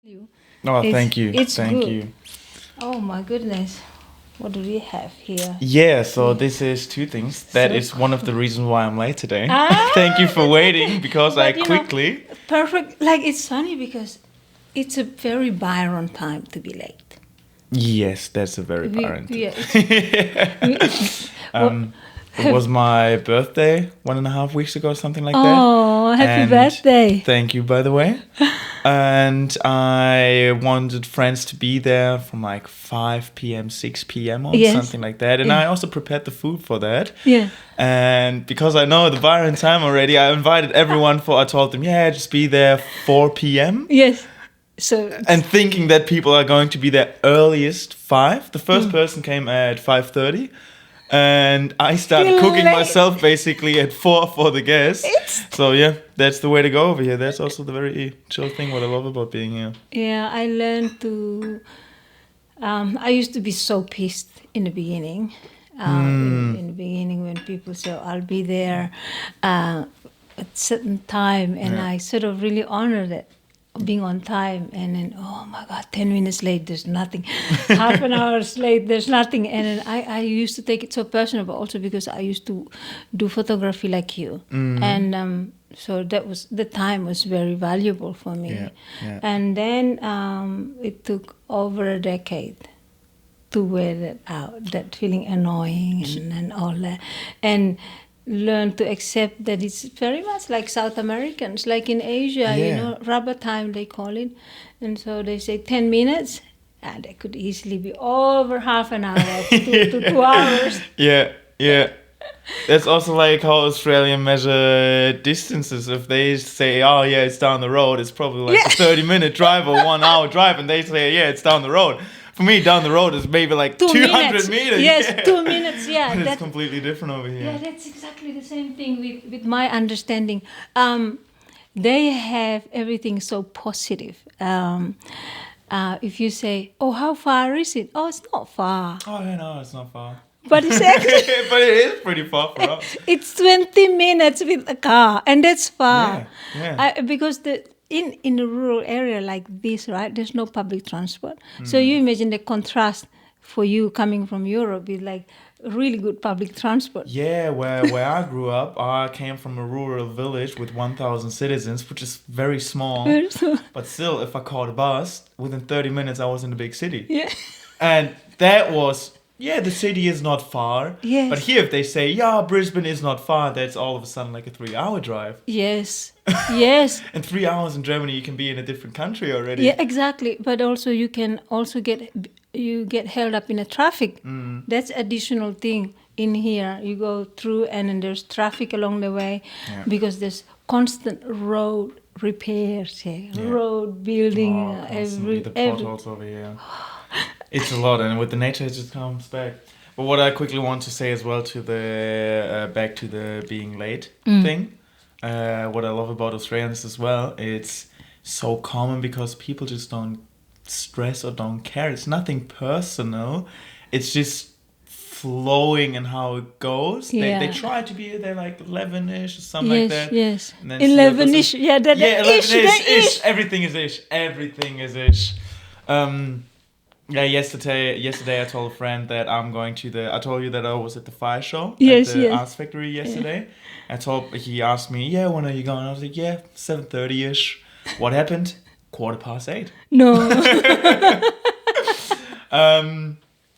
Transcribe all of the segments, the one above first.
You. Oh, thank you. It's Thank good. you. Oh my goodness. What do we have here? Yeah, so this is two things. That So is one of the reasons why I'm late today. Thank you ah, for waiting because I but quickly. perfect. Like it's funny because it's a very Byron time to be late. Yes, that's a very We, parent. we, it's, we, what, um, it was my birthday 1.5 weeks ago, something like that. oh, happy And birthday. thank you, by the way. And I wanted friends to be there from like 5 p.m., 6 p.m. or Yes. something like that. And Yeah. I also prepared the food for that. Yeah. And because I know the Byron time already, I invited everyone I told them, yeah, just be there 4 p.m. Yes. So And thinking that people are going to be there earliest 5. The first person came at 5:30. And I started Still cooking late. myself basically at 4 for the guests. It's- So yeah, that's the way to go over here. That's also the very chill thing what I love about being here. yeah, I learned to. I used to be so pissed in the beginning. In the beginning, when people say, "I'll be there at certain time," and Yeah. I sort of really honored it, being on time. And then, oh my God, 10 minutes late, there's nothing. Half an hour late, there's nothing. And then I used to take it so personal, but also because I used to do photography like you, and so the time was very valuable for me. Yeah, yeah. And then it took over a decade to wear that out, that feeling annoying and all that. And learn to accept that it's very much like South Americans, like in Asia, Yeah. rubber time they call it. And so they say 10 minutes, and they could easily be over half an hour to 2 hours. Yeah, yeah. That's also like how Australians measure distances. If they say, oh yeah, it's down the road, it's probably like a 30-minute drive or 1 hour drive, and they say, yeah, it's down the road. For me, down the road is maybe like 200 meters. Yes, yeah. 2 minutes, yeah. But it's that- completely different over here. Yeah, that's exactly the same thing with my understanding. They have everything so positive. If you say, "Oh, how far is it?" Oh, it's not far, Oh yeah, no, it's not far. but it's actually But it is pretty far for us. it's 20 minutes with a car, and that's far. Yeah, yeah. Because in a rural area like this, right? There's no public transport, so you imagine the contrast for you coming from Europe with like really good public transport. Yeah, where I grew up, I came from a rural village with 1,000 citizens, which is very small. But still, if I caught a bus, within 30 minutes I was in the big city. Yeah. And that was, yeah, the city is not far. Yes. But here if they say, yeah, Brisbane is not far, that's all of a sudden like a 3-hour drive. Yes. Yes. And 3 hours in Germany, you can be in a different country already. Yeah, exactly. But also you can also get held up in a traffic. That's additional thing in here. You go through and then there's traffic along the way Yeah. because there's constant road repairs, Yeah. road building, Oh, constantly the every potholes over here. It's a lot, and with the nature, it just comes back. But what I quickly want to say as well to the back to the being late thing. What I love about Australians as well, it's so common because people just don't stress or don't care. It's nothing personal. It's just flowing and how it goes. Yeah. They try to be there like 11ish or something like that. Yes. And then still 11ish. doesn't- Yeah, that yeah, ish, 11 the ish. Everything is ish. Everything is ish. Yeah, yesterday I told a friend that I'm going to I told you that I was at the fire show Yes, at the yes. Arts Factory yesterday. He asked me, yeah, when are you going? I was like, yeah, 7:30ish. What happened? 8:15. No.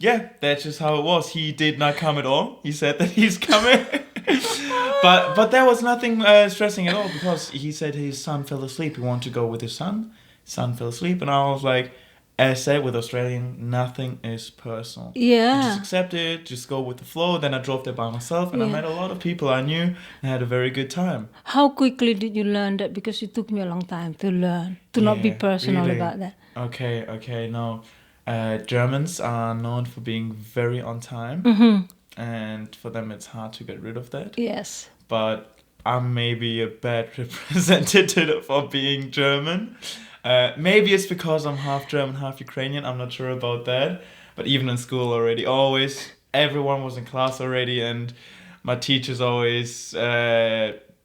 Yeah, that's just how it was. He did not come at all. He said that he's coming. But there was nothing stressing at all because he said his son fell asleep. He wanted to go with his son. Son fell asleep, and I was like, as I said with Australian, nothing is personal. You Yeah. just accept it, just go with the flow. Then I drove there by myself, and I Yeah. met a lot of people I knew and had a very good time. How quickly did you learn that? Because it took me a long time to learn, to not be Yeah, personal really. about that. Okay, no. Germans are known for being very on time, and for them it's hard to get rid of that. Yes. But I'm maybe a bad representative of being German. Maybe it's because I'm half German, half Ukrainian. I'm not sure about that. But even in school already, everyone was in class already, and my teachers always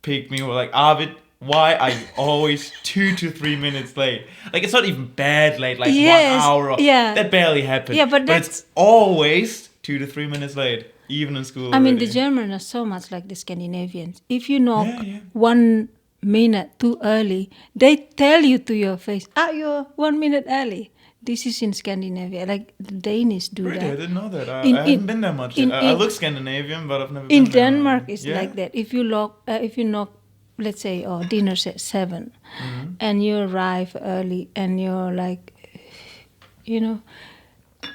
picked me. Were like, Arvid, why are you always 2 to 3 minutes late? Like, it's not even bad late, like Yes, 1 hour. Or, yeah. That barely happened. Yeah, but it's that's- always 2 to 3 minutes late, even in school. I mean, the already. Germans are so much like the Scandinavians. If you knock Yeah. 1 minute too early, they tell you to your face, you're 1 minute early. This is in Scandinavia. Like the Danes do Really, I that. didn't know that. I In- haven't in- been there much. in- I in- look Scandinavian, but I've never In been there. Denmark, it's Yeah? like that. If you knock, let's say, dinner's at 7, Mm-hmm. and you arrive early, and you're like,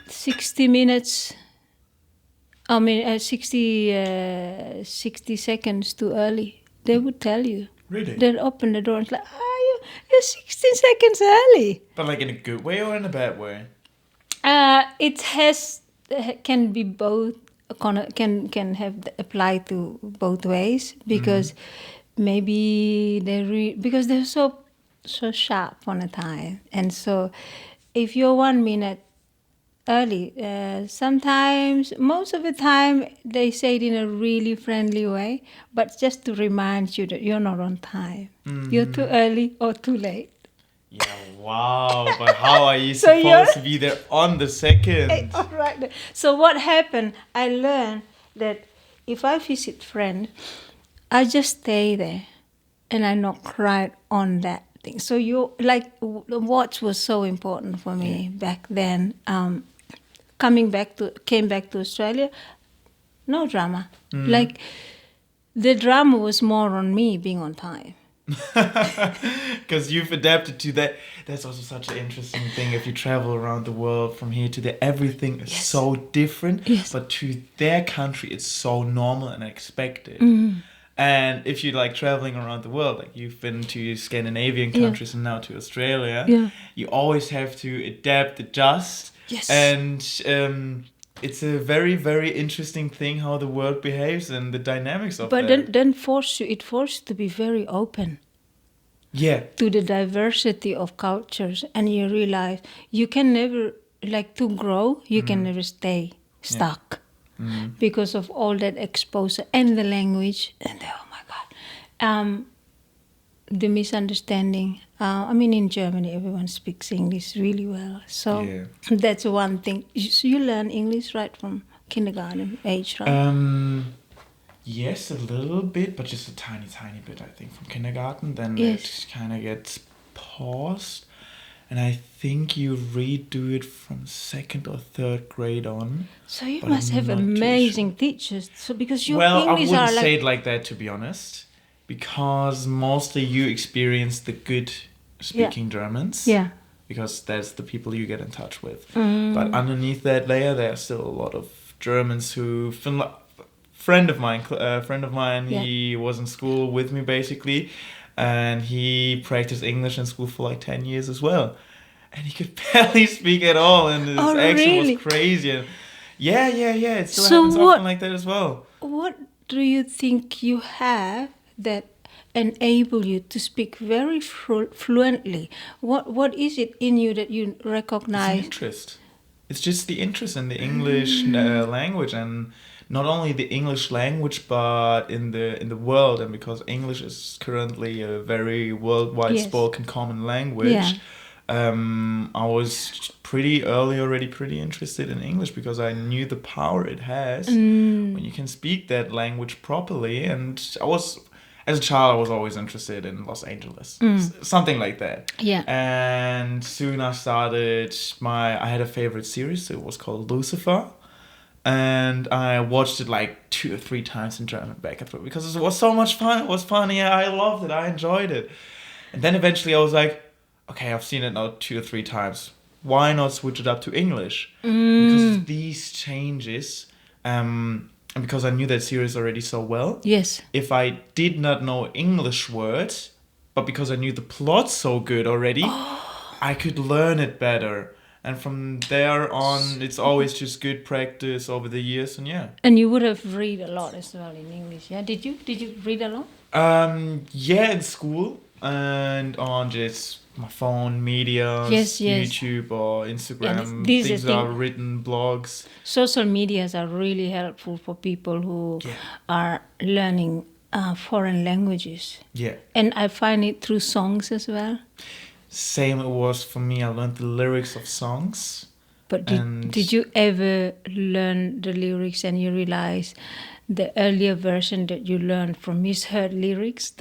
60 minutes. 60 seconds too early. They would tell you. Really? They'll open the door and it's like, you're 16 seconds early. But like in a good way or in a bad way? It can be both. Can have apply to both ways because maybe because they're so sharp on a time, and so if you're 1 minute early, sometimes most of the time they say it in a really friendly way, but just to remind you that you're not on time. You're too early or too late. Yeah, wow. But how are you So you're- supposed to be there on the second? All right. So what happened? I learned that if I visit friends, I just stay there, and I knock right on that thing. So the watch was so important for me back then. Came back to Australia, no drama. Like the drama was more on me being on time. Because you've adapted to that. That's also such an interesting thing. If you travel around the world from here to there, everything is so different. Yes. But to their country, it's so normal and expected. And if you're like traveling around the world, like you've been to Scandinavian countries and now to Australia, you always have to adapt, adjust. Yes. And it's a very, very interesting thing how the world behaves and the dynamics of But that. then forced you to be very open Yeah. to the diversity of cultures, and you realize you can never, like, to grow, you can never stay stuck because of all that exposure and the language and the misunderstanding. In Germany, everyone speaks English really well, so that's one thing. So you learn English right from kindergarten age, right? Yes, a little bit, but just a tiny, tiny bit, I think, from kindergarten. Then Yes. it kind of gets paused. And I think you redo it from 2nd or 3rd grade on. So you but must I'm have not too amazing teachers. So because your Well, I English wouldn't are like say it like that, to be honest. Because mostly you experience the good speaking Germans. yeah. Because that's the people you get in touch with. Mm. But underneath that layer, there are still a lot of Germans who... friend of mine, he was in school with me basically, and he practiced English in school for like 10 years as well, and he could barely speak at all, and his accent really? was crazy. And yeah, it still So happens what- often like that as well. What do you think you have that enable you to speak very fluently? What is it in you that you It's an recognize? interest. It's just the interest in the English language, and not only the English language, but in the world. And because English is currently a very worldwide Yes. spoken common language, I was pretty early already pretty interested in English because I knew the power it has when you can speak that language properly. And as a child, I was always interested in Los Angeles, something like that. Yeah. And soon I started I had a favorite series. It was called Lucifer. And I watched it like 2 or 3 times in German back and forth because it was so much fun. It was funny. I loved it. I enjoyed it. And then eventually I was like, okay, I've seen it now 2 or 3 times. Why not switch it up to English? Because of these changes, and because I knew that series already so well. Yes. If I did not know English words, but because I knew the plot so good already, I could learn it better. And from there on, it's always just good practice over the years, and yeah. And you would have read a lot as well in English, yeah? Did you read a lot? Yeah, in school and on just my phone, media, Yes. YouTube or Instagram, these are things that are written, blogs. Social medias are really helpful for people who are learning foreign languages. Yeah. And I find it through songs as well. Same it was for me. I learned the lyrics of songs. But And- did you ever learn the lyrics and you realize the earlier version that you learned from misheard lyrics?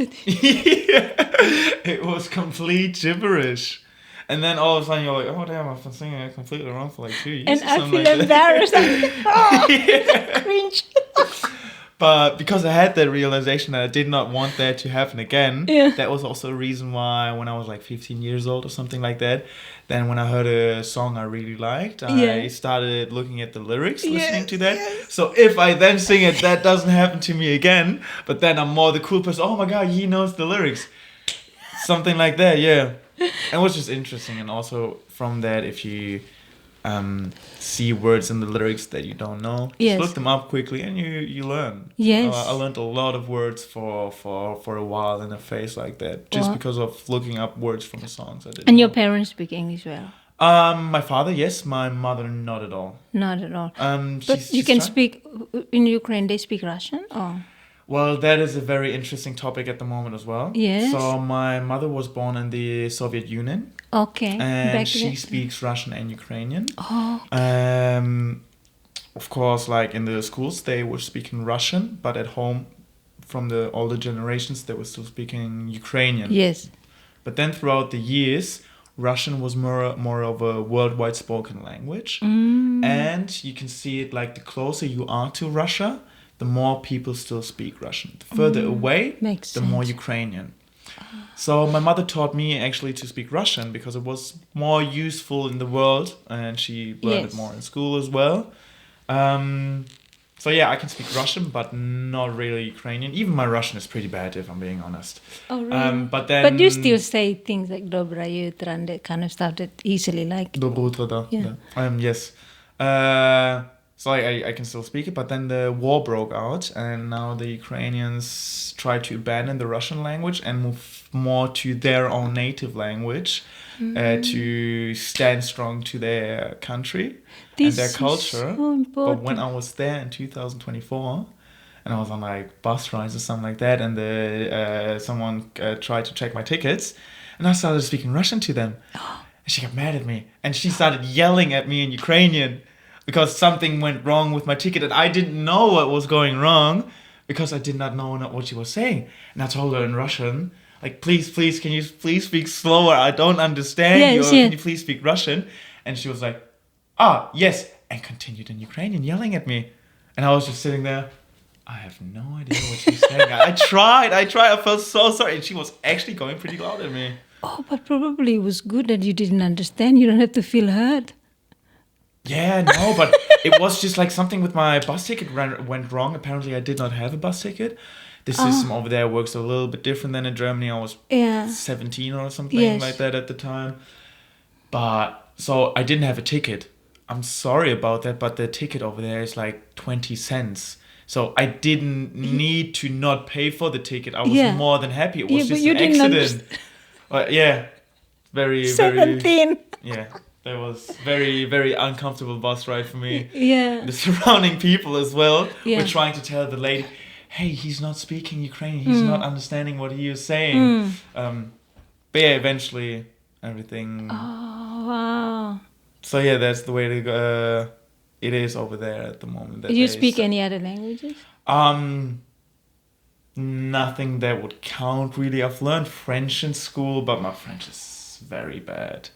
It was complete gibberish. And then all of a sudden you're like, oh damn, I've been singing it completely wrong for like 2 years. And or I something feel like that. embarrassed. I'm like, oh, cringe. But because I had that realization that I did not want that to happen again, Yeah. that was also a reason why when I was like 15 years old or something like that, then when I heard a song I really liked, I Yeah. started looking at the lyrics, Yes, listening to that. yes. So if I then sing it, that doesn't happen to me again. But then I'm more the cool person. Oh my god, he knows the lyrics. Something like that, yeah. And it was just interesting. And also from that, if you see words in the lyrics that you don't know, just Yes. look them up quickly and you learn. Yes. I learned a lot of words for a while in a phase like that, just Wow. because of looking up words from the songs I didn't And your know. parents speak English well? My father, yes. My mother, not at all. Not at all. But She's you can trying- speak, in Ukraine they speak Russian? Or? Well, that is a very interesting topic at the moment as well. Yes. So my mother was born in the Soviet Union, Okay. and Back she then. speaks Russian and Ukrainian. Oh, Of course, like in the schools, they were speaking Russian, but at home, from the older generations, they were still speaking Ukrainian. yes. But then throughout the years, Russian was more of a worldwide spoken language. And you can see it like the closer you are to Russia, the more people still speak Russian. The further away, Makes the more sense. Ukrainian. So my mother taught me actually to speak Russian because it was more useful in the world, and she learned Yes. it more in school as well. So yeah, I can speak Russian, but not really Ukrainian. Even my Russian is pretty bad, if I'm being honest. Oh, really? But then. But you still say things like dobra jutra and that kind of stuff that easily like. Dobro utro, da. Yeah. Da. Yes. So I can still speak it, but then the war broke out, and now the Ukrainians try to abandon the Russian language and move more to their own native language to stand strong to their country and their This culture. is so important. But when I was there in 2024, and I was on like bus rides or something like that, and someone tried to check my tickets, and I started speaking Russian to them, and she got mad at me, and she started yelling at me in Ukrainian because something went wrong with my ticket, and I didn't know what was going wrong because I did not know what she was saying. And I told her in Russian, like, please, can you please speak slower? I don't understand you. Yes, Or yeah. can you please speak Russian? And she was like, yes, and continued in Ukrainian, yelling at me. And I was just sitting there. I have no idea what she's saying. I tried. I felt so sorry. And she was actually going pretty loud at me. Oh, but probably it was good that you didn't understand. You don't have to feel hurt. Yeah, no, but it was just like something with my bus ticket went wrong. Apparently, I did not have a bus ticket. The system over there works a little bit different than in Germany. I was Yeah. 17 or something Yes. like that at the time. But, so I didn't have a ticket. I'm sorry about that, but the ticket over there is like 20 cents. So I didn't need to not pay for the ticket. I was Yeah. more than happy. It was Yeah, but just you an didn't accident. Yeah, very, 17. yeah. That was very, very uncomfortable bus ride for me. Yeah. The surrounding people as well Yeah. were trying to tell the lady, hey, he's not speaking Ukrainian. He's not understanding what he is saying. But yeah, eventually everything. Oh, wow. So yeah, that's the way to go. It is over there at the moment. Do you speak any other languages? Nothing that would count really. I've learned French in school, but my French is very bad.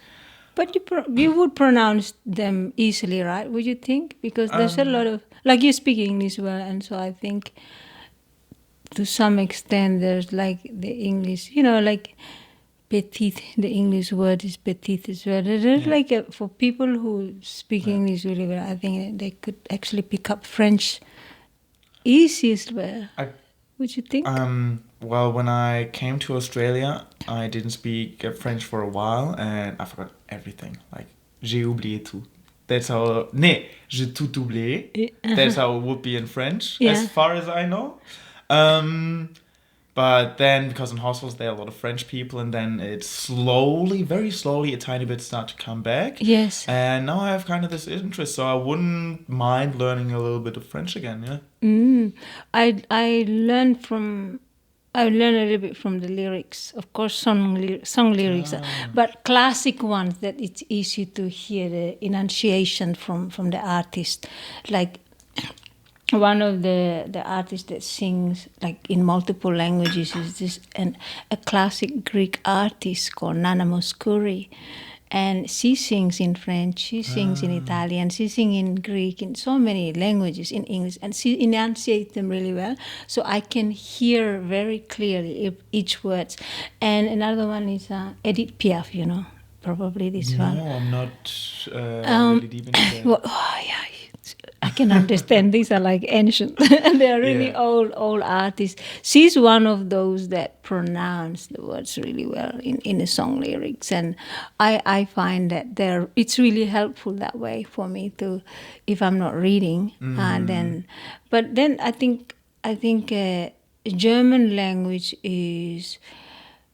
But you would pronounce them easily, right? Would you think? Because there's a lot of, like, you speak English well, and so I think to some extent there's like the English, like petit, the English word is petit as well. There's like for people who speak English really well, I think they could actually pick up French easy as well. Would you think? Well, when I came to Australia, I didn't speak French for a while, and I forgot everything. Like, j'ai oublié tout. That's how... Ne, j'ai tout oublié. That's how it would be in French, as far as I know. But then, because in hostels there are a lot of French people, and then it slowly, very slowly, a tiny bit start to come back. Yes. And now I have kind of this interest, so I wouldn't mind learning a little bit of French again, yeah. I learned a little bit from the lyrics, of course, song lyrics, but classic ones that it's easy to hear the enunciation from the artist. Like one of the artists that sings like in multiple languages is a classic Greek artist called Nana Mouskouri. And she sings in French, she sings in Italian, she sings in Greek, in so many languages, in English, and she enunciates them really well. So I can hear very clearly each word. And another one is Edith Piaf, probably this one. No, I'm not really deep into that. Well, I can understand. These are like ancient. They are really old artists. She's one of those that pronounce the words really well in the song lyrics, and I find that it's really helpful that way for me to, if I'm not reading, but then I think German language is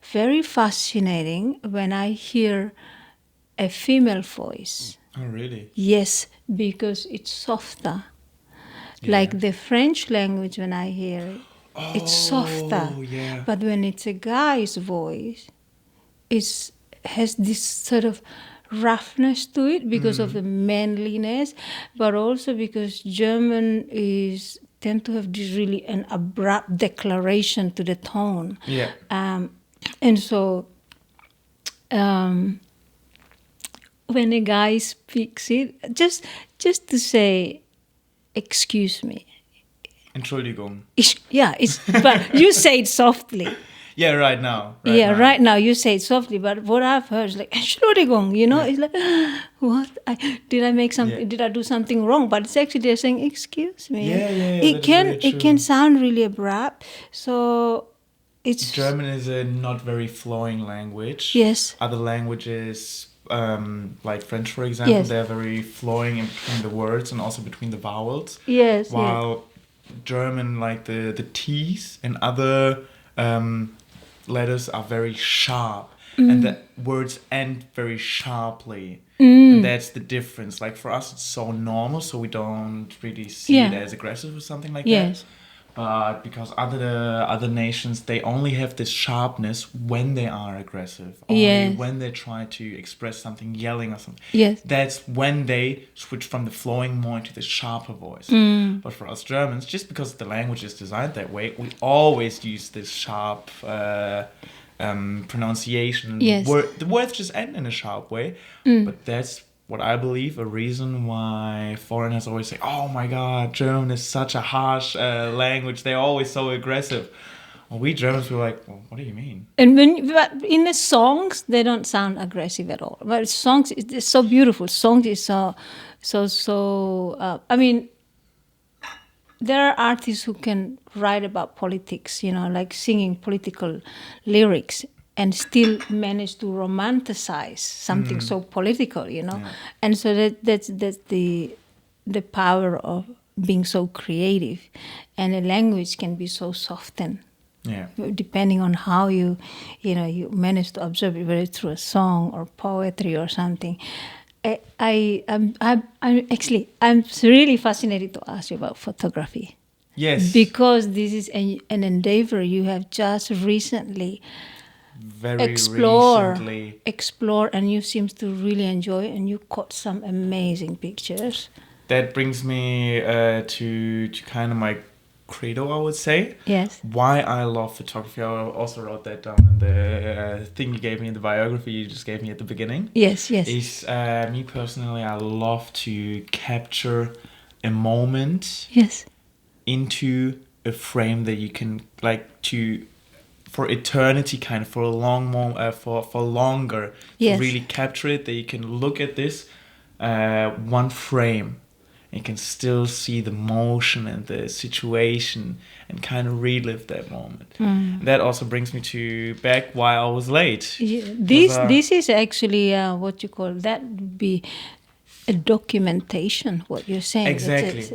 very fascinating when I hear a female voice. Oh, really? Yes, because it's softer. Like the French language, when I hear it, it's softer. Yeah. But when it's a guy's voice, it has this sort of roughness to it because of the manliness, but also because German tend to have this really an abrupt declaration to the tone. Yeah. And so when a guy speaks it, just to say, excuse me. Entschuldigung. But you say it softly. Yeah, right now. Right now you say it softly, but what I've heard is like, Entschuldigung, it's like, what? Did I make something, did I do something wrong? But it's actually they're saying, excuse me. Yeah. It can sound really abrupt, so it's... German is a not very flowing language. Yes. Other languages, like French, for example, Yes. they're very flowing in between the words and also between the vowels. Yes. While German, like the T's and other letters are very sharp, and the words end very sharply. And that's the difference. Like for us, it's so normal, so we don't really see it as aggressive or something like that. But because other nations, they only have this sharpness when they are aggressive. Only when they try to express something, yelling or something. Yes. That's when they switch from the flowing more into the sharper voice. But for us Germans, just because the language is designed that way, we always use this sharp pronunciation. Yes. The words just end in a sharp way. But that's what I believe a reason why foreigners always say, oh my God, German is such a harsh language. They're always so aggressive. Well, we Germans were like, well, what do you mean? But in the songs, they don't sound aggressive at all. But songs, it's so beautiful. Songs is so. I mean, there are artists who can write about politics, like singing political lyrics, and still manage to romanticize something so political, And so that's the power of being so creative, and a language can be so softened. Yeah. Depending on how you manage to observe it, whether it's through a song or poetry or something. I'm really fascinated to ask you about photography. Yes. Because this is an endeavor you have just recently explore, and you seem to really enjoy it, and you caught some amazing pictures. That brings me to kind of my credo, I would say. Yes. Why I love photography. I also wrote that down in the thing you gave me in the biography you just gave me at the beginning. Yes. Is me personally, I love to capture a moment into a frame that you can for eternity, kind of for a long moment, for longer, to really capture it, that you can look at this one frame and you can still see the motion and the situation and kind of relive that moment. That also brings me to back why I was late. This is actually what you call, that would be a documentation, what you're saying. Exactly.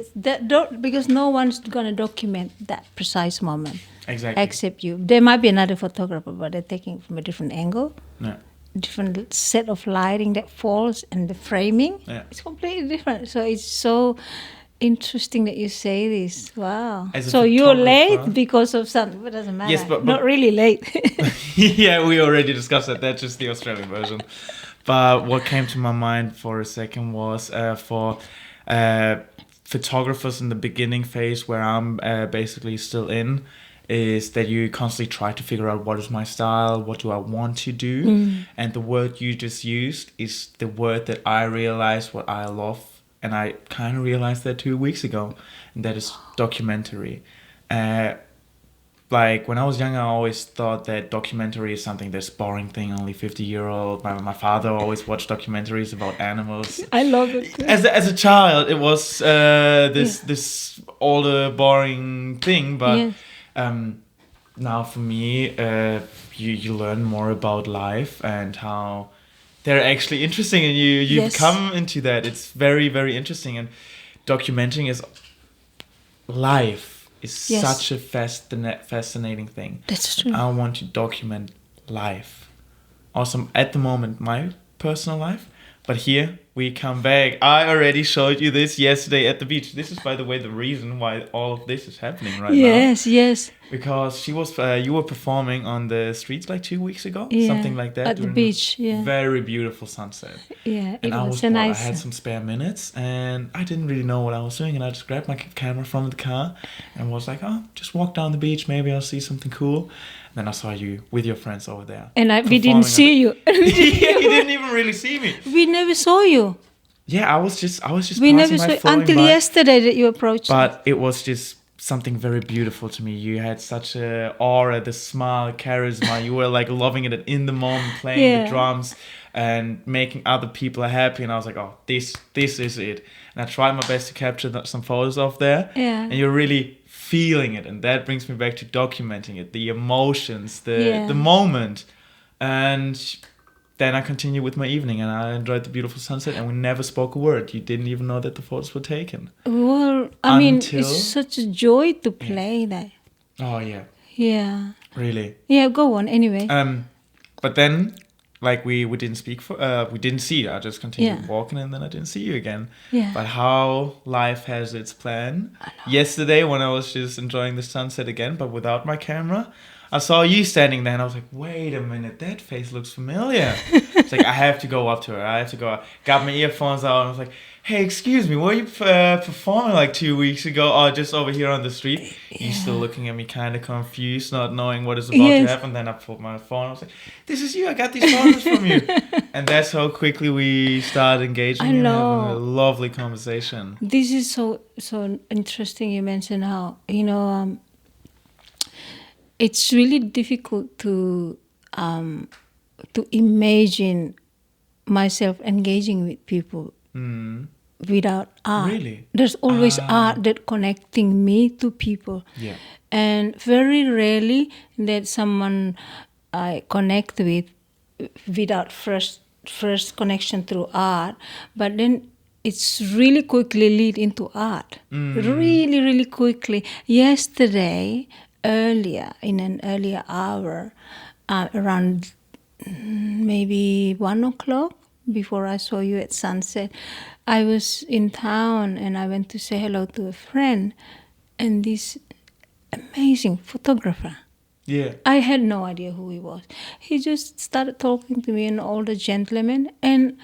Because no one's going to document that precise moment. Exactly. Except you. There might be another photographer, but they're taking it from a different angle. Yeah. Different set of lighting that falls, and the framing. Yeah. It's completely different. So interesting that you say this. Wow. As a So you're photographer- late because of something, but it doesn't matter. Yes, but- not really late. Yeah, we already discussed that. That's just the Australian version. But what came to my mind for a second was for photographers in the beginning phase, where I'm basically still in, is that you constantly try to figure out what is my style, what do I want to do. And the word you just used is the word that I realized what I love. And I kind of realized that 2 weeks ago. And that is documentary. Like when I was young, I always thought that documentary is something that's boring thing, only 50-year-old. My father always watched documentaries about animals. I love it too. As a child, it was this older, boring thing. But now for me, you learn more about life and how they're actually interesting, and you come into that. It's very, very interesting, and documenting is life. Is such a fascinating thing. That's true. I want to document life. Also, at the moment, my personal life. But here we come back. I already showed you this yesterday at the beach. This is, by the way, the reason why all of this is happening right now. Yes. Because you were performing on the streets like 2 weeks ago, something like that. At the during beach, very beautiful sunset. Yeah, And it I was was so bored. nice. I had some spare minutes, and I didn't really know what I was doing. And I just grabbed my camera from the car and was like, oh, just walk down the beach. Maybe I'll see something cool. And then I saw you with your friends over there. And we didn't see you. Yeah, you didn't even really see me. We never saw you. Yeah, I was just We passing never by, saw you flowing until by. yesterday that you approached. But it was just something very beautiful to me. You had such a aura, the smile, charisma. You were like loving it in the moment, playing the drums and making other people happy. And I was like, oh, this is it. And I tried my best to capture some photos of there. Yeah. And you're really feeling it. And that brings me back to documenting it, the emotions, the moment. And then I continued with my evening, and I enjoyed the beautiful sunset, and we never spoke a word. You didn't even know that the photos were taken. Well, I mean, it's such a joy to play that. Oh, yeah. Yeah. Really? Yeah, go on, anyway. But then, like, we didn't speak we didn't see. I just continued walking, and then I didn't see you again. Yeah. But how life has its plan. Yesterday, when I was just enjoying the sunset again, but without my camera, I saw you standing there, and I was like, wait a minute, that face looks familiar. It's like, I have to go up to her. Got my earphones out, and I was like, hey, excuse me, were you performing like 2 weeks ago, or just over here on the street? Yeah. You're still looking at me kind of confused, not knowing what is about to happen. Then I pulled my phone, I was like, this is you, I got these photos from you. And that's how quickly we started engaging and having a lovely conversation. This is so interesting. You mentioned how, it's really difficult to imagine myself engaging with people without art. Really? There's always art that connecting me to people. Yeah. And very rarely that someone I connect with without first connection through art, but then it's really quickly lead into art. Really, really quickly. Yesterday, in an earlier hour, around maybe 1 o'clock, before I saw you at sunset, I was in town and I went to say hello to a friend, and this amazing photographer. Yeah. I had no idea who he was. He just started talking to me, an older gentleman, and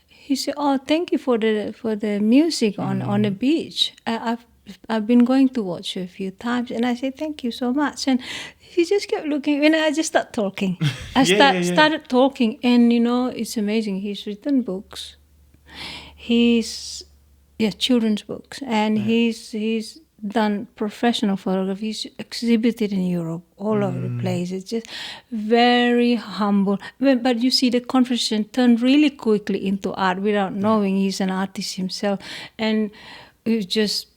he said, "Oh, thank you for the music on the beach. I've been going to watch you a few times." And I said, "Thank you so much." And he just kept looking, and I just started talking. I started talking, and it's amazing. He's written books. Children's books, and he's done professional photography. He's exhibited in Europe, all over the place. It's just very humble. But you see, the conversation turned really quickly into art without knowing he's an artist himself, and it was just.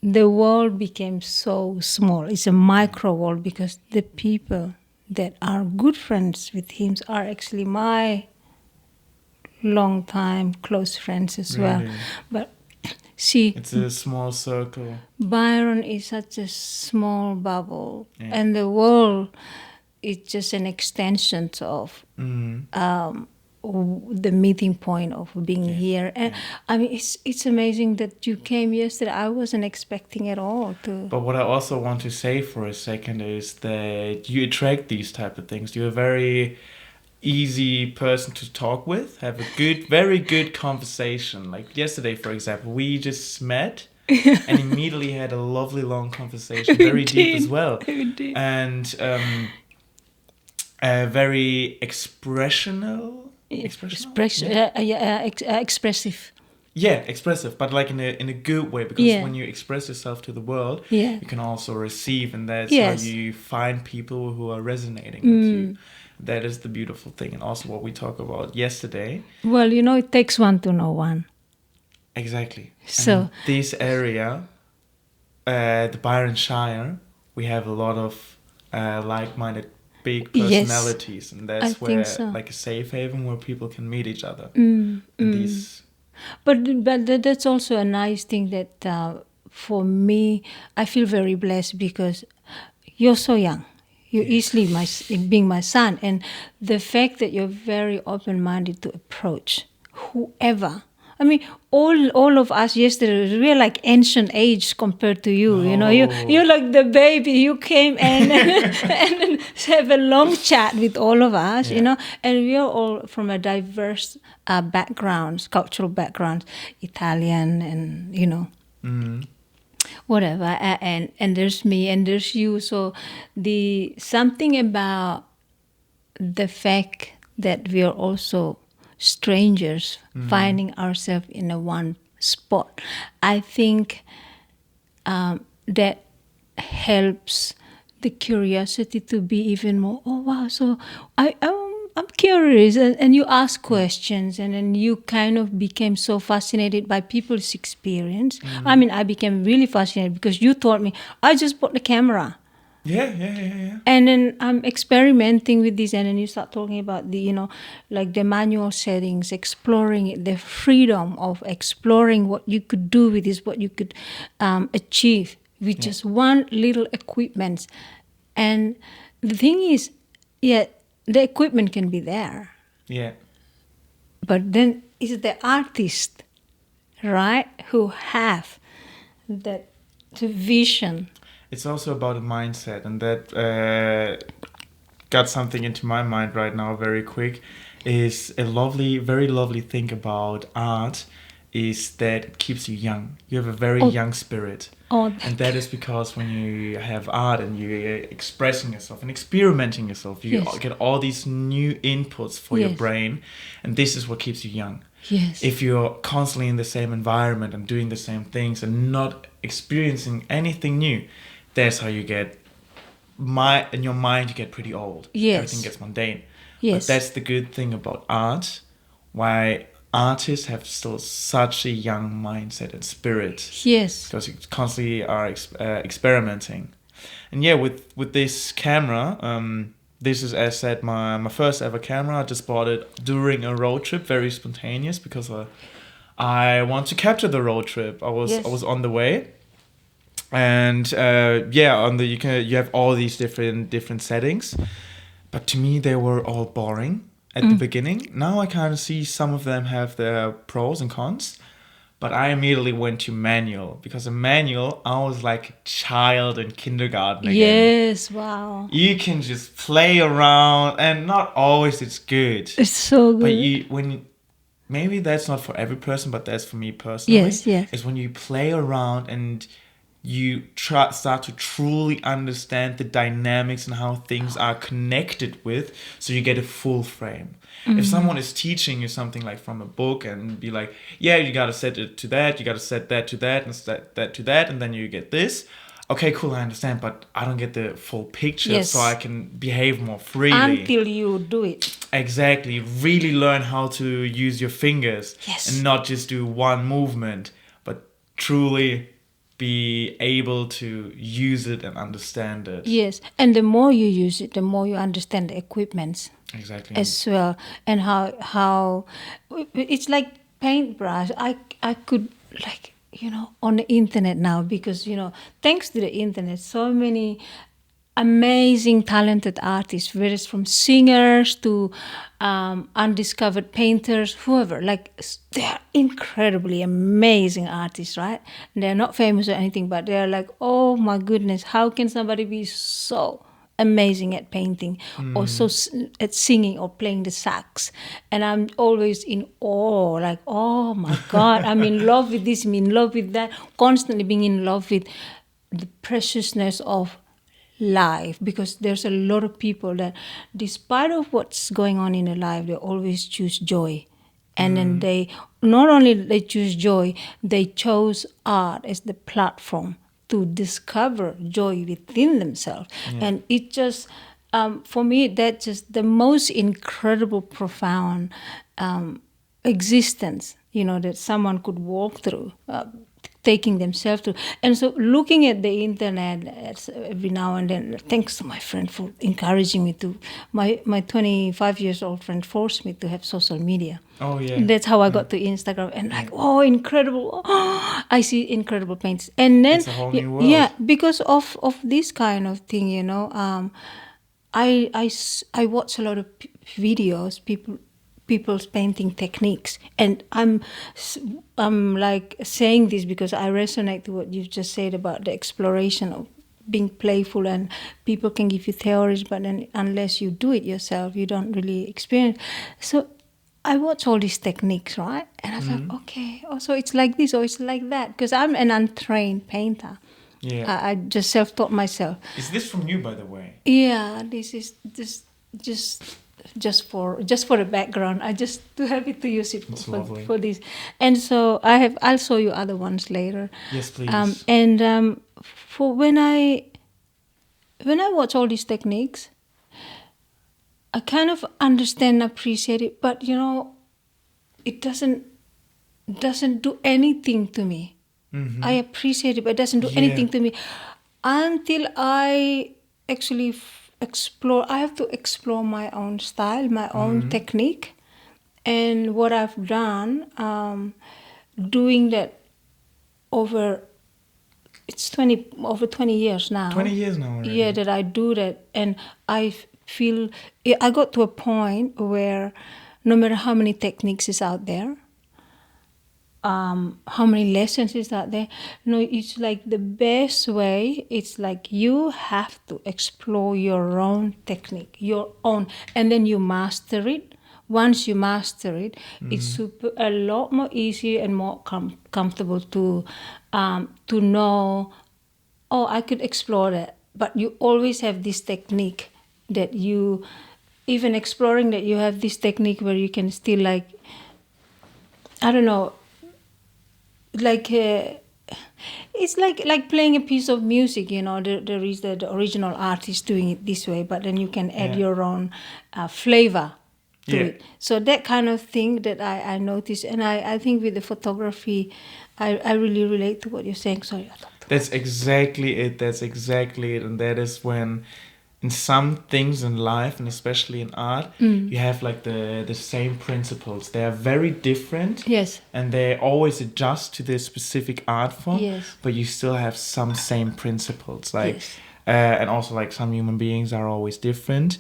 The world became so small. It's a micro world because the people that are good friends with him are actually my long time close friends as well. But see, it's a small circle. Byron is such a small bubble, and the world is just an extension of the meeting point of being here. And I mean, it's amazing that you came yesterday. I wasn't expecting at all to. But what I also want to say for a second is that you attract these type of things. You're a very easy person to talk with, have a good, very good conversation. Like yesterday, for example, we just met and immediately had a lovely long conversation, very deep as well. And very expressive. Yeah, expressive, but like in a good way, because when you express yourself to the world, you can also receive, and that's how you find people who are resonating with you. That is the beautiful thing, and also what we talked about yesterday. Well, it takes one to know one. Exactly. So and this area, the Byron Shire, we have a lot of like-minded, big personalities, and that's where like a safe haven where people can meet each other. These. But that's also a nice thing that for me, I feel very blessed because you're so young. You're easily being my son. And the fact that you're very open-minded to approach whoever. I mean, all of us yesterday, we're like ancient age compared to you. You're like the baby. You came and have a long chat with all of us, and we are all from a diverse backgrounds, cultural backgrounds, Italian and, whatever. And there's me and there's you. So something about the fact that we are also strangers finding ourselves in a one spot, I think that helps the curiosity to be even more, oh wow, so I'm curious, and you ask questions, and then you kind of became so fascinated by people's experience. I mean, I became really fascinated because you told me, I just bought the camera. Yeah. And then I'm experimenting with this, and then you start talking about the, like the manual settings, exploring it, the freedom of exploring what you could do with this, what you could achieve with just one little equipment. And the thing is, the equipment can be there. Yeah. But then it's the artist, right, who have that vision. It's also about a mindset, and that got something into my mind right now very quick, is a very lovely thing about art is that it keeps you young. You have a very young spirit. And that is because when you have art and you're expressing yourself and experimenting yourself, you get all these new inputs for your brain, and this is what keeps you young. Yes. If you're constantly in the same environment and doing the same things and not experiencing anything new, that's how you get in your mind you get pretty old. Yes. Everything gets mundane. Yes. But that's the good thing about art, why artists have still such a young mindset and spirit. Yes. Because you constantly are experimenting. And with this camera, this is, as said, my first ever camera. I just bought it during a road trip, very spontaneous, because I want to capture the road trip. I was on the way. And you have all these different settings, but to me they were all boring at the beginning. Now I kind of see some of them have their pros and cons, but I immediately went to manual, because in manual I was like a child in kindergarten again. Yes, wow. You can just play around, and not always it's good. It's so good. But maybe that's not for every person, but that's for me personally. Yes. Is when you play around and you start to truly understand the dynamics and how things are connected with, so you get a full frame. If someone is teaching you something like from a book and be like, you got to set it to that, you got to set that to that, and set that to that, and then you get this. Okay, cool, I understand, but I don't get the full picture, so I can behave more freely. Until you do it. Exactly. Really learn how to use your fingers. Yes. And not just do one movement, but truly be able to use it and understand it. Yes, and the more you use it, the more you understand the equipments. Exactly. As well, and how it's like paintbrush. I could, like, on the internet now, because thanks to the internet, so many amazing, talented artists, whether it's from singers to undiscovered painters, whoever. Like, they are incredibly amazing artists, right? They're not famous or anything, but they're like, oh my goodness, how can somebody be so amazing at painting or so at singing or playing the sax? And I'm always in awe, like, oh my God, I'm in love with this, I'm in love with that, constantly being in love with the preciousness of life, because there's a lot of people that, despite of what's going on in their life, they always choose joy. And then they not only they choose joy, they chose art as the platform to discover joy within themselves. And it just for me, that's just the most incredible, profound existence, that someone could walk through, taking themselves through. And so looking at the internet every now and then, thanks to my friend for encouraging me to, my 25 years old friend forced me to have social media. Oh, yeah. And that's how I got to Instagram, and like, oh, incredible. Oh, I see incredible paints. And then, It's a whole new world. yeah, because of this kind of thing, I watch a lot of videos, people's painting techniques, and I'm like saying this because I resonate to what you've just said about the exploration of being playful, and people can give you theories, but then unless you do it yourself, you don't really experience. So I watch all these techniques, right? And I thought, okay, so it's like this or it's like that, because I'm an untrained painter. Yeah. I just self-taught myself. Is this from you, by the way? Yeah, this is just for the background. I just too happy to use it for this. And so I'll show you other ones later. Yes, please. And for when I watch all these techniques, I kind of understand, appreciate it, but it doesn't do anything to me. I appreciate it, but it doesn't do anything to me until I actually explore. I have to explore my own style, my own technique, and what I've done, doing that over 20 years now. 20 years now already. Yeah, that I do that, and I feel I got to a point where no matter how many techniques is out there, how many lessons is out there, it's like the best way. It's like you have to explore your own technique, your own, and then you master it. Once you master it, it's a lot more easy and more comfortable to know, oh, I could explore that. But you always have this technique that you, even exploring that, you have this technique where you can still, like, I don't know, like it's like playing a piece of music. There is the original artist doing it this way, but then you can add your own flavor to it. So that kind of thing that I noticed, and I think with the photography, I really relate to what you're saying. Sorry. That's exactly it. And that is when, in some things in life, and especially in art, you have like the same principles. They are very different. Yes. And they always adjust to the specific art form. Yes. But you still have some same principles. Like, and also, like, some human beings are always different.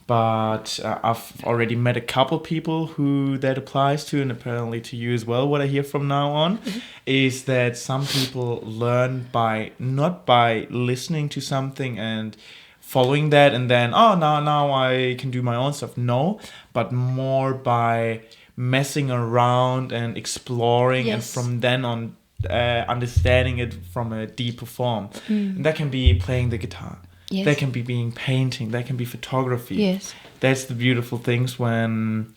But I've already met a couple people who that applies to, and apparently to you as well. What I hear from now on is that some people learn not by listening to something and following that, and then, oh, now I can do my own stuff. No, but more by messing around and exploring, and from then on understanding it from a deeper form. And that can be playing the guitar. Yes. That can be being painting. That can be photography. Yes. That's the beautiful things when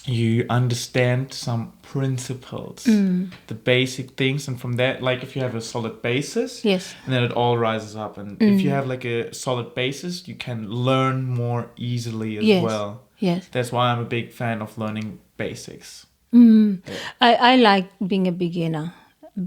you understand some principles, the basic things, and from that, like, if you have a solid basis, and then it all rises up. And if you have like a solid basis, you can learn more easily as well. Yes. That's why I'm a big fan of learning basics. I like being a beginner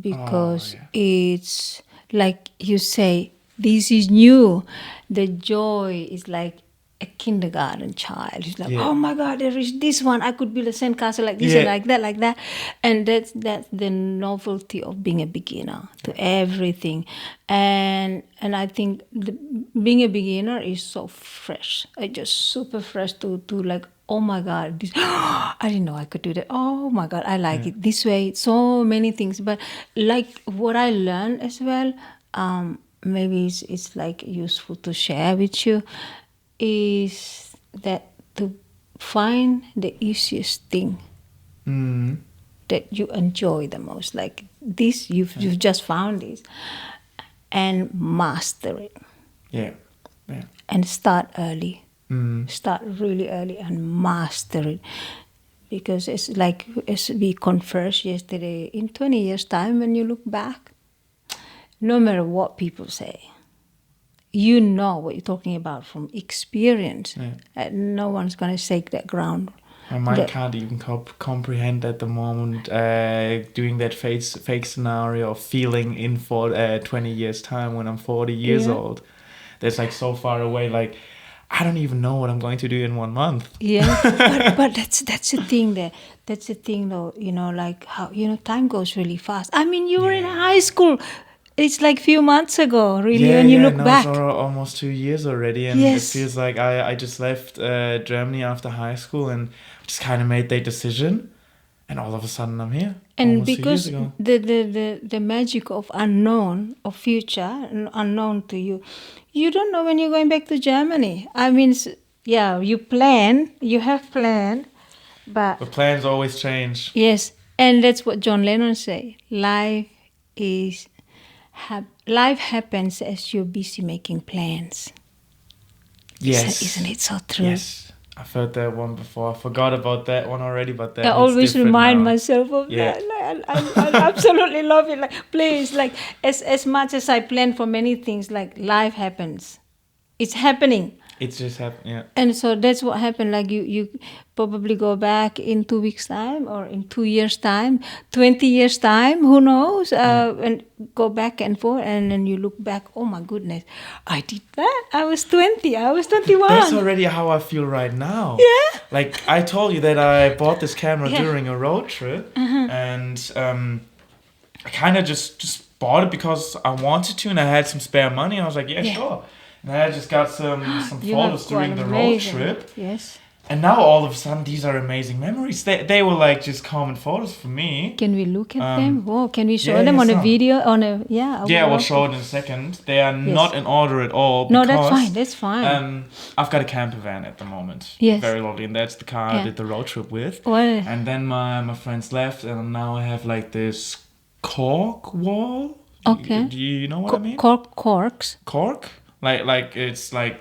because it's like you say, this is new. The joy is like a kindergarten child. He's like, Yeah. oh my God, there is this one. I could build a sandcastle like this Yeah. and like that. And that's the novelty of being a beginner to everything. And I think being a beginner is so fresh. Just super fresh to like, oh my God, this, I didn't know I could do that. Oh my God, I like it this way. So many things. But like what I learned as well, maybe it's like useful to share with you, is that to find the easiest thing that you enjoy the most. Like this, you've just found this, and master it. Yeah. And start early. Start really early and master it. Because it's like, as we conversed yesterday, in 20 years' time, when you look back, no matter what people say, you know what you're talking about from experience. No one's going to shake that ground. My mind can't even comprehend at the moment doing that fake scenario of feeling in for 20 years' time when I'm 40 years old. That's like so far away. Like, I don't even know what I'm going to do in 1 month. Yeah, but that's the thing there. That's the thing though, like how, time goes really fast. I mean, you were in high school. It's like a few months ago, really, when you look back. It's almost 2 years already. And it feels like I just left Germany after high school and just kind of made that decision. And all of a sudden I'm here. And because the magic of unknown, of future, unknown to you, you don't know when you're going back to Germany. I mean, you have planned, but plans always change. Yes, and that's what John Lennon say. Life happens as you're busy making plans. Yes. Isn't it so true? Yes. I've heard that one before. I forgot about that one already, but that I always remind now. myself of that. I absolutely love it. Like, please, like as much as I plan for many things, like life happens. It's happening. It's just happened, yeah. And so that's what happened. Like you probably go back in 2 weeks' time, or in 2 years' time, 20 years' time, who knows? And go back and forth, and then you look back, oh my goodness, I did that. I was 20, I was 21. That's already how I feel right now. Yeah. Like I told you that I bought this camera during a road trip, and I kind of just bought it because I wanted to, and I had some spare money. I was like, sure. And I just got some photos during the road trip. Yes. And now all of a sudden these are amazing memories. They were like just common photos for me. Can we look at them? Whoa, can we show them on a video? We'll show it in a second. They are not in order at all. No, that's fine. I've got a camper van at the moment. Yes. Very lovely. And that's the car I did the road trip with. Well, and then my friends left, and now I have like this cork wall. Okay. Do you know what I mean? Corks. Cork? Like it's like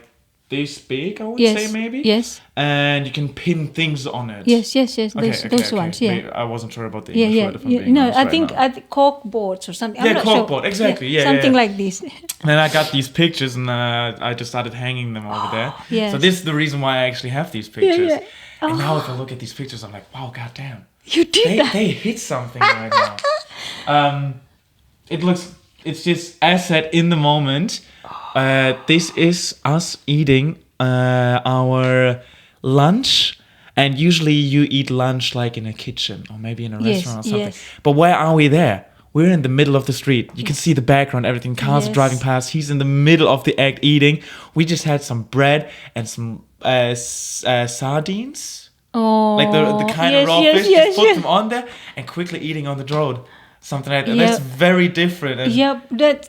this big, I would say maybe. Yes. And you can pin things on it. Yes. Those ones. Yeah. I wasn't sure about the English word. If I'm being no, honest I right think now. cork boards or something. I'm not cork sure. board. Exactly. Yeah. Something like this. Then I got these pictures, and I just started hanging them over there. Yes. So this is the reason why I actually have these pictures. Yeah. And now if I look at these pictures, I'm like, wow, goddamn. You did that. They hit something right now. It's just as said in the moment. This is us eating our lunch, and usually you eat lunch like in a kitchen or maybe in a restaurant or something. Yes. But where are we there? We're in the middle of the street. You can see the background, everything. Cars are driving past. He's in the middle of the act eating. We just had some bread and some sardines. Oh, like the kind of raw fish. Just put them on there and quickly eating on the road. Something like that. That's very different. And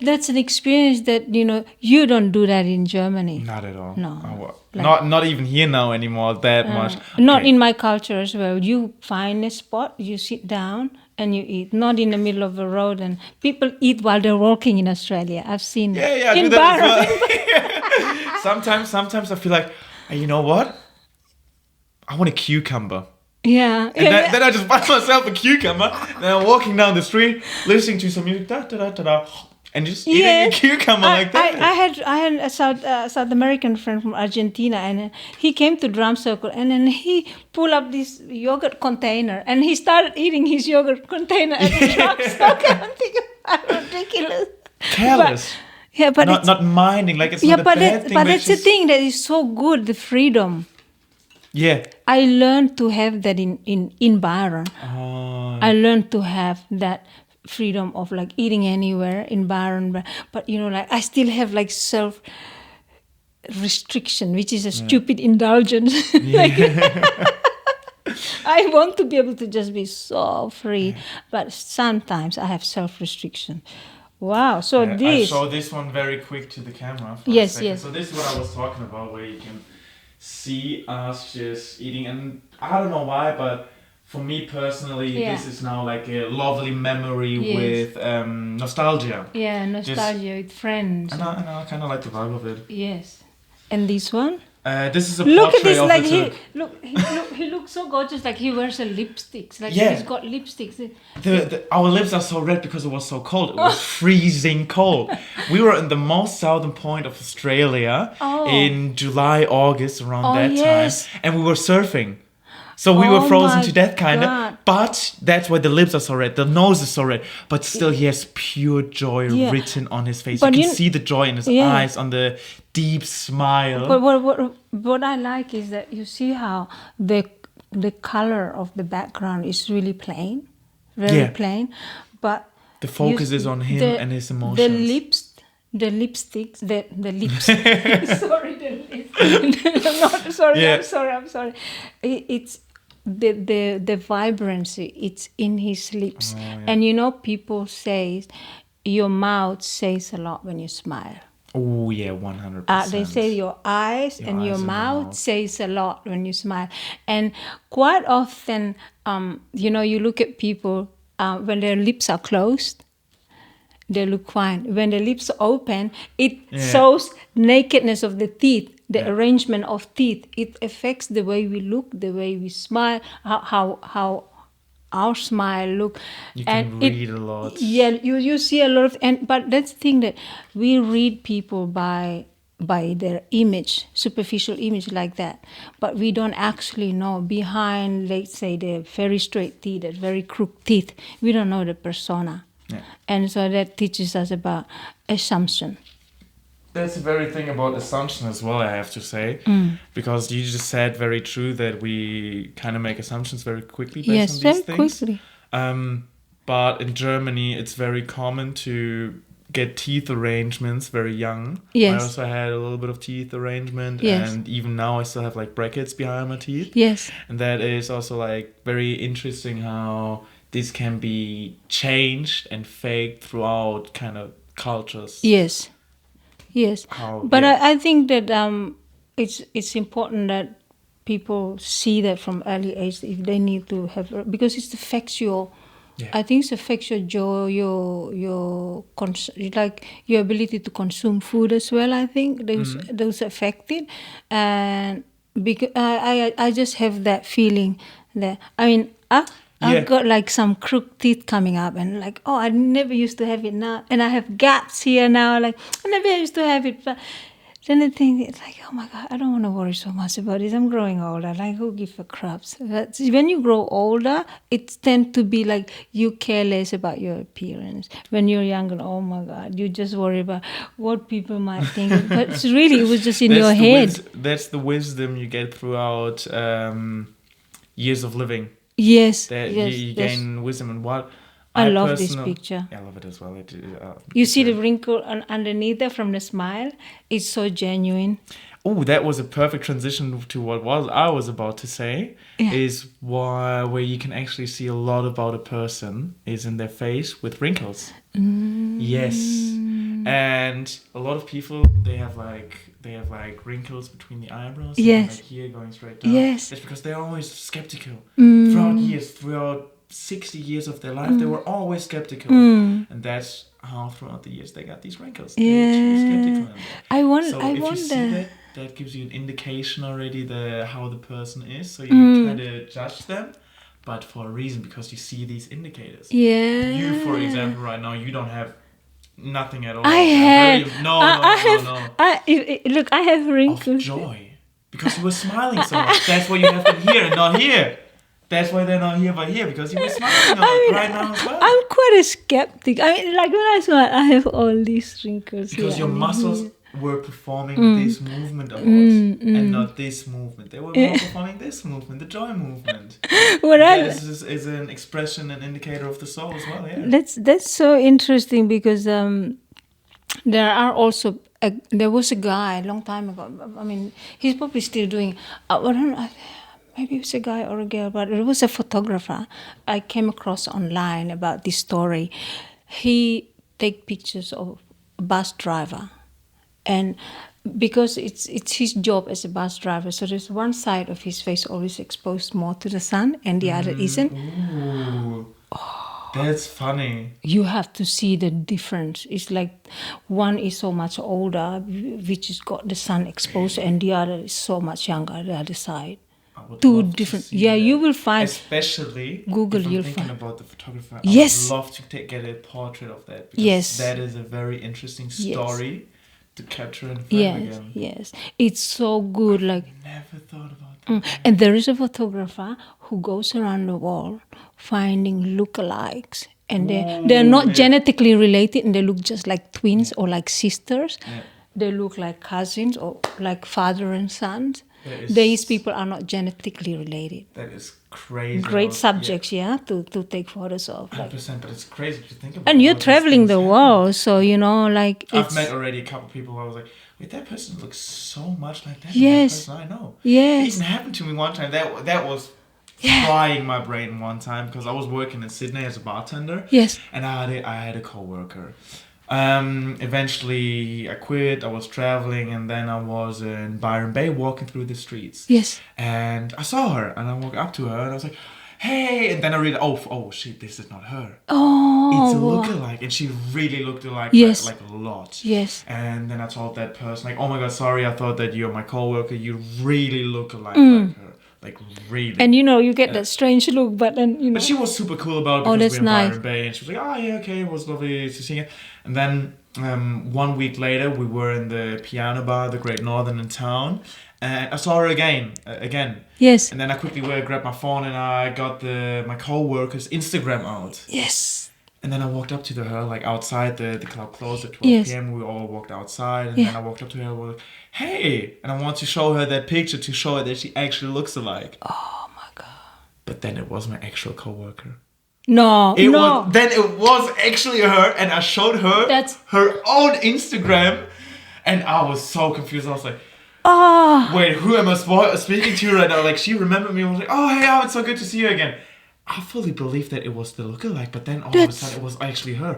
that's an experience that you don't do that in Germany. Not at all. No, not even here now anymore that much. Not in my culture as well. You find a spot, you sit down, and you eat. Not in the middle of the road. And people eat while they're walking in Australia. I've seen I in do that as well. Sometimes I feel like, hey, you know what? I want a cucumber. Yeah. And then I just buy myself a cucumber. Then I'm walking down the street, listening to some music, and just eating a cucumber like that. I had a South American friend from Argentina, and he came to Drum Circle, and then he pulled up this yogurt container, and he started eating his yogurt container at the Drum Circle. I'm thinking, I'm ridiculous. Careless. Yeah, but not minding, like it's yeah, not a but bad thing. but that's the just- thing that is so good, the freedom. Yeah. I learned to have that in Byron. Oh. I learned to have that freedom of like eating anywhere in Byron, but like I still have like self restriction, which is a stupid indulgence. Like, I want to be able to just be so free, but sometimes I have self restriction. Wow! So I this. show this one very quick to the camera. For a Yes, second. yes. So this is what I was talking about, where you can see us just eating, and I don't know why, but for me personally, Yeah. this is now like a lovely memory Yes. with nostalgia. Yeah, nostalgia with friends. And I kind of like the vibe of it. Yes. And this one? This is a Look at portrait this, of like the he looks so gorgeous, like he wears a lipsticks, like Yeah. he's got lipsticks. Our lips are so red because it was so cold. It was freezing cold. We were in the most southern point of Australia Oh. in July, August, around Oh, that yes. time, and we were surfing. So we were Oh frozen my to death, kind of. God. But that's why the lips are so red. The nose is so red. But still, he has pure joy Yeah. written on his face. But you can you- see the joy in his Yeah. eyes, on the deep smile. But what I like is that you see how the color of the background is really plain, very Yeah. plain, but The focus is on him and his emotions. The lipsticks, the lips. Sorry, the lips. Not sorry. Yeah. I'm sorry. It's the vibrancy. It's in his lips, Oh, yeah. and people say your mouth says a lot when you smile. Oh yeah, 100%. They say your eyes Your and eyes your and your mouth mouth. says a lot when you smile. And quite often, you look at people when their lips are closed, they look fine. When the lips are open, it shows nakedness of the teeth, the arrangement of teeth. It affects the way we look, the way we smile, how our smile look. You can read a lot. Yeah, you see a lot of, but that's the thing, that we read people by their image, superficial image like that, but we don't actually know behind, let's say, the very straight teeth, the very crooked teeth. We don't know the persona. Yeah. And so that teaches us about assumption. That's the very thing about assumption as well, I have to say. Because you just said very true that we kind of make assumptions very quickly based Yes, on very these things. quickly. But in Germany, it's very common to get teeth arrangements very young. Yes. I also had a little bit of teeth arrangement. Yes. And even now I still have like brackets behind my teeth. Yes. And that is also like very interesting how this can be changed and faked throughout kind of cultures. Yes. Yes. But I think that it's important that people see that from early age, if they need to have, because it affects your. Yeah. I think it affects your joy, like your ability to consume food as well. I think those affected, and because I just have that feeling that I've got like some crooked teeth coming up, and like, oh, I never used to have it now, and I have gaps here now. Like I never used to have it, but then I think it's like, oh my God, I don't want to worry so much about this. I'm growing older. Like, who gives a craps? But when you grow older, it tends to be like you care less about your appearance. When you're younger, oh my God, you just worry about what people might think. But it's really, it was just in your head. That's the wisdom you get throughout years of living. Yes, That yes. you gain wisdom. And what I love this picture. Yeah, I love it as well. You see the wrinkle underneath there from the smile? It's so genuine. Oh, that was a perfect transition to what I was about to say. Yeah. Is where you can actually see a lot about a person is in their face with wrinkles. Yes, and a lot of people they have like wrinkles between the eyebrows. Yes. And like here going straight down. Yes. It's because they're always skeptical throughout 60 years of their life. They were always skeptical, and that's how throughout the years they got these wrinkles. They were too skeptical. I So if you see wonder. that gives you an indication already how the person is. So you try to judge them, but for a reason, because you see these indicators. Yeah. You, for example, right now, you don't have nothing at all. I have. No. Look, I have Of wrinkles. joy. Because you were smiling so much. That's what you have in here and not here. That's why they're not here, but here because you were smiling right now as well. I'm quite a skeptic. I mean, like when I smile, I have all these wrinkles. Because here your and muscles here. were performing this movement a lot, and not this movement. They were more performing this movement, the joy movement. What That is an expression, an indicator of the soul as well. Yeah. That's so interesting because there are also there was a guy a long time ago. I mean, he's probably still doing. I don't know, maybe it was a guy or a girl, but it was a photographer I came across online about this story. He take pictures of a bus driver, and because it's his job as a bus driver, so there's one side of his face always exposed more to the sun, and the other isn't. Ooh. That's funny. You have to see the difference. It's like one is so much older, which has got the sun exposed, and the other is so much younger, the other side. I would Two love to different. see Yeah, that. you will find. Especially Google, if I'm you'll thinking find. about the photographer. Yes. I would love to get a portrait of that. Because Yes. that is a very interesting Yes. story to capture in frame Yes, again. yes. It's so good. Like, Never thought about that. and there is a photographer who goes around the world finding lookalikes, and they're not yeah. genetically related, and they look just like twins or like sisters. Yeah. They look like cousins or like father and sons. That is- These people are not genetically related. That is crazy. Great subjects, yeah, to take photos of. Like. 100%, but it's crazy to think about. And you're how these traveling things the happen. world, so you know, like I've it's met already a couple of people who I was like, wait, that person looks so much like that. Yes. That person I know. Yes. It even happened to me one time. That was Yeah. frying my brain one time because I was working in Sydney as a bartender. Yes. And I had a coworker. Eventually I quit. I was traveling, and then I was in Byron Bay walking through the streets. Yes. And I saw her, and I walked up to her, and I was like, "Hey!" And then I realized, oh shit, this is not her. Oh. It's a wow. lookalike, and she really looked alike, Yes. like a lot. Yes. And then I told that person, like, "Oh my god, sorry, I thought that you're my coworker. You really look alike like her, like really." And you know, you get that strange look, but then you know. But she was super cool about it Oh, because that's we're in nice. Byron Bay, and she was like, "Oh yeah, okay, it was lovely to see you." And then 1 week later, we were in the piano bar, the Great Northern in town, and I saw her again. Yes. And then I quickly grabbed my phone and I got my co-worker's Instagram out. Yes. And then I walked up to her, like outside, the club closed at 12 Yes. p.m. We all walked outside, and Yeah. then I walked up to her and was like, "Hey!" And I want to show her that picture to show her that she actually looks alike. Oh my god. But then it was my actual co-worker. No. It no. was actually her, and I showed her That's- her own Instagram, and I was so confused. I was like, Oh. "Wait, who am I speaking to right now?" Like, she remembered me and was like, "Oh, hey, it's so good to see you again." I fully believed that it was the lookalike, but then all of a That's- sudden it was actually her.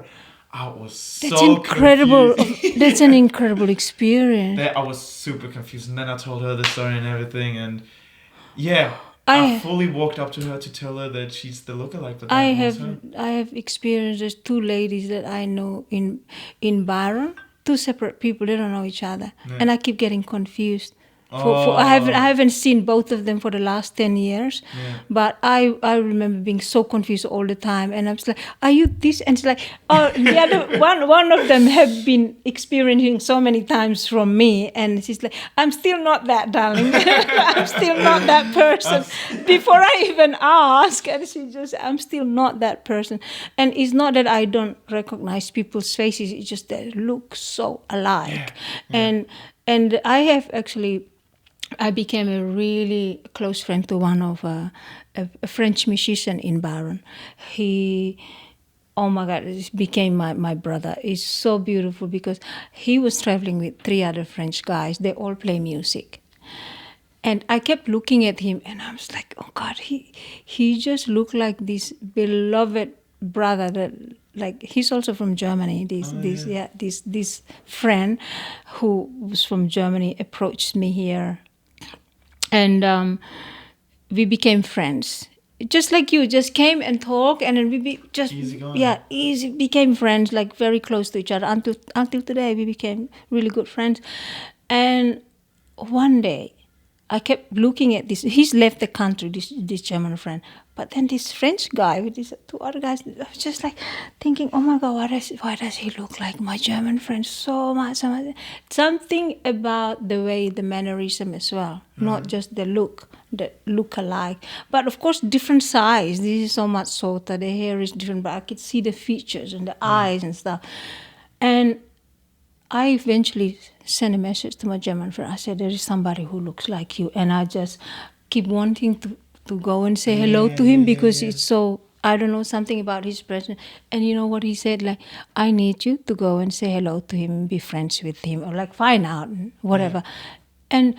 I was so That's incredible. confused. That's an incredible experience. I was super confused, and then I told her the story and everything, and yeah. I I- fully walked up to her to tell her that she's the lookalike, but I that was have her. experienced there's two ladies that I know in Byron, two separate people. They don't know each other, and I keep getting confused. I haven't seen both of them for the last 10 years, but I remember being so confused all the time, and I was like, "Are you this?" And it's like, "Oh, the other one of them have been experiencing so many times from me," and she's like, "I'm still not that, darling. I'm still not that person." Before I even ask, and she just, "I'm still not that person." And it's not that I don't recognize people's faces; it's just that it looks so alike, and I have actually. I became a really close friend to one of a French musician in Byron. He, oh my God, he became my brother. It's so beautiful because he was traveling with 3 other French guys. They all play music. And I kept looking at him and I was like, oh God, he just looked like this beloved brother that, like, he's also from Germany. This friend who was from Germany approached me here. And we became friends. Just like you, just came and talked, and then easy became friends, like very close to each other. Until today, we became really good friends. And one day, I kept looking at this. He's left the country, this German friend. But then this French guy with these 2 other guys, I was just like thinking, oh my God, why does he look like my German friend so much? Something about the way, the mannerism as well, not just the look, that look alike. But of course, different size. This is so much shorter. The hair is different, but I could see the features and the eyes and stuff. And I eventually sent a message to my German friend. I said, there is somebody who looks like you. And I just keep wanting to go and say hello to him because it's so, I don't know, something about his presence. And you know what he said? Like, I need you to go and say hello to him and be friends with him or like find out, whatever. And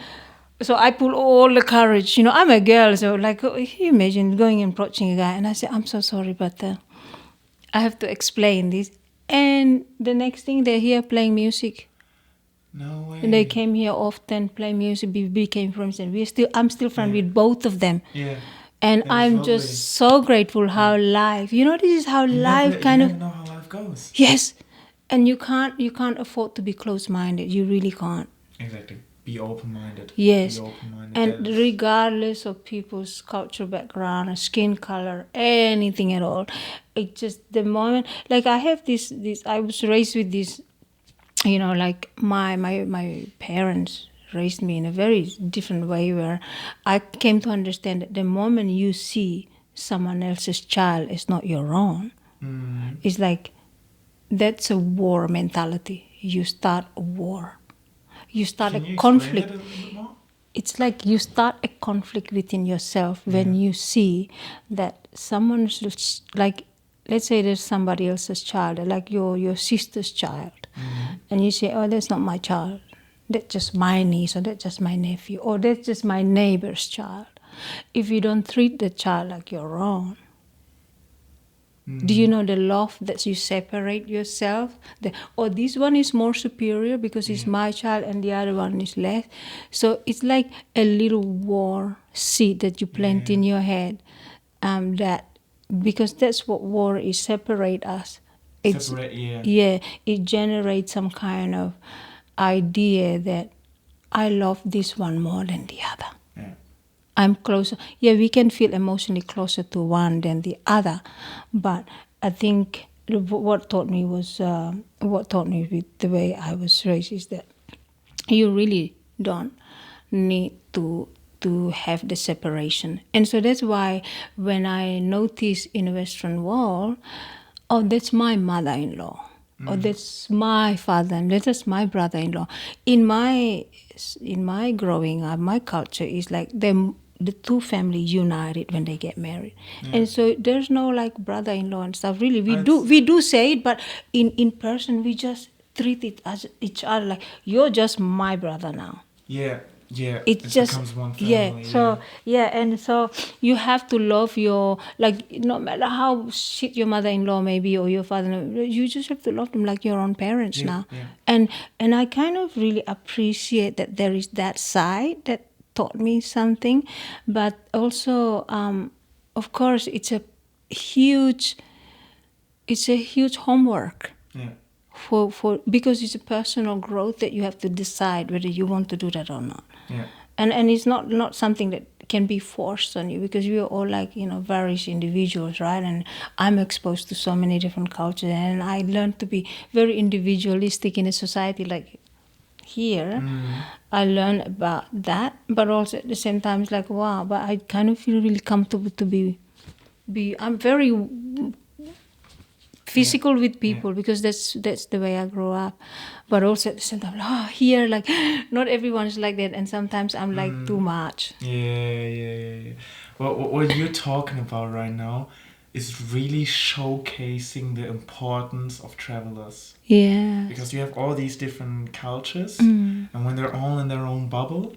so I pull all the courage. You know, I'm a girl, so like, can you imagine going and approaching a guy? And I said, I'm so sorry, but I have to explain this. And the next thing, they're here playing music. No way. And they came here often, play music. We became friends, and I'm still friends with both of them. Yeah. And That is I'm lovely. just so grateful how life. You know, this is how life kind you of. never know how life goes. Yes, and you can't afford to be close-minded. You really can't. Exactly. Be open-minded. Yes. Be open-minded. And That is- regardless of people's cultural background, skin color, anything at all, it just the moment. Like I have this. I was raised with this. You know, like my parents raised me in a very different way, where I came to understand that the moment you see someone else's child is not your own, it's like that's a war mentality. You start a war. You start Can a you conflict. explain that a little bit more? It's like you start a conflict within yourself when you see that someone's like, let's say there's somebody else's child, like your sister's child, and you say, oh, that's not my child. That's just my niece, or that's just my nephew, or that's just my neighbor's child. If you don't treat the child like your own, do you know the love that you separate yourself? Or this one is more superior because it's my child and the other one is less. So it's like a little war seed that you plant in your head. Because that's what war is, separate us. Yeah, it generates some kind of idea that I love this one more than the other. Yeah. I'm closer. Yeah, we can feel emotionally closer to one than the other, but I think what taught me with the way I was raised is that you really don't need to have the separation. And so that's why when I notice in the Western world, oh, that's my mother-in-law, or that's my father-in-law, that's my brother-in-law. In my growing up, my culture is like the two families united when they get married, and so there's no like brother-in-law and stuff. Really, we do say it, but in person we just treat it as each other, like you're just my brother now. Yeah. It just becomes one family. And so you have to love your, like, no matter how shit your mother-in-law may be or your father-in-law, you just have to love them like your own parents now. And I kind of really appreciate that there is that side that taught me something, but also of course it's a huge homework. For because it's a personal growth that you have to decide whether you want to do that or not. And it's not something that can be forced on you, because we are all like, various individuals, right? And I'm exposed to so many different cultures, and I learned to be very individualistic in a society like here. I learned about that, but also at the same time it's like, wow, but I kind of feel really comfortable to be I'm very physical with people because that's the way I grew up. But also at the same time, here, like, not everyone's like that, and sometimes I'm like too much. Yeah. Well, what you're talking about right now is really showcasing the importance of travelers. Yeah. Because you have all these different cultures, and when they're all in their own bubble,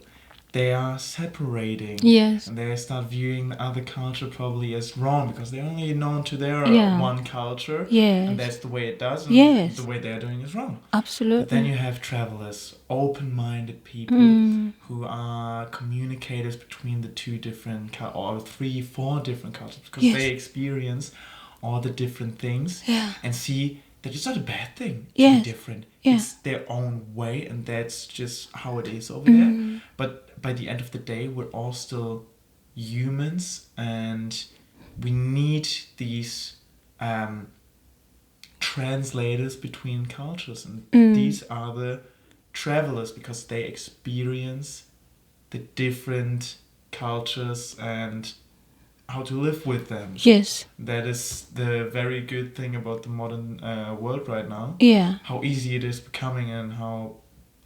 they are separating. Yes. And they start viewing the other culture probably as wrong because they're only known to their one culture. Yes. And that's the way it does. And the way they're doing is wrong. Absolutely. But then you have travelers, open-minded people who are communicators between the two different or 3, 4 different cultures, because they experience all the different things and see that it's not a bad thing to be different. It's their own way, and that's just how it is over there. But by the end of the day, we're all still humans, and we need these translators between cultures, and these are the travelers, because they experience the different cultures and how to live with them. Yes. That is the very good thing about the modern world right now. Yeah. How easy it is becoming, and how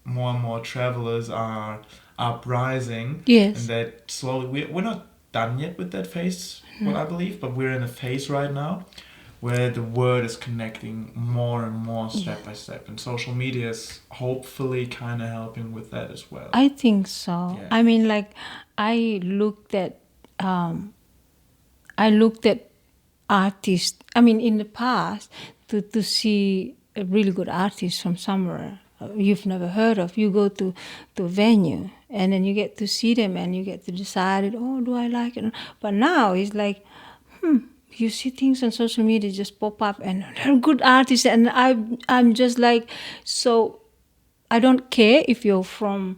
more and more travelers are uprising. Yes. And that slowly, we're not done yet with that phase, what I believe, but we're in a phase right now where the world is connecting more and more step by step. And social media is hopefully kind of helping with that as well. I think so. Yeah. I mean, like, I looked at artists. I mean, in the past, to see a really good artist from somewhere you've never heard of, you go to a venue and then you get to see them and you get to decide, oh, do I like it? But now it's like, you see things on social media just pop up and they're good artists, and I'm just like, so I don't care if you're from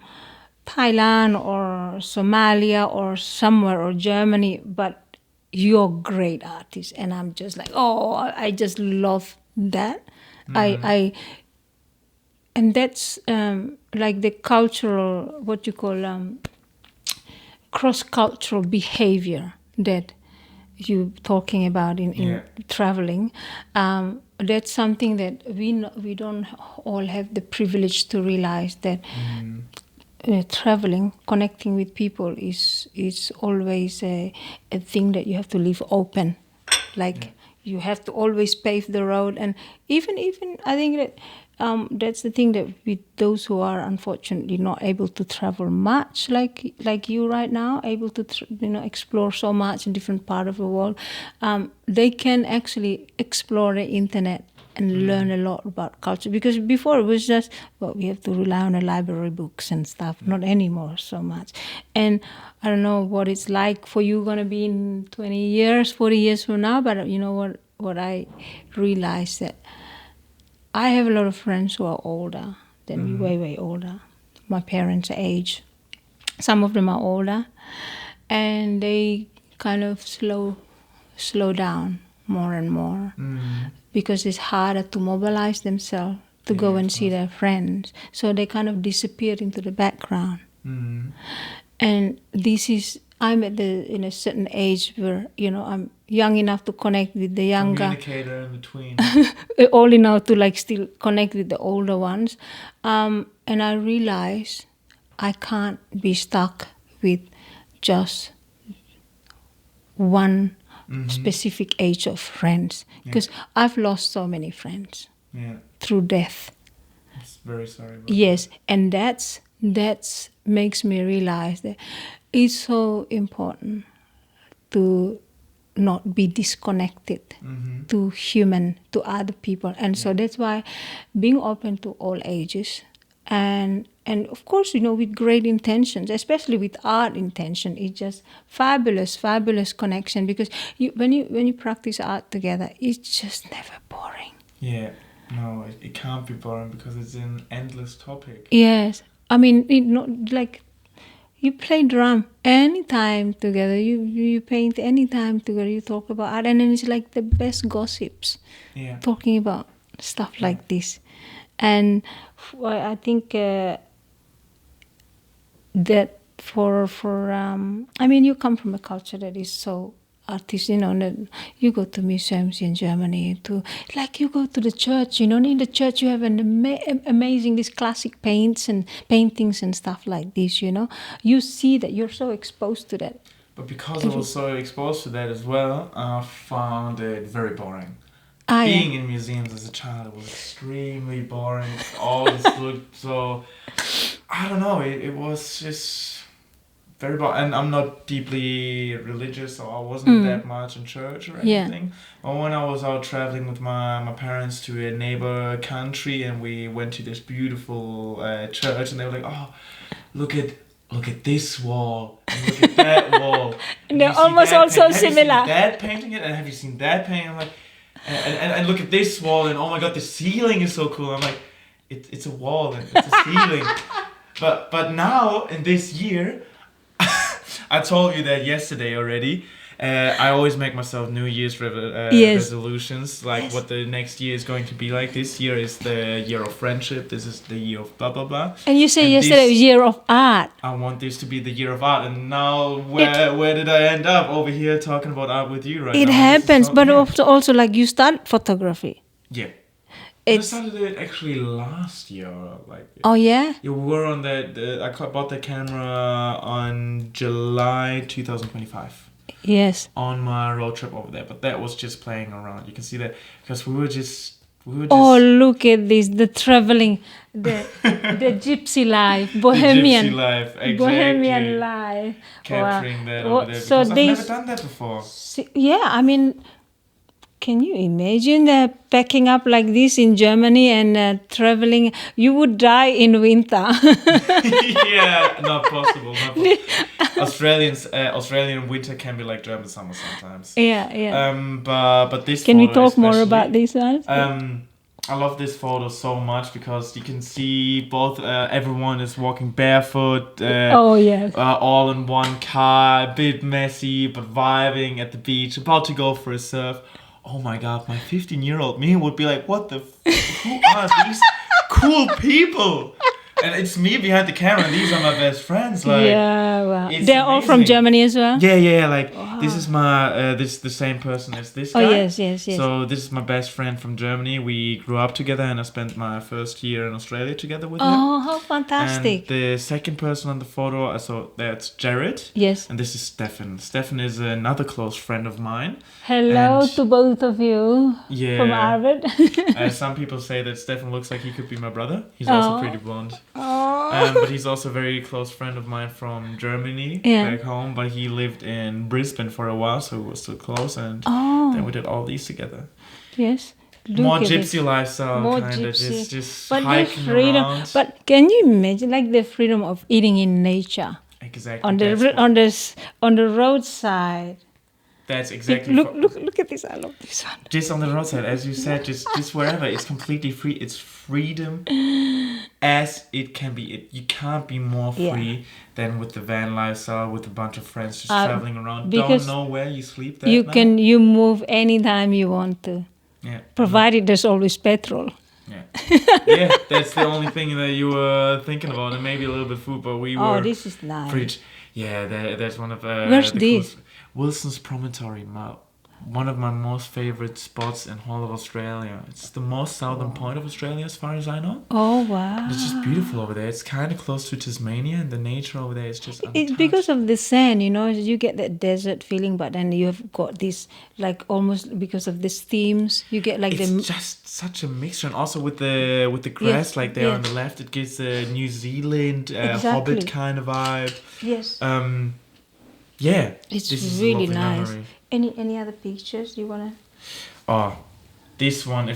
Thailand or Somalia or somewhere or Germany, but you're great artist, and I'm just like, oh, I just love that. And that's like the cultural, what you call cross-cultural behavior that you talking about in traveling. That's something that we don't all have the privilege to realize that traveling, connecting with people is always a thing that you have to leave open. Like you have to always pave the road, and even I think that that's the thing that with those who are unfortunately not able to travel much, like you right now, able to explore so much in different part of the world, they can actually explore the internet and learn a lot about culture. Because before it was just, well, we have to rely on the library books and stuff. Not anymore so much. And I don't know what it's like for you going to be in 20 years, 40 years from now, but you know what I realized that I have a lot of friends who are older than me, way, way older. My parents' age. Some of them are older, and they kind of slow down more and more because it's harder to mobilize themselves to go and see their friends. So they kind of disappear into the background. And I'm in a certain age where, I'm young enough to connect with the younger. Communicator in between. Old enough to like still connect with the older ones. And I realize I can't be stuck with just one specific age of friends, because I've lost so many friends through death. It's very sorry about Yes, and that's makes me realize that it's so important to not be disconnected to other people. And so that's why being open to all ages and of course, with great intentions, especially with art intention, it's just fabulous connection, because when you practice art together, it's just never boring. Yeah, no, it can't be boring because it's an endless topic. Yes, I mean, like you play drum anytime together, you paint anytime together, you talk about art, and then it's like the best gossips, talking about stuff like this. And I think that for I mean, you come from a culture that is so artistic, that you go to museums in Germany, you go to the church, in the church you have an amazing, these classic paintings and stuff like this, you see that, you're so exposed to that. But because I was so exposed to that as well, I found it very boring. Being in museums as a child was extremely boring. All just looked so, I don't know, it was just very boring. And I'm not deeply religious, so I wasn't that much in church or anything. But when I was out traveling with my parents to a neighbor country, and we went to this beautiful church, and they were like, oh, look at this wall, and look at that wall. And they're almost also similar. Have you seen that painting? And have you seen that painting? I'm like, and look at this wall, and oh my god, the ceiling is so cool. I'm like, it's a wall and it's a ceiling. But now in this year, I told you that yesterday already. I always make myself New Year's Yes. resolutions, like what the next year is going to be like. This year is the year of friendship. This is the year of blah blah blah. And you say And yesterday this- year of art. I want this to be the year of art, and now where did I end up? Over here talking about art with you right now. It This is happens, so- but yeah. also like you start photography. Yeah. I It's started it actually last year. Like, oh yeah. you were on I bought the camera on July 2025 Yes. on my road trip over there. But that was just playing around. You can see that because we were just. Oh, look at this! The traveling, the gypsy life, bohemian, the gypsy life, exactly. bohemian life. Capturing that Wow. over there. So Because I've they- never done that before. Yeah, I mean, can you imagine packing up like this in Germany and traveling? You would die in winter. Yeah, not possible. Australian winter can be like German summer sometimes. Yeah. But this. Can we photo talk more especially, about this one? I love this photo so much because you can see both. Everyone is walking barefoot. Oh yes. All in one car, a bit messy, but vibing at the beach, about to go for a surf. Oh my god, my 15-year-old me would be like, what the who are these cool people? And it's me behind the camera, and these are my best friends. Like, yeah, wow. it's They're all from amazing. Germany as well? Yeah. Like, this is my this is the same person as this guy. Oh yes. So this is my best friend from Germany. We grew up together, and I spent my first year in Australia together with him. Oh, how fantastic. And the second person on the photo, so that's Jared. Yes. And this is Stefan. Stefan is another close friend of mine. Hello And- to both of you Yeah. from Arved. Some people say that Stefan looks like he could be my brother. He's also Oh. pretty blonde. Oh. But he's also a very close friend of mine from Germany, Yeah. back home. But he lived in Brisbane for a while, so we were still close. And Oh, then we did all these together. yes. Look More at gypsy it. lifestyle, More kind of gypsy. just But the hiking freedom. around. But can you imagine like the freedom of eating in nature exactly. on on the roadside? That's exactly. Look at this! I love this one. Just on the roadside, as you said, just wherever. It's completely free. It's freedom as it can be. You can't be more free than with the van lifestyle, with a bunch of friends just traveling around. because Don't know where you sleep that You night. you move anytime you want to, Yeah. provided there's always petrol. Yeah. Yeah, that's the only thing that you were thinking about, and maybe a little bit food, but we were Oh, this is nice. pretty. Yeah, that's one of Where's the this? coolest- Wilson's Promontory, one of my most favorite spots in whole of Australia. It's the most southern point of Australia, as far as I know. Oh wow! It's just beautiful over there. It's kind of close to Tasmania, and the nature over there is just It's untouched. because of the sand, you get that desert feeling, but then you have got this, like almost because of these themes, you get like It's just such a mixture, and also with the grass, like there on the left, it gives a New Zealand Hobbit kind of vibe. Yes. Yeah, It's this is a really lovely nice. memory. Any other pictures you wanna? Oh, this one,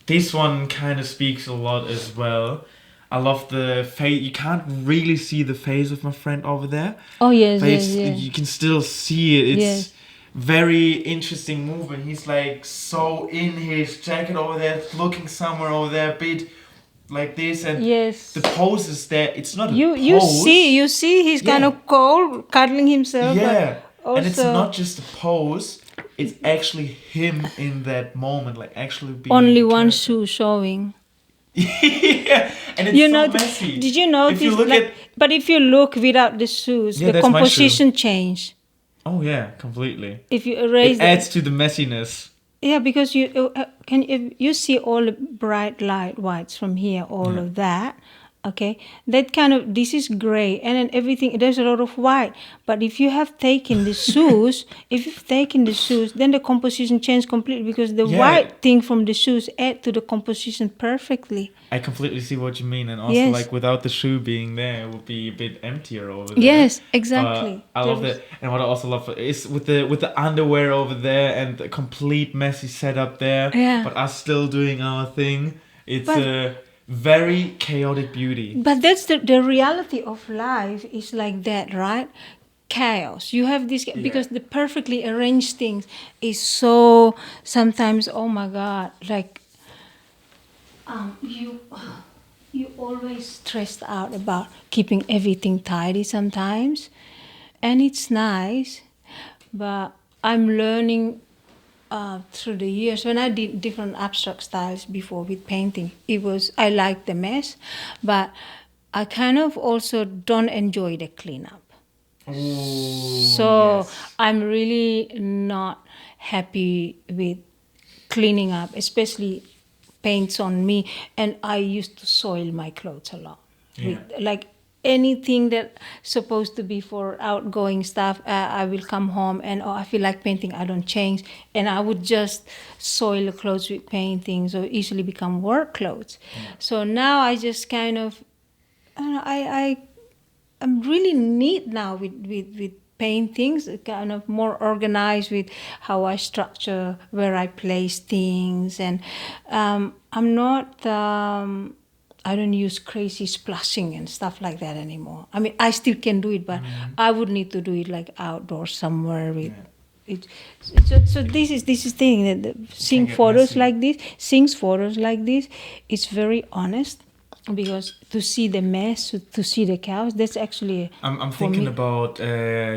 this one kind of speaks a lot as well. I love the face. You can't really see the face of my friend over there. Oh yes, But yes. you can still see it. It's Yes. very interesting movement. He's like so in his jacket over there, looking somewhere over there, a bit like this, and Yes. the pose is there. It's not a You pose. see he's kind Yeah. of cold, cuddling himself. Yeah, but and it's also not just a pose. It's actually him in that moment, like actually being only one character. shoe showing. Yeah, and it's You so know, messy. did you notice? If you look at, but if you look without the shoes, Yeah, the that's my shoe. composition change. oh yeah, completely. If you erase It adds to the messiness. yeah, because you see all the bright light whites from here, all of that. Okay, that kind of this is gray, and then everything there's a lot of white. But if you have taken the shoes, then the composition changes completely because the Yeah. white thing from the shoes add to the composition perfectly. I completely see what you mean, and also Yes. like without the shoe being there, it would be a bit emptier over there. Yes, exactly. I love that, and what I also love is with the underwear over there and the complete messy setup there. Yeah. But us still doing our thing. It's But- a very chaotic beauty. But that's the reality of life is like that, right? Chaos. You have this because the perfectly arranged things is so sometimes. Oh my God! Like you always stressed out about keeping everything tidy sometimes, and it's nice, but I'm learning through the years. When I did different abstract styles before with painting, I like the mess, but I kind of also don't enjoy the cleanup. Ooh, So yes. I'm really not happy with cleaning up, especially paints on me. And I used to soil my clothes a lot. Yeah. Like anything that supposed to be for outgoing stuff, I will come home and I feel like painting. I don't change, and I would just soil the clothes with painting, so easily become work clothes. Yeah. So now I just kind of, I'm really neat now with paintings, kind of more organized with how I structure, where I place things, and I'm not. I don't use crazy splashing and stuff like that anymore. I mean, I still can do it, but I would need to do it like outdoors somewhere with. Yeah. It, so this is thing that seeing get photos messy. like this, seeing photos like this, it's very honest, because to see the mess, to see the cows, that's actually I'm for thinking me. about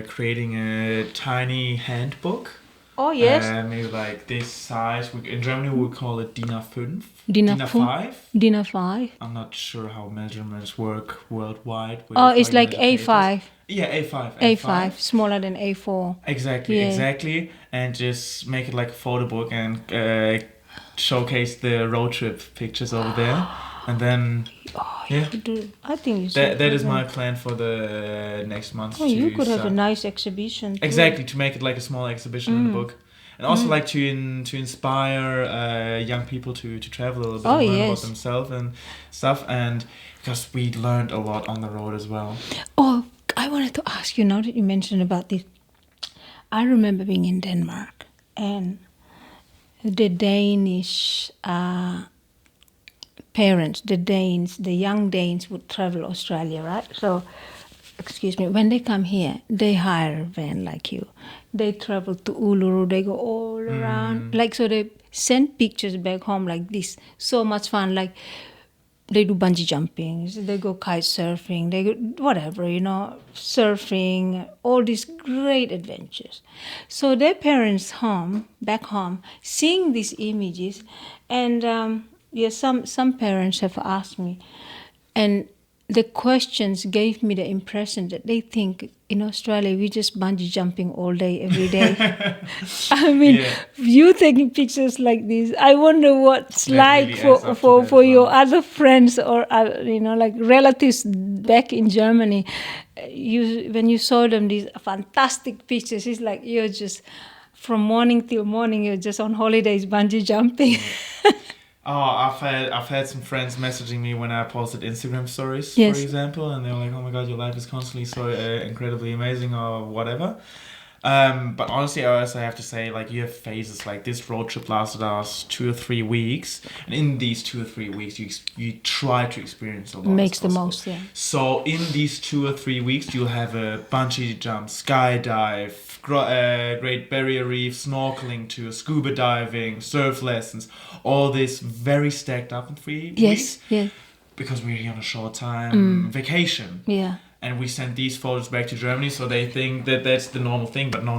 creating a tiny handbook. Oh yes, Maybe like this size. In Germany, we call it DIN A5. DIN DIN A5. DIN A5. I'm not sure how measurements work worldwide. With Oh, it's you like measure papers. A5. Yeah, A5. A5, smaller than A4. Exactly, Yeah. exactly. And just make it like a photo book and showcase the road trip pictures over there. And then, Oh, yeah. you could do. I think you That is my plan for the next month. Oh, you could have a start- nice exhibition. Too. Exactly, to make it like a small exhibition in the book. And also like to inspire young people to travel a little bit and learn about themselves and stuff. And because we learned a lot on the road as well. Oh, I wanted to ask you, now that you mentioned about this. I remember being in Denmark, and the Danish parents, the young Danes would travel Australia, right? So, excuse me, when they come here, they hire a van like you. They travel to Uluru, they go all around. Like, so they send pictures back home like this. So much fun. Like, they do bungee jumping, they go kite surfing, they go whatever, surfing, all these great adventures. So their parents back home, seeing these images, and some parents have asked me, and the questions gave me the impression that they think in Australia we just bungee jumping all day, every day. I mean, you taking pictures like this, I wonder what's That like really adds up to for that as your well. other friends or like relatives back in Germany. When you saw them these fantastic pictures, it's like you're just from morning till morning, you're just on holidays bungee jumping. Oh, I've had some friends messaging me when I posted Instagram stories, Yes. for example, and they were like, "Oh my god, your life is constantly so incredibly amazing," or whatever. But honestly, I also have to say, like, you have phases. Like, this road trip lasted us 2 or 3 weeks, and in these 2 or 3 weeks, you try to experience a lot. Makes as the possible. most, yeah. So in these 2 or 3 weeks, you'll have a bungee jump, skydive, Great Barrier Reef, snorkeling to scuba diving, surf lessons, all this very stacked up in 3 weeks. Yes. Because we're here on a short time vacation. Yeah. And we sent these photos back to Germany, so they think that that's the normal thing. But no.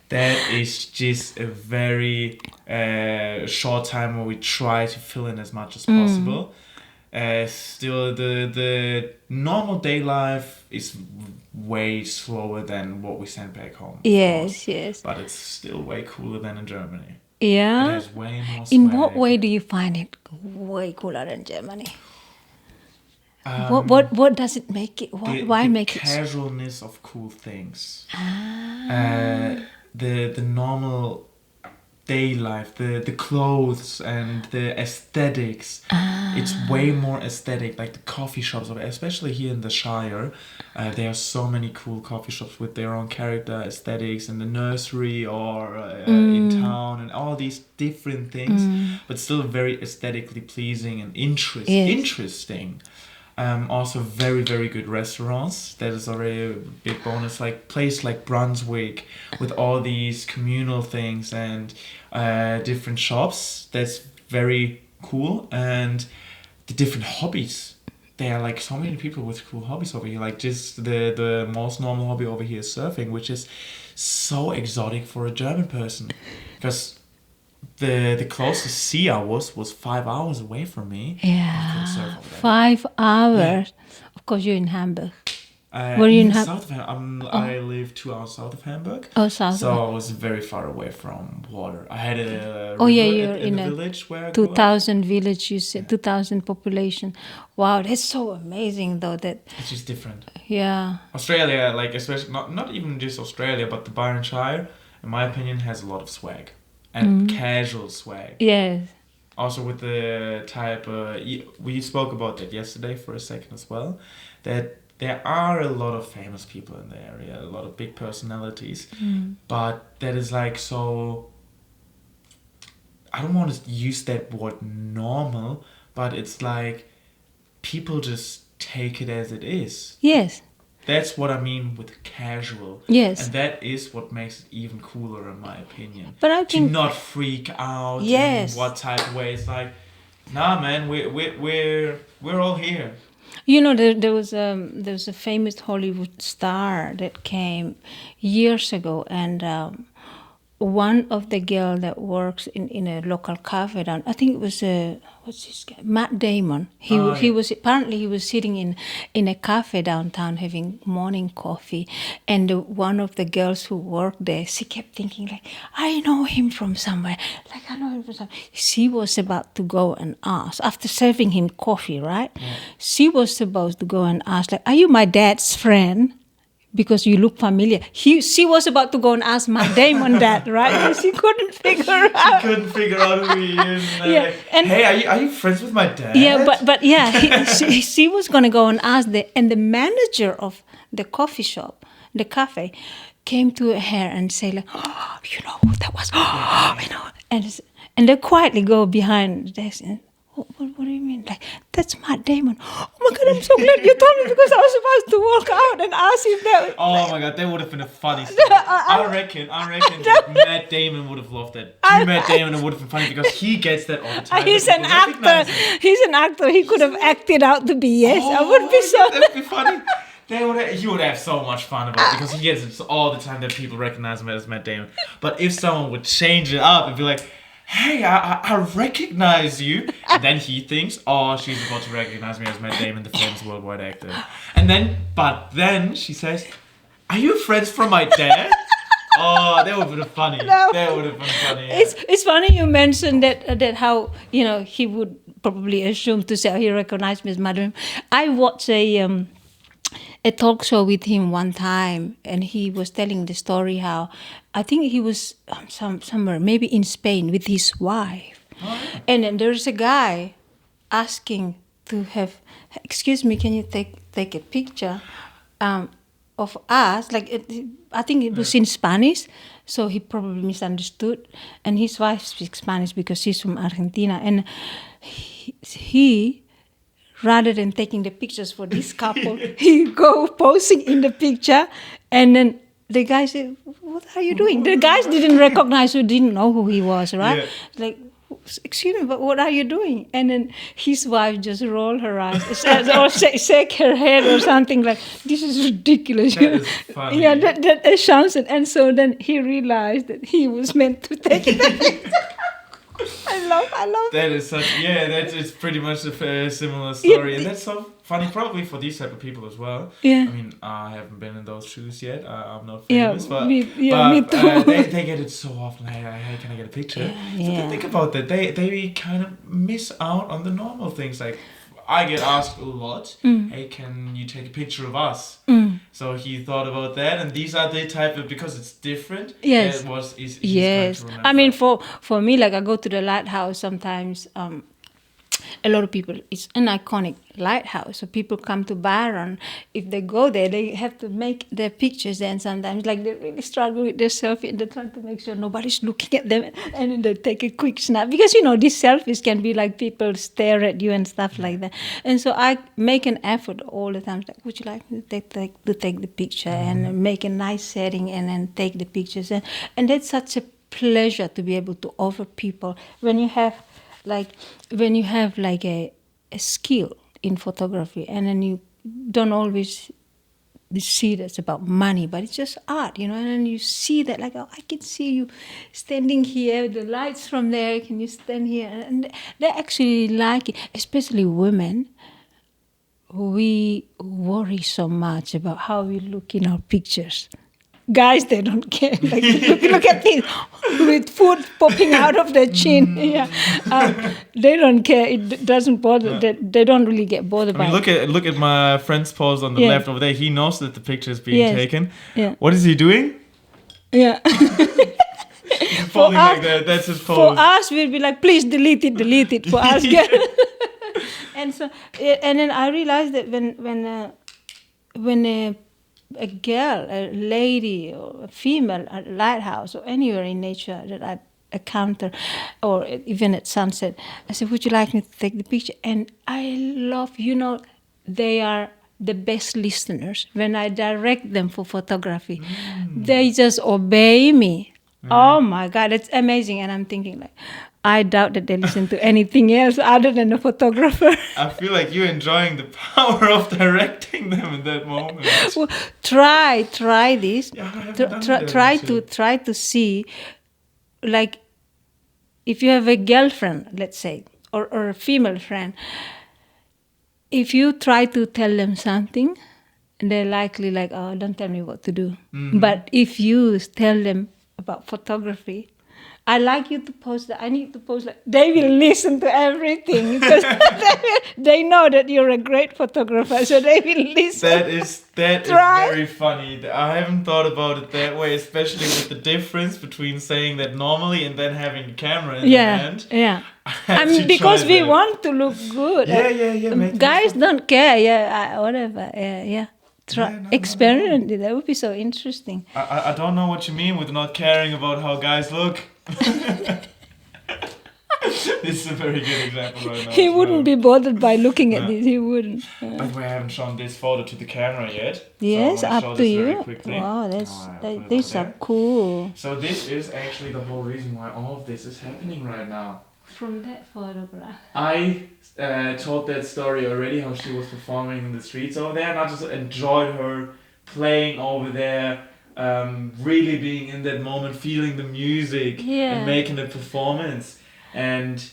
That is just a very short time where we try to fill in as much as possible. Still, the normal day life is way slower than what we sent back home. of course. Yes. But it's still way cooler than in Germany. Yeah. It has way more In what swag. way do you find it way cooler than Germany? Um, What does it make it? Why the make it? casualness of cool things. The normal day life, the clothes and the aesthetics. It's way more aesthetic. Like the coffee shops, especially here in the Shire, there are so many cool coffee shops with their own character, aesthetics, in the nursery or in town, and all these different things, but still very aesthetically pleasing and interesting. Also very, very good restaurants. That is already a big bonus. Like place like Brunswick with all these communal things and different shops. That's very cool. And the different hobbies. there are like so many people with cool hobbies over here. Like just the most normal hobby over here is surfing, which is so exotic for a German person, because the closest sea I was 5 hours away from me. I couldn't surf Yeah, over there. 5 hours. Of course, you're in Hamburg. Were you In in south of Hamburg, I live 2 hours south of Hamburg. Oh, south. So I was very far away from water. I had a Oh, yeah, river you're in in the a village where I grew up. 2,000 village. You said 2,000 population. Wow, that's so amazing, though. That It's just different. yeah. Australia, like especially not even just Australia, but the Byron Shire, in my opinion, has a lot of swag and casual swag. Yes. Also with the type, we spoke about that yesterday for a second as well, that there are a lot of famous people in the area, a lot of big personalities, but that is like so. I don't want to use that word normal, but it's like people just take it as it is. Yes. That's what I mean with casual. Yes. And that is what makes it even cooler, in my opinion. But I To think not freak out Yes. in what type of way. It's like, nah, man, we're all here. you know there was a famous Hollywood star that came years ago, and one of the girl that works in a local cafe down, I think it was what's his guy, Matt Damon. He was apparently he was sitting in a cafe downtown having morning coffee, and one of the girls who worked there, she kept thinking like, I know him from somewhere, like I know him from somewhere. She was about to go and ask after serving him coffee, right? She was supposed to go and ask like, are you my dad's friend? Because you look familiar. She was about to go and ask Matt Damon that, right? And she couldn't figure out. Couldn't figure out who he is. And Yeah, like, and- hey, are you friends with my dad? Yeah, but yeah, she was gonna go and ask the manager of the coffee shop, the cafe, came to her and say like, oh, you know who that was? Oh, you know, and they quietly go behind the desk and. What do you mean? Like, that's Matt Damon. Oh my God, I'm so glad you told me, because I was supposed to walk out and ask if that. Oh my God, that would have been a funny story. I reckon that Matt Damon would have loved that. Matt Damon would have been funny because he gets that all the time. He's People an actor. recognize him. He's an actor. He could have acted out to be yes. I would be so. That'd be funny. He would have so much fun about it because he gets it all the time that people recognize him as Matt Damon. But if someone would change it up and be like, hey, I recognize you. And then he thinks, oh, she's about to recognize me as Matt Damon, the famous worldwide actor. But then she says, are you friends from my dad? Oh, that would have been funny. No. That would have been funny. Yeah. It's funny you mentioned that how, you know, he would probably assume to say, oh, he recognized me as Matt Damon. I watched a talk show with him one time, and he was telling the story how I think he was somewhere maybe in Spain with his wife, and then there's a guy asking to have, excuse me, can you take a picture of us? Like I think it was in Spanish, so he probably misunderstood, and his wife speaks Spanish because she's from Argentina, and he rather than taking the pictures for this couple, he go posing in the picture, and then the guy said, what are you doing? The guys didn't recognize who didn't know who he was, right? Yeah. Like, excuse me, but what are you doing? And then his wife just rolled her eyes or shake her head or something like, this is ridiculous. That is funny. Yeah, that sounds it. And so then he realized that he was meant to take the picture. I love That is such, it's pretty much a similar story, and that's so funny probably for these type of people as well. Yeah. I mean, I haven't been in those shoes yet. I'm not Yeah, famous, but me too. they get it so often. Hey, can I get a picture? Yeah. So think about that. They kind of miss out on the normal things. Like I get asked a lot, hey, can you take a picture of us? So he thought about that, and these are the type of, because it's different. Yes. He's Yes, trying to I mean remember. for me, like I go to the lighthouse sometimes. A lot of people, it's an iconic lighthouse, so people come to Byron. If they go there, they have to make their pictures, and sometimes like they really struggle with their selfie, and they're trying to make sure nobody's looking at them, and then they take a quick snap, because you know these selfies can be like people stare at you and stuff like that. And so I make an effort all the time, like, would you like me to take the picture and make a nice setting and then take the pictures, and that's such a pleasure to be able to offer people when you have like a skill in photography, and then you don't always see that's about money, but it's just art, and then you see that like, oh, I can see you standing here, the lights from there, can you stand here? And they actually like it, especially women. We worry so much about how we look in our pictures. Guys, they don't care. Like, look at this, with food popping out of their chin. They don't care. It doesn't bother. They don't really get bothered by it. Look at my friend's pose on the left over there. He knows that the picture is being taken. Yeah. What is he doing? Yeah. He's folding like that. That's his pose. For us, we'll be like, please delete it. For us, and then I realized that when a girl, a lady, or a female at a lighthouse or anywhere in nature that I encounter, or even at sunset, I said, would you like me to take the picture? And I love, they are the best listeners. When I direct them for photography, they just obey me. Oh my God, it's amazing. And I'm thinking like, I doubt that they listen to anything else other than a photographer. I feel like you're enjoying the power of directing them in that moment. Well, try this. Yeah, I haven't done that Try to see, like, if you have a girlfriend, let's say, or a female friend, if you try to tell them something, they're likely like, oh, don't tell me what to do. Mm-hmm. But if you tell them about photography, I like you to post that. I need to post that. They will listen to everything because they know that you're a great photographer, so they will listen. That is very funny. I haven't thought about it that way, especially with the difference between saying that normally and then having the camera in the hand. Yeah. I mean, because we want to look good. Yeah. Guys don't care. Whatever. Yeah. Experiment it. That would be so interesting. I don't know what you mean with not caring about how guys look. This is a very good example right now. He wouldn't be bothered by looking at this. He wouldn't. By the way, I haven't shown this photo to the camera yet. Yes, so up to you. Wow, these are cool. So this is actually the whole reason why all of this is happening right now. From that photograph. I told that story already, how she was performing in the streets over there, and I just enjoyed her playing over there, really being in that moment, feeling the music and making a performance. And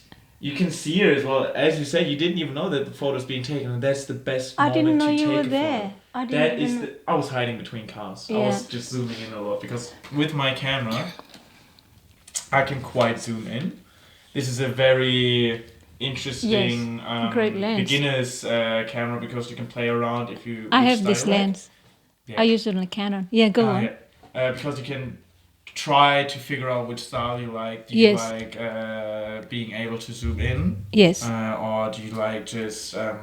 you can see her as well. As you said, you didn't even know that the photo's being taken, and that's the best moment to take a photo. I didn't know you were there. I was hiding between cars. I was just zooming in a lot because with my camera, I can quite zoom in. This is a very interesting great lens. beginner's camera because you can play around if you. I have this lens. Yeah. I use it on a Canon. Yeah, go on. Yeah. Because you can try to figure out which style you like. Do you like being able to zoom in? Yes. Or do you like just a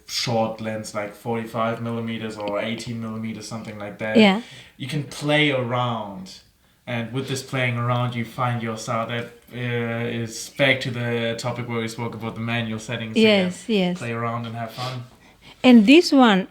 short lens like 45 millimeters or 18 millimeters, something like that? Yeah. You can play around. And with this playing around, you find your style. That is back to the topic where we spoke about the manual settings. Yes. Play around and have fun. And this one,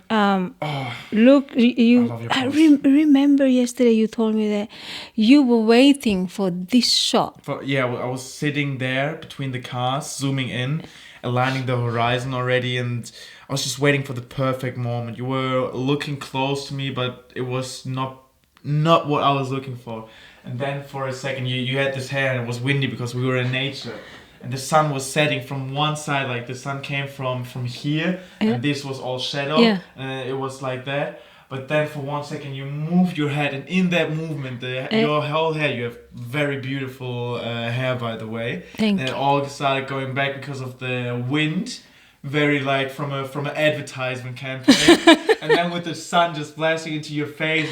look, I remember yesterday you told me that you were waiting for this shot. I was sitting there between the cars, zooming in, aligning the horizon already, and I was just waiting for the perfect moment. You were looking close to me, but it was not what I was looking for. And then for a second you had this hair and it was windy because we were in nature. And the sun was setting from one side, like the sun came from here, and this was all shadow, and it was like that. But then for 1 second you moved your head, and in that movement, your whole hair, you have very beautiful hair, by the way. Thank you. And it all started going back because of the wind, very like from an advertisement campaign. And then with the sun just blasting into your face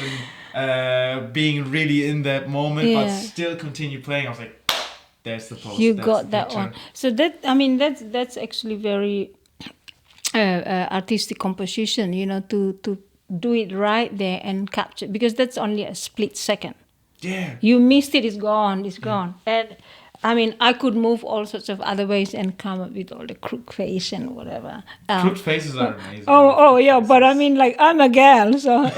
and being really in that moment, but still continue playing. I was like, there's the post. You got that one. So that's actually very artistic composition, to do it right there and capture, because that's only a split second. Yeah. You missed it, it's gone. And I could move all sorts of other ways and come up with all the crook face and whatever. Crook faces are amazing. But I'm a girl, so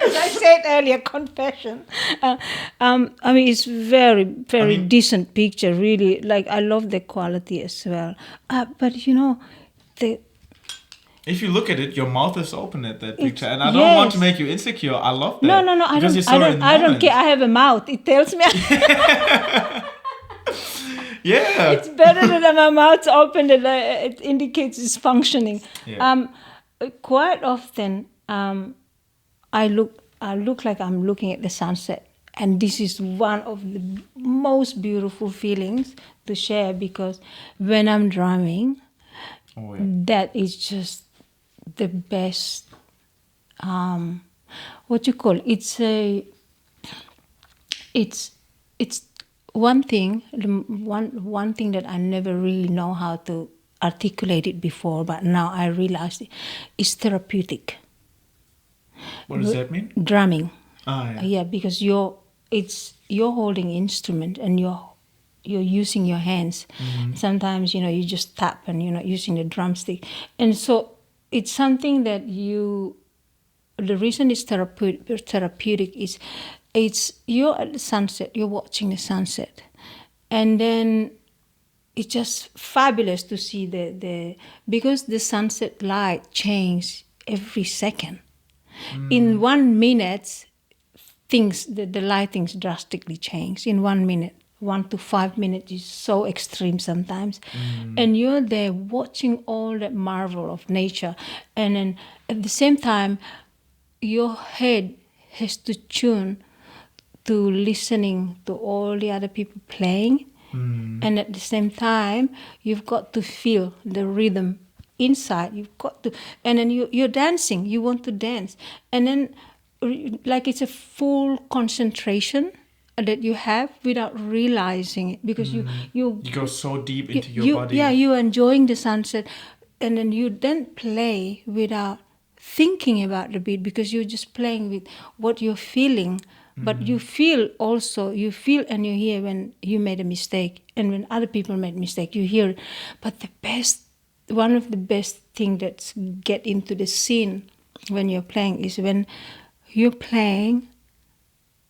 As I said earlier, confession. I mean, it's very, very decent picture. Really, like I love the quality as well. But you know, the If you look at it, your mouth is open at that picture, and I don't want to make you insecure. I love that. No. I because don't. You saw it in the I don't moment. care. I have a mouth. It tells me. Yeah. It's better that my mouth's open. That it indicates it's functioning. Yeah. Quite often, I look like I'm looking at the sunset, and this is one of the most beautiful feelings to share because when I'm drumming, that is just the best. What you call it's one thing. One thing that I never really know how to articulate it before, but now I realize it's therapeutic. What does that mean? Drumming. Yeah. Because you're holding instrument and you're using your hands. Mm-hmm. Sometimes you just tap and you're not using the drumstick, and so it's something that the reason it's therapeutic is you're at the sunset, you're watching the sunset, and then it's just fabulous to see because the sunset light changes every second. In 1 minute, the lightings drastically change. In 1 minute, 1 to 5 minutes is so extreme sometimes, and you're there watching all that marvel of nature, and then at the same time, your head has to tune to listening to all the other people playing, and at the same time, you've got to feel the rhythm inside. You've got to, and then you're dancing. You want to dance, and then like it's a full concentration that you have without realizing it because you go so deep into your body. Yeah, you're enjoying the sunset, and then you play without thinking about the beat because you're just playing with what you're feeling. But you feel and you hear when you made a mistake, and when other people made a mistake, you hear it. But one of the best thing that's get into the scene when you're playing is when you're playing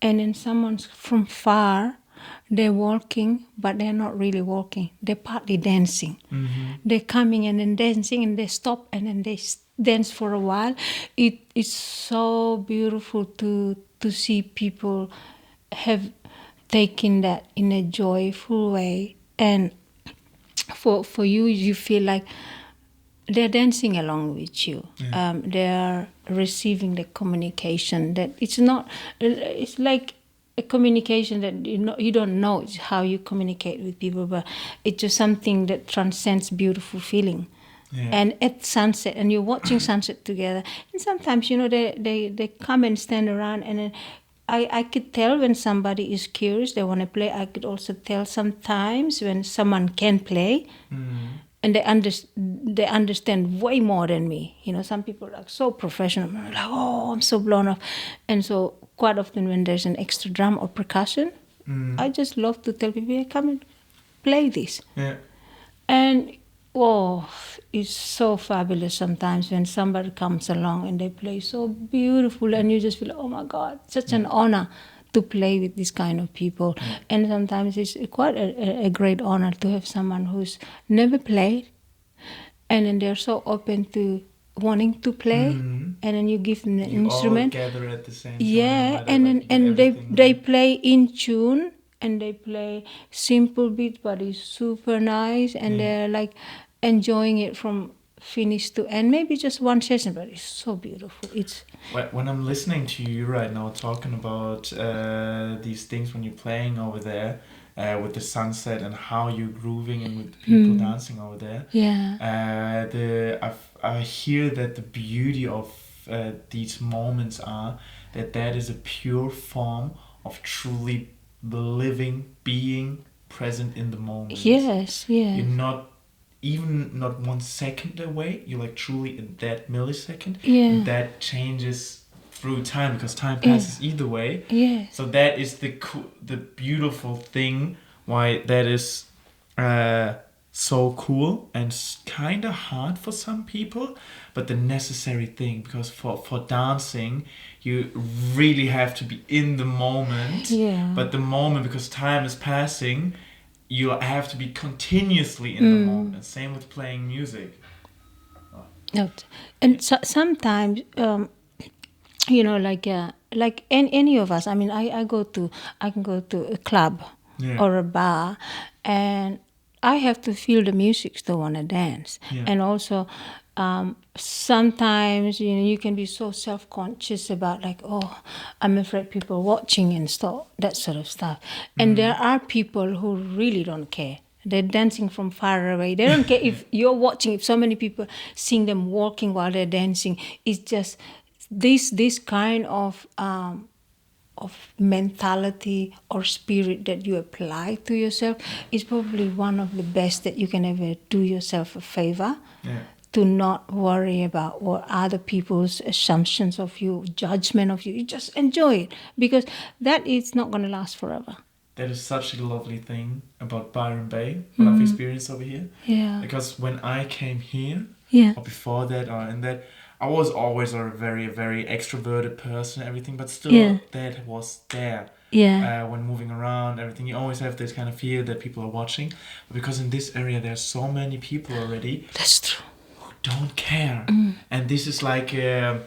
and then someone's from far, they're walking, but they're not really walking. They're partly dancing. They're coming and then dancing, and they stop and then they dance for a while. It is so beautiful to see people have taken that in a joyful way, and for you feel like they're dancing along with you. They're receiving the communication that it's like a communication that you don't know how you communicate with people, but it's just something that transcends beautiful feeling. And at sunset, and you're watching sunset together, and sometimes they come and stand around, and then I could tell when somebody is curious, they want to play. I could also tell sometimes when someone can play, and they understand way more than me. Some people are so professional, like, oh, I'm so blown off. And so quite often when there's an extra drum or percussion, I just love to tell people, hey, come and play this. And it's so fabulous sometimes when somebody comes along and they play so beautiful, and you just feel, oh my God, such an honor to play with this kind of people. And sometimes it's quite a great honor to have someone who's never played, and then they're so open to wanting to play, and then you give them the instrument. All gather at the same time. Yeah, and they play in tune, and they play simple beats, but it's super nice, and they're like enjoying it from finish to end. Maybe just one session, but it's so beautiful. It's when I'm listening to you right now talking about these things when you're playing over there with the sunset and how you're grooving and with people dancing over there. I hear that the beauty of these moments are that is a pure form of truly living, being present in the moment. Yes. You're not 1 second away. You're like truly in that millisecond. And that changes through time because time passes either way. So that is the beautiful thing. Why that is so cool and kind of hard for some people, but the necessary thing, because for dancing you really have to be in the moment. Yeah. But the moment, because time is passing, you have to be continuously in the moment. And same with playing music. No, and sometimes, you know, like any of us. I mean, I can go to a club Yeah. or a bar, and I have to feel the music to want to dance. Yeah. And also, sometimes you can be so self-conscious about like, oh, I'm afraid people watching and stuff, that sort of stuff. And there are people who really don't care. They're dancing from far away. They don't care if you're watching. If so many people seeing them walking while they're dancing, it's just this kind of mentality or spirit that you apply to yourself is probably one of the best that you can ever do yourself a favor. Yeah. To not worry about what other people's assumptions of you, judgment of you. You just enjoy it, because that is not going to last forever. That is such a lovely thing about Byron Bay, what I've experienced over here. Yeah. Because when I came here, Yeah. or before that, or in that, I was always a very, very extroverted person, everything, but still Yeah. that was there. Yeah. When moving around, everything, you always have this kind of fear that people are watching. But because in this area there's so many people already That's true. who don't care. And this is like a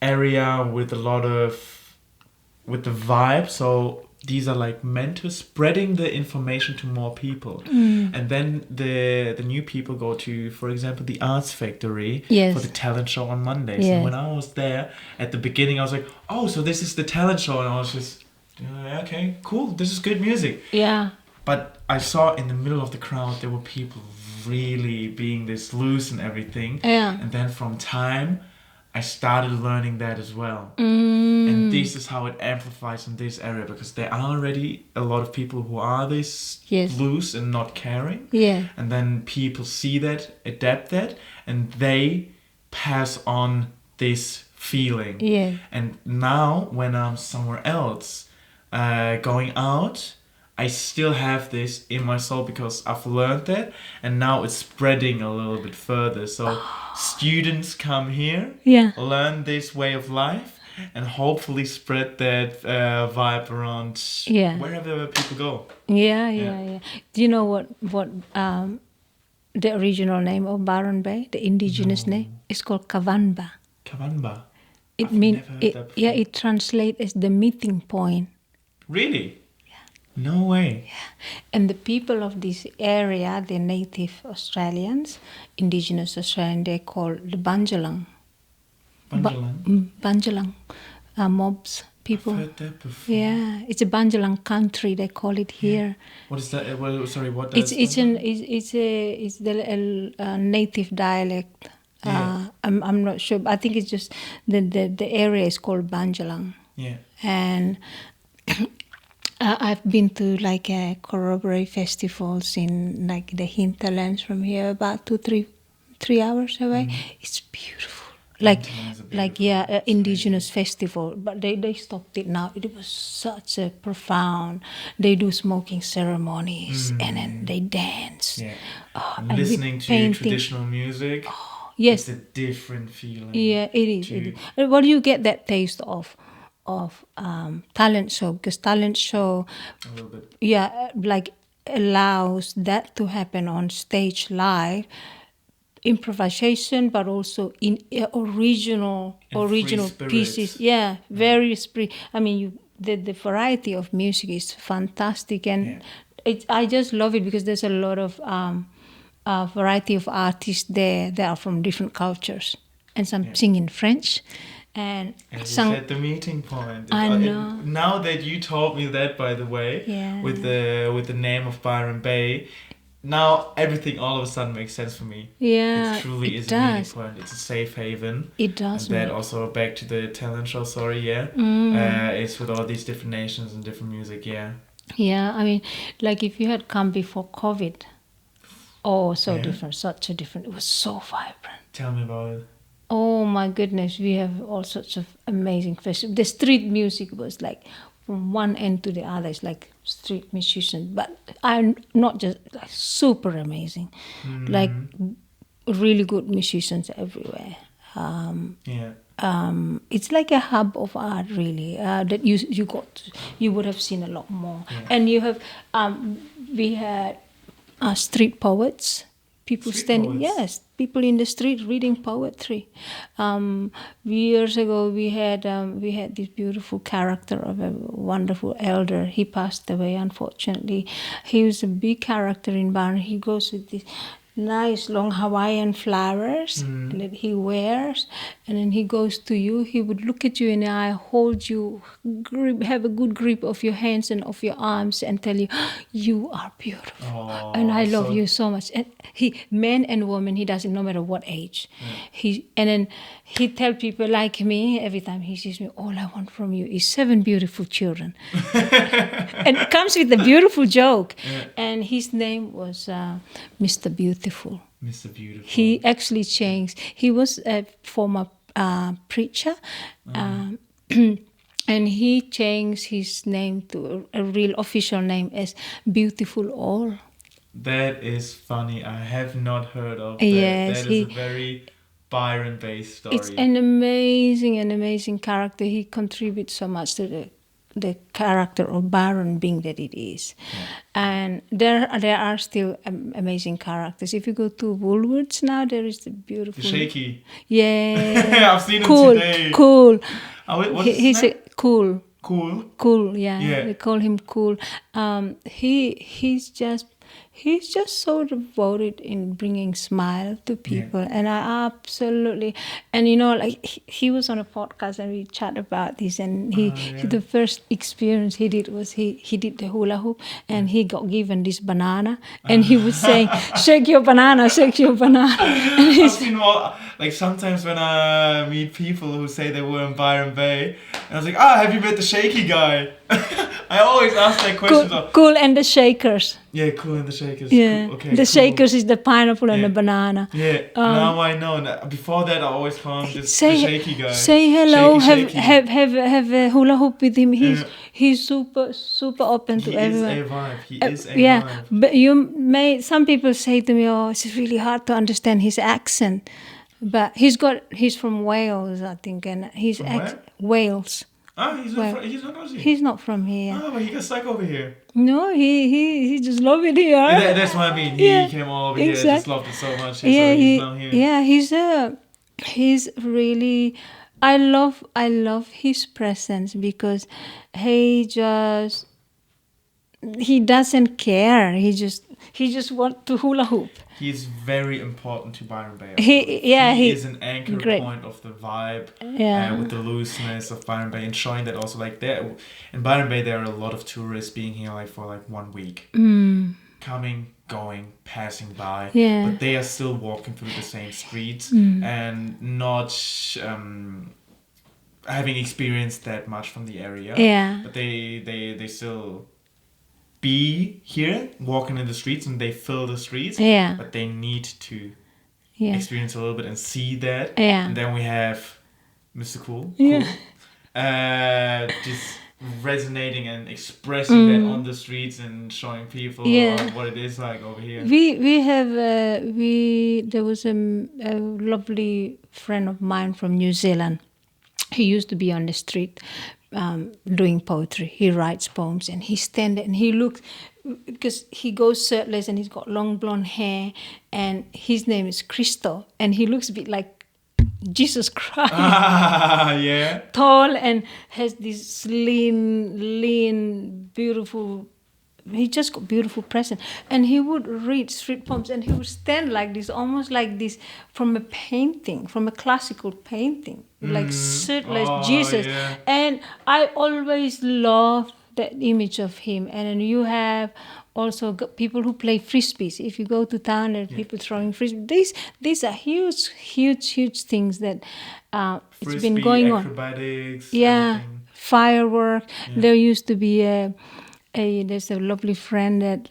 area with a lot of, with the vibe, so these are like mentors spreading the information to more people. And then the new people go to, for example, the Arts Factory Yes. for the talent show on Mondays. Yeah. And when I was there at the beginning, I was like, oh, so this is the talent show. And I was just, okay, cool, this is good music. Yeah. But I saw in the middle of the crowd there were people really being this loose and everything. Yeah. And then from time I started learning that as well. And this is how it amplifies in this area, because there are already a lot of people who are this Yes. loose and not caring. Yeah. And then people see that, adapt that, and they pass on this feeling. Yeah. And now when I'm somewhere else, going out, I still have this in my soul because I've learned that, and now it's spreading a little bit further. So students come here, Yeah. learn this way of life, and hopefully spread that vibe around Yeah. wherever people go. Yeah. Do you know what the original name of Byron Bay, the indigenous name, is called Kavanba. Kavanba. It I've means never heard that yeah, before. it translates as the meeting point. Really? No way. And the people of this area, the native Australians, indigenous Australian, they're called the Bunjalung. Bunjalung. Bunjalung mobs, people. I've heard that before. Yeah, it's a Bunjalung country. They call it here. What is that? Well, sorry, what does It's the native dialect. Yeah. I'm not sure. But I think it's just the area is called Bunjalung. Yeah. And I've been to like corroborate festivals in like the hinterlands from here, about 3 hours away. It's beautiful. Hinterlands are Like beautiful. indigenous festival, but they stopped it now. It was such a profound. They do smoking ceremonies and then they dance. Yeah. And with Listening to painting. traditional music, Yes, it's a different feeling. yeah, it is. to- Well, you get that taste of talent show, because talent show, A little bit. yeah, like allows that to happen on stage live, improvisation, but also in original And free spirit. pieces. Yeah, very spirit. I mean, the variety of music is fantastic, and I just love it because there's a lot of variety of artists there that are from different cultures, and some sing in French, and And it's some. at the meeting point. I know. Now that you told me that, by the way, Yeah. with the name of Byron Bay, now everything all of a sudden makes sense for me. Yeah, It truly it is a meeting does. point. It's a safe haven. It does. And then make- also back to the talent show, it's with all these different nations and different music, yeah. Yeah, I mean, like if you had come before COVID, Yeah. different, such a different. It was so vibrant. Tell me about it. Oh my goodness, we have all sorts of amazing festivals. The street music was like from one end to the other. It's like street musicians, but I'm not just like super amazing, like really good musicians everywhere. Yeah. It's like a hub of art, really. That you would have seen a lot more. Yeah. And you have we had street poets, people Street standing, poets? yes, people in the street reading poetry. Years ago, we had this beautiful character of a wonderful elder. He passed away, unfortunately. He was a big character in Byron. He goes with this nice long Hawaiian flowers that he wears, and then he goes to you. He would look at you in the eye, hold you, have a good grip of your hands and of your arms, and tell you, "You are beautiful, Oh, and I love so- you so much." And he, man and woman, he does it no matter what age. Then he tell people like me every time he sees me, all I want from you is 7 beautiful children, and it comes with a beautiful joke. And his name was Mr. Beautiful. Mr. Beautiful. He actually changed. He was a former preacher, and he changed his name to a real official name as Beautiful All. That is funny. I have not heard of that. Yes, That is a very Byron-based story. It's an amazing character. He contributes so much to the character of Byron being that it is. And there are still amazing characters. If you go to Woolworths now, there is the beautiful... The Shaky. Yeah. I've seen him cool, today. Cool. What's his He's name? cool. Cool. Cool, yeah. Yeah. We call him Cool. He's just so devoted in bringing smile to people, and I absolutely, and like he was on a podcast and we chat about this, and the first experience he did was he did the hula hoop, and he got given this banana, and he was saying, "Shake your banana, shake your banana." And I've seen like sometimes when I meet people who say they were in Byron Bay, and I was like, have you met the Shaky guy? I always ask that question. Cool and the Shakers. Yeah, Cool and the Shakers. Yeah, Cool. Okay, the cool. Shakers is the pineapple and the banana. Yeah, now I know. Before that, I always call him the Shaky guy. Say hello. Shaky. Have a hula hoop with him. He's super open to everyone. He is a vibe. But some people say to me, "Oh, it's really hard to understand his accent." But he's from Wales, I think, and his Wales. He's not Aussie. He's not from here. But he got stuck over here. No, he just loved it here. That's what I mean. He came all over here, just loved it so much. So he's now here. Yeah, he's really. I love his presence because he doesn't care. He just wants to hula hoop. He's very important to Byron Bay. He is an anchor point of the vibe, with the looseness of Byron Bay, and showing that also like there in Byron Bay there are a lot of tourists being here like for like 1 week, coming, going, passing by, but they are still walking through the same streets and not having experienced that much from the area. But they still be here walking in the streets, and they fill the streets, but they need to experience a little bit and see that. And then we have Mr. Cool. Just resonating and expressing that on the streets and showing people what it is like over here. There was a lovely friend of mine from New Zealand. He used to be on the street doing poetry. He writes poems, and he stands there and he looks, because he goes shirtless and he's got long blonde hair, and his name is Cristo, and he looks a bit like Jesus Christ. Tall and has this lean, beautiful. He just got beautiful presence, and he would read street poems, and he would stand like this, almost like this, from a painting, from a classical painting, like shirtless Jesus. And I always loved that image of him. And then you have also got people who play frisbees. If you go to town, there are people throwing frisbees. These are huge things that it's been going on. Acrobatics, everything. Fireworks. There used to be there's a lovely friend that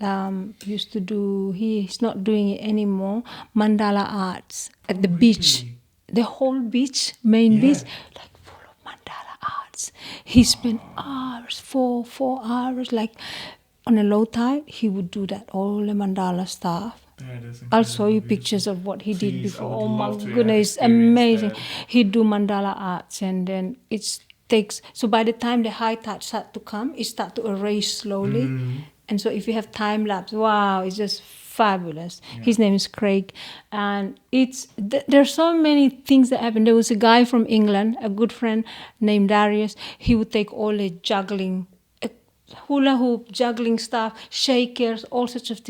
used to do, he's not doing it anymore, mandala arts at the beach. The whole beach, main beach, like full of mandala arts. He spent hours hours, 4 hours, like on a low tide, he would do that, all the mandala stuff. That is I'll show you incredibly pictures of what he did Please, I before. would Oh my love to have goodness, it's experienced amazing. that. He'd do mandala arts, and then it takes, so by the time the high tide start to come, it start to erase slowly. And so if you have time lapse, wow, it's just fabulous. His name is Craig, and there's so many things that happen. There was a guy from England, a good friend named Darius. He would take all the juggling, hula hoop, juggling stuff, shakers, all sorts of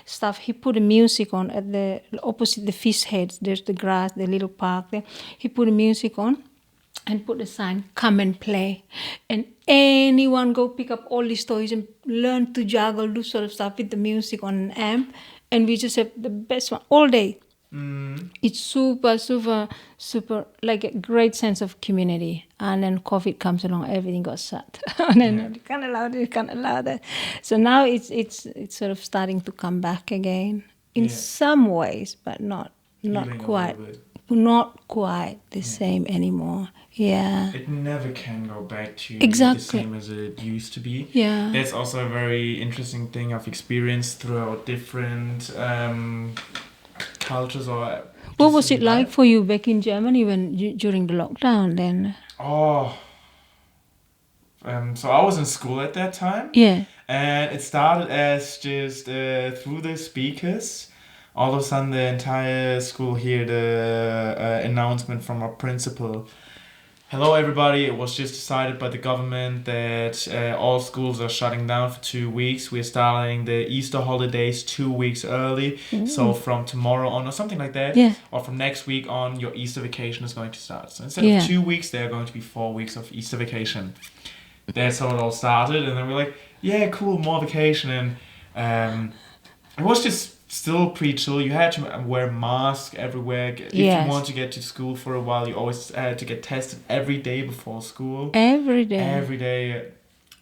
stuff. He put the music on at the opposite the fish heads. There's the grass, the little park there. He put the music on and put a sign, come and play. And anyone go pick up all these toys and learn to juggle, do sort of stuff with the music on an amp. And we just have the best one all day. It's super, super, super, like a great sense of community. And then COVID comes along, everything got shut. And then you can't allow this, you can't allow that. So now it's sort of starting to come back again in some ways, but not Healing quite. a little bit. Not quite the same anymore. Yeah. It never can go back to Exactly. the same as it used to be. Yeah. That's also a very interesting thing I've experienced throughout different cultures. Or What was it like for you back in Germany during the lockdown then? Oh, so I was in school at that time. Yeah. And it started as just through the speakers. All of a sudden, the entire school heard the announcement from our principal. Hello, everybody. It was just decided by the government that all schools are shutting down for 2 weeks. We're starting the Easter holidays 2 weeks early. So from tomorrow on, or something like that, or from next week on, your Easter vacation is going to start. So instead of 2 weeks, there are going to be 4 weeks of Easter vacation. That's how it all started. And then we're like, yeah, cool, more vacation. And it was just still pretty chill. You had to wear a mask everywhere. If you want to get to school for a while, you always had to get tested every day before school. Every day. Every day.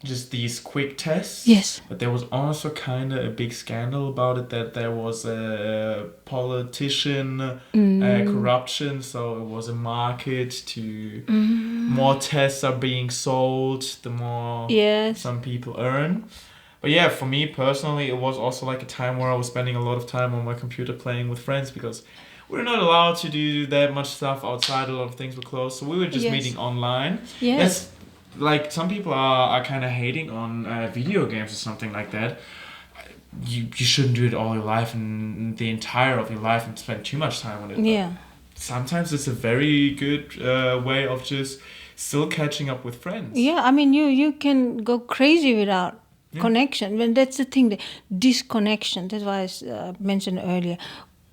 Just these quick tests. Yes. But there was also kind of a big scandal about it, that there was a politician corruption. So it was a market to more tests are being sold, the more some people earn. But yeah, for me personally, it was also like a time where I was spending a lot of time on my computer playing with friends, because we're not allowed to do that much stuff outside. A lot of things were closed. So we were just meeting online. Yes. That's, like, some people are kind of hating on video games or something like that. You shouldn't do it all your life and the entire of your life and spend too much time on it. Yeah. But sometimes it's a very good way of just still catching up with friends. Yeah, I mean, you can go crazy without connection. When that's the thing, the disconnection. That's why I mentioned earlier.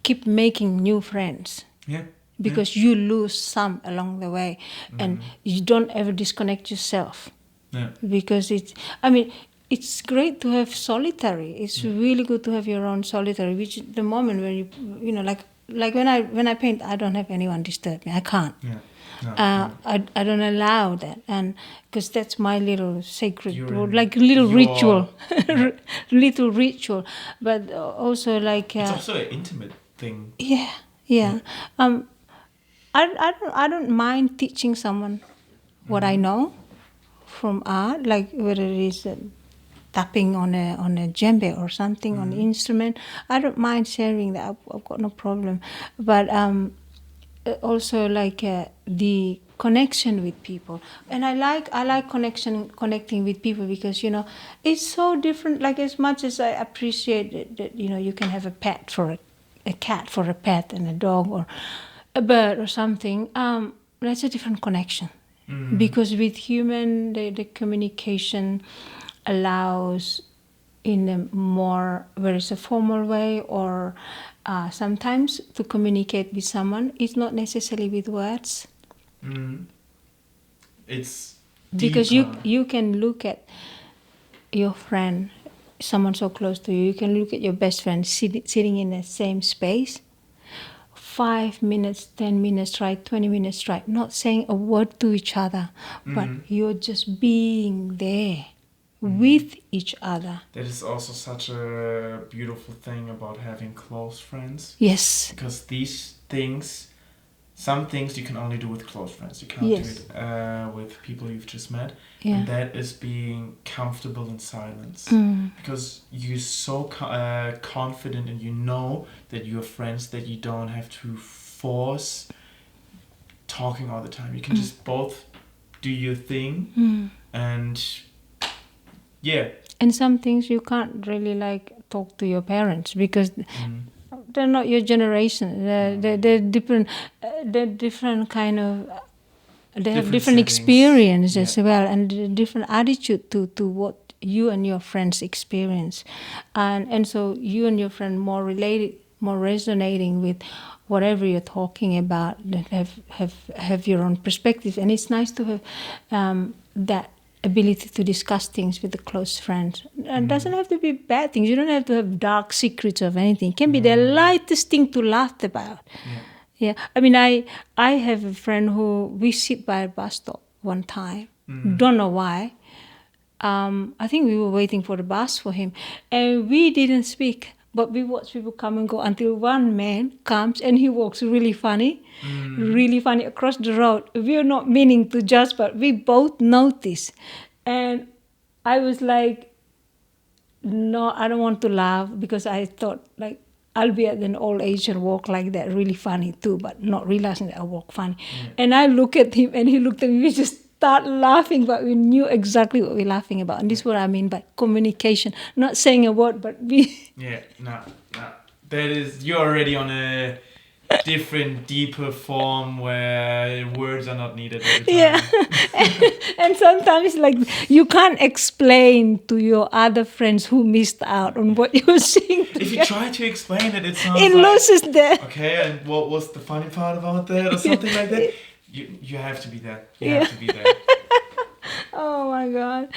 Keep making new friends. Yeah. Because you lose some along the way, and you don't ever disconnect yourself. Yeah. Because it's great to have solitary. It's really good to have your own solitary. Which the moment when you like when I paint, I don't have anyone disturb me. I can't. Yeah. No, I don't allow that, and because that's my little sacred, little ritual, little ritual. But also like it's also an intimate thing. Yeah. I don't mind teaching someone what I know from art, like whether it is tapping on a djembe or something on an instrument. I don't mind sharing that. I've got no problem. But also like the connection with people, and I like connecting with people, because it's so different. Like, as much as I appreciate that you can have a cat for a cat for a pet, and a dog or a bird or something, that's a different connection. Because with human, the communication allows in a more, where it's a formal way, or sometimes to communicate with someone, it's not necessarily with words. It's because deeper. you can look at your friend, someone so close to you can look at your best friend sitting in the same space, 5 minutes, 10 minutes straight, 20 minutes straight, not saying a word to each other, but you're just being there with each other. That is also such a beautiful thing about having close friends. Yes. Because these things some things you can only do with close friends. You can't do it with people you've just met. Yeah. And that is being comfortable in silence. Because you're so confident and you know that you're friends, that you don't have to force talking all the time. You can just both do your thing and yeah. And some things you can't really like talk to your parents because they're not your generation. They're different. They're different kind of. They have different settings. Experience as well, and a different attitude to what you and your friends experience, and so you and your friend more related, more resonating with whatever you're talking about. That have your own perspective, and it's nice to have that ability to discuss things with a close friend. It doesn't have to be bad things. You don't have to have dark secrets of anything. It can be the lightest thing to laugh about. Yeah. I mean, I have a friend who we sit by a bus stop one time. Don't know why. I think we were waiting for the bus for him, and we didn't speak. But we watch people come and go until one man comes and he walks really funny across the road. We are not meaning to judge, but we both notice. And I was like, no, I don't want to laugh because I thought like I'll be at an old age and walk like that, really funny too, but not realizing that I walk funny. And I look at him and he looked at me, we just start laughing, but we knew exactly what we're laughing about. And this is what I mean by communication. Not saying a word, but we... Yeah, no. That is, you're already on a different, deeper form where words are not needed every time. Yeah. And sometimes like you can't explain to your other friends who missed out on what you were seeing together. If you try to explain it, it sounds it like... loses that. Okay, and what was the funny part about that or something like that? You have to be there. You have to be there. Oh my God.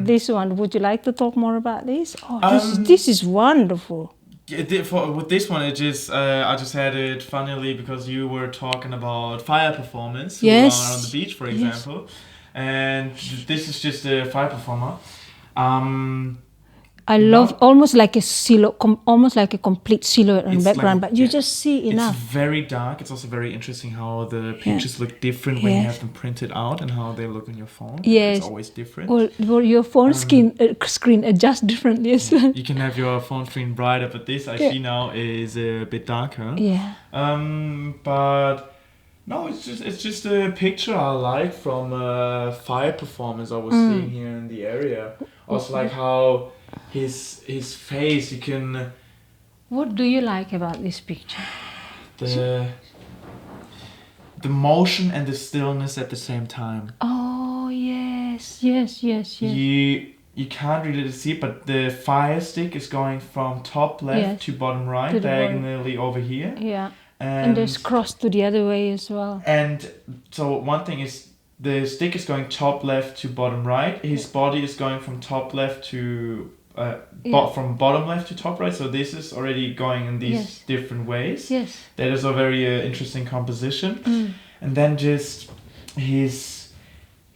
This one, would you like to talk more about this? Oh, this is wonderful. Yeah, with this one, it just I just had it funnily because you were talking about fire performance. Yes. Who are on the beach, for example. And this is just a fire performer. I love almost like a silhouette, almost like a complete silhouette on background, like, but you just see enough. It's very dark. It's also very interesting how the pictures look different when you have them printed out and how they look on your phone. Yes. It's always different. Or your phone screen adjusts differently as well. You can have your phone screen brighter, but this I see now is a bit darker. Yeah. But no, it's just a picture I like from a fire performance I was seeing here in the area. Also like how his face, you can... What do you like about this picture? The motion and the stillness at the same time. Oh, yes. You can't really see it, but the fire stick is going from top left to bottom right, diagonally over here. Yeah. And there's cross to the other way as well. And so one thing is, the stick is going top left to bottom right. His body is going from top left to from bottom left to top right. So this is already going in these different ways. Yes. That is a very interesting composition. And then just his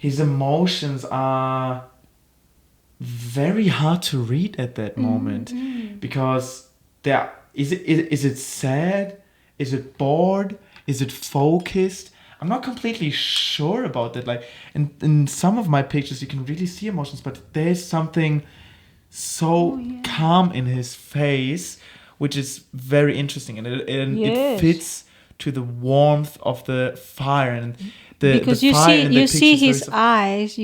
emotions are very hard to read at that moment because is it sad? Is it bored? Is it focused? I'm not completely sure about that. Like in some of my pictures, you can really see emotions, but there's something so calm in his face, which is very interesting, and it fits to the warmth of the fire and because the you fire see his eyes.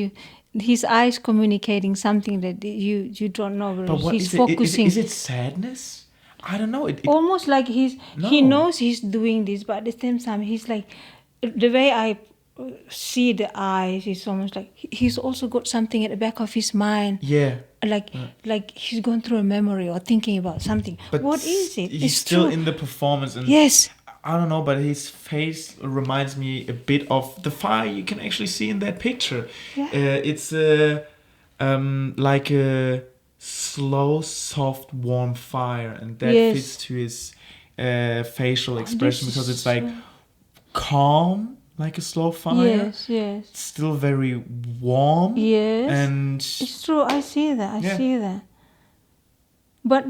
His eyes communicating something that you don't know. But what he's is focusing. Is it sadness? I don't know. Almost like he knows he's doing this, but at the same time he's like, the way I see the eyes, it's almost like he's also got something at the back of his mind. Yeah. Like he's going through a memory or thinking about something. But what is it? He's still in the performance. And yes. I don't know, but his face reminds me a bit of the fire you can actually see in that picture. Yeah. It's like a slow, soft, warm fire, and that fits to his facial expression because it's like calm, like a slow fire. Yes. Still very warm. Yes. And it's true. I see that. I see that. But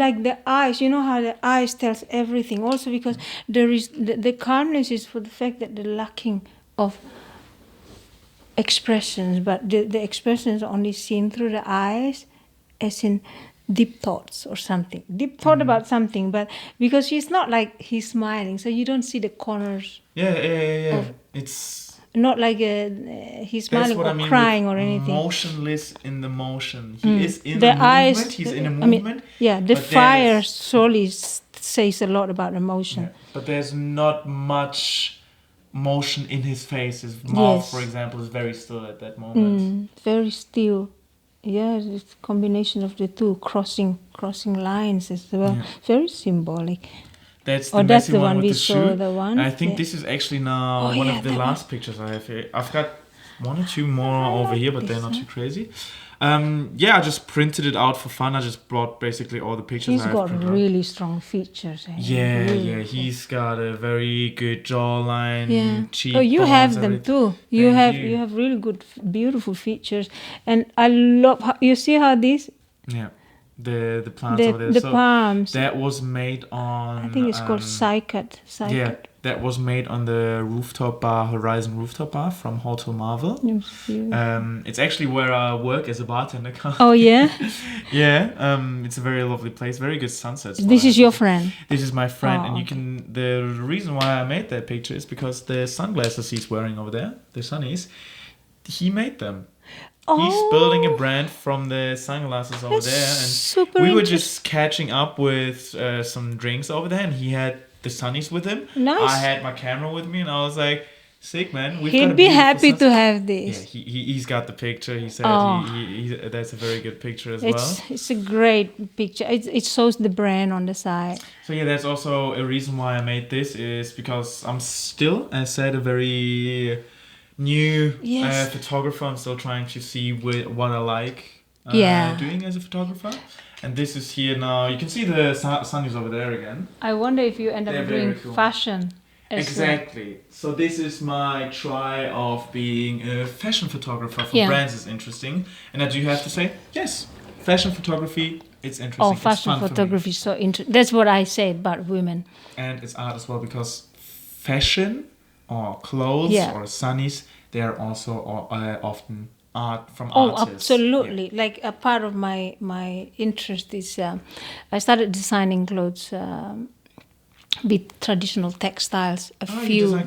like the eyes, you know how the eyes tells everything. Also because there is the calmness is for the fact that the lacking of expressions, but the expressions only seen through the eyes, as in deep thoughts or something. Deep thought about something, but because he's not like he's smiling, so you don't see the corners. Yeah. It's not like he's smiling or crying or anything. Motionless in the motion. He is in the the eyes, movement. He's in a movement. The fire surely says a lot about emotion. Yeah, but there's not much motion in his face. His mouth, for example, is very still at that moment. Very still. Yeah, it's a combination of the two, crossing lines as well. Very symbolic. That's the messy one with the shoe. The one. I think this is actually now one of the last pictures I have here. I've got one or two more over here, but they're not too crazy. I just printed it out for fun. I just brought basically all the pictures. He's got really strong features. He's got a very good jawline, cheekbones. Oh, you have them too. You have really good, beautiful features, and I love how you see how these. Yeah. The plants over there. The palms. That was made on... I think it's called Cycat. Yeah, that was made on the rooftop bar, Horizon Rooftop Bar from Hotel Marvel. It's actually where I work as a bartender. Oh, yeah? It's a very lovely place. Very good sunsets. This is your friend? This is my friend. And you can... The reason why I made that picture is because the sunglasses he's wearing over there, the sunnies, he made them. He's building a brand from the sunglasses over there, and we were just catching up with some drinks over there, and he had the sunnies with him. Nice. I had my camera with me, and I was like, "Sick, man! He'd be happy to have this." Yeah, he's got the picture. He said that's a very good picture as well. It's a great picture. It shows the brand on the side. So that's also a reason why I made this, is because I'm still, as I said, a very new photographer. I'm still trying to see what I like doing as a photographer. And this is here now. You can see the sun is over there again. I wonder if you end up doing fashion. Exactly. So this is my try of being a fashion photographer for brands is interesting. And I do have to say, yes, fashion photography, it's interesting. Oh, fashion photography is so interesting. That's what I say about women. And it's art as well, because fashion or clothes or sunnies, they are also often art from artists. Oh, absolutely. Yeah. Like a part of my interest is I started designing clothes with traditional textiles you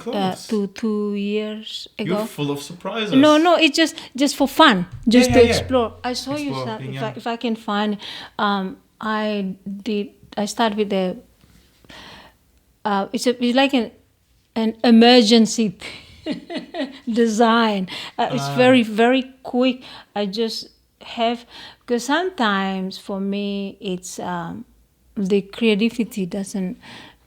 2 years ago. You're full of surprises. No, it's just for fun, to explore. I saw you if I can find. I started with it's like an emergency design. It's very, very quick. I just have, because sometimes for me it's the creativity doesn't.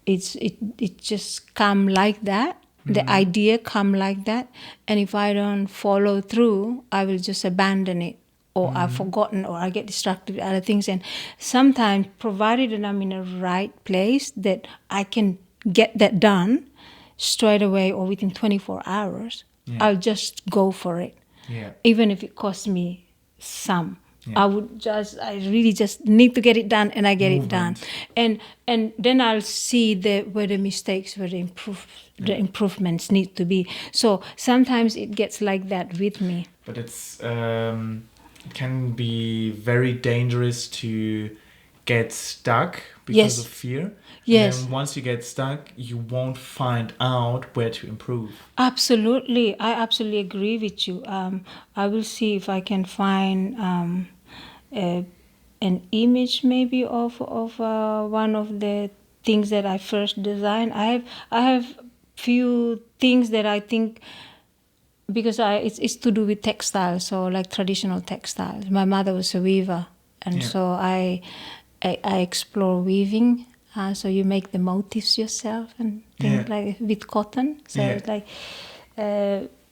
It just come like that. The idea come like that, and if I don't follow through, I will just abandon it, or I've forgotten, or I get distracted with other things. And sometimes, provided that I'm in a right place, that I can get that done straight away or within 24 hours, I'll just go for it. Even if it costs me some. I really just need to get it done, and I get it done. And then I'll see where the mistakes, where the improvements need to be. So sometimes it gets like that with me. But it can be very dangerous to get stuck because of fear. Yes. And then once you get stuck, you won't find out where to improve. Absolutely. I absolutely agree with you. I will see if I can find an image maybe of one of the things that I first designed. I have few things that I think, because it's to do with textiles, so like traditional textiles. My mother was a weaver, and so I explore weaving. So you make the motifs yourself and things like with cotton. So it's like,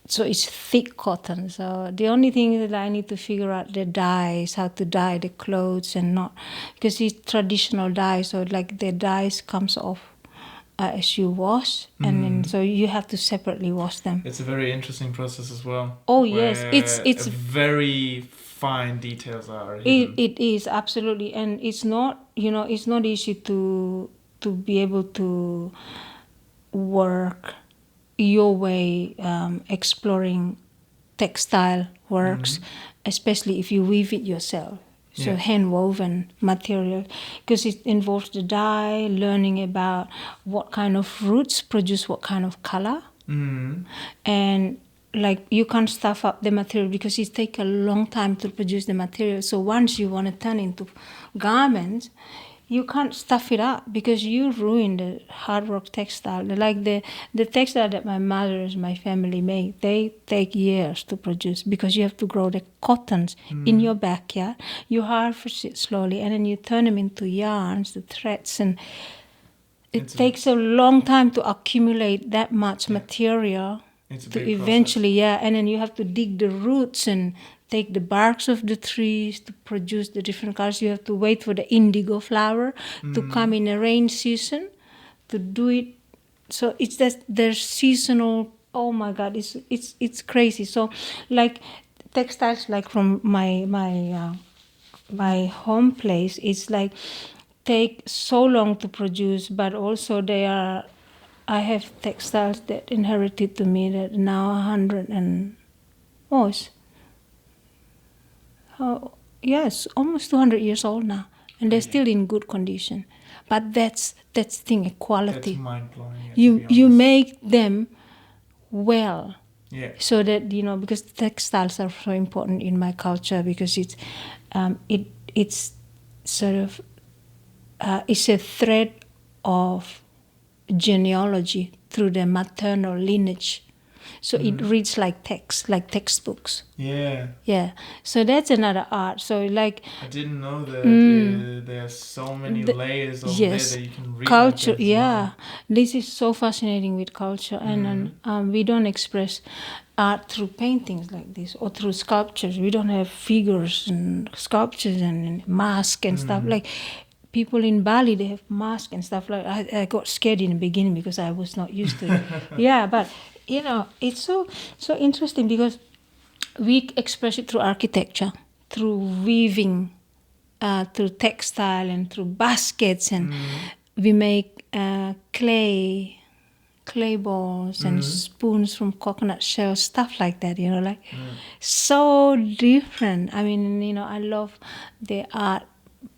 so it's thick cotton. So the only thing that I need to figure out the dyes, how to dye the clothes, and not, because it's traditional dye. So like the dyes comes off as you wash, and then and so you have to separately wash them. It's a very interesting process as well. Oh yes, where it's very fine details are hidden. it is absolutely, and it's not it's not easy to be able to work your way exploring textile works, especially if you weave it yourself. So hand woven material, because it involves the dye, learning about what kind of roots produce what kind of color, and like you can't stuff up the material because it takes a long time to produce the material. So once you want to turn into garments, you can't stuff it up because you ruin the hard work textile. Like the textile that my mother and my family make, they take years to produce because you have to grow the cottons in your backyard. You harvest it slowly and then you turn them into yarns, the threads, and it takes a long time to accumulate that much material to eventually, and then you have to dig the roots and take the barks of the trees to produce the different colors. You have to wait for the indigo flower to come in a rain season to do it. So it's that there's seasonal. Oh my God, it's crazy. So like textiles, like from my home place, it's like take so long to produce, but also they are. I have textiles that inherited to me that now 100 and almost 200 years old now, and they're still in good condition. But that's the thing, equality. That's mind-blowing. You make them well. Yeah. So that because textiles are so important in my culture, because it's sort of it's a thread of genealogy through the maternal lineage. So it reads like textbooks. Yeah. Yeah. So that's another art. So like I didn't know that there are so many layers of there that you can read. Culture, like well. This is so fascinating with culture, and we don't express art through paintings like this or through sculptures. We don't have figures and sculptures and masks and stuff like. People in Bali, they have masks and stuff like. I got scared in the beginning because I was not used to it. Yeah, but it's so interesting because we express it through architecture, through weaving, through textile, and through baskets, and we make clay balls and spoons from coconut shells, stuff like that. So different. I mean, I love the art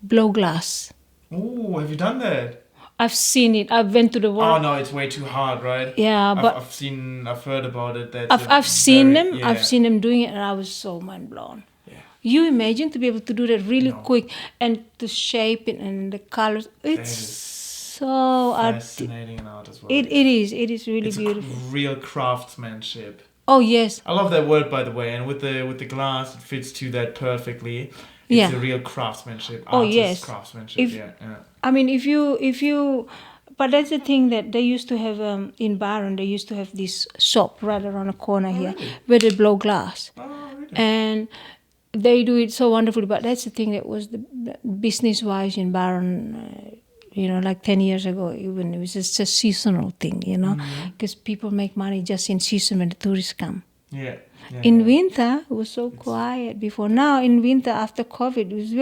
blow glass. Oh, have you done that? I've seen it. I've went to the world. Oh no, it's way too hard, right? Yeah, but I've heard about it. I've seen them. Yeah. I've seen them doing it, and I was so mind blown. Yeah. You imagine to be able to do that really quick and to shape it and the colors. It's so fascinating art as well. It is. It is really beautiful. Real craftsmanship. Oh yes. I love that word, by the way, and with the glass, it fits to that perfectly. It's a real craftsmanship. Craftsmanship. I mean, if you, but that's the thing that they used to have in Byron. They used to have this shop right around the corner here where they blow glass, and they do it so wonderfully. But that's the thing that was the business-wise in Byron. Like 10 years ago, even it was just a seasonal thing. Because people make money just in season when the tourists come. Yeah. In winter, it was so quiet before. Now, in winter, after COVID, it was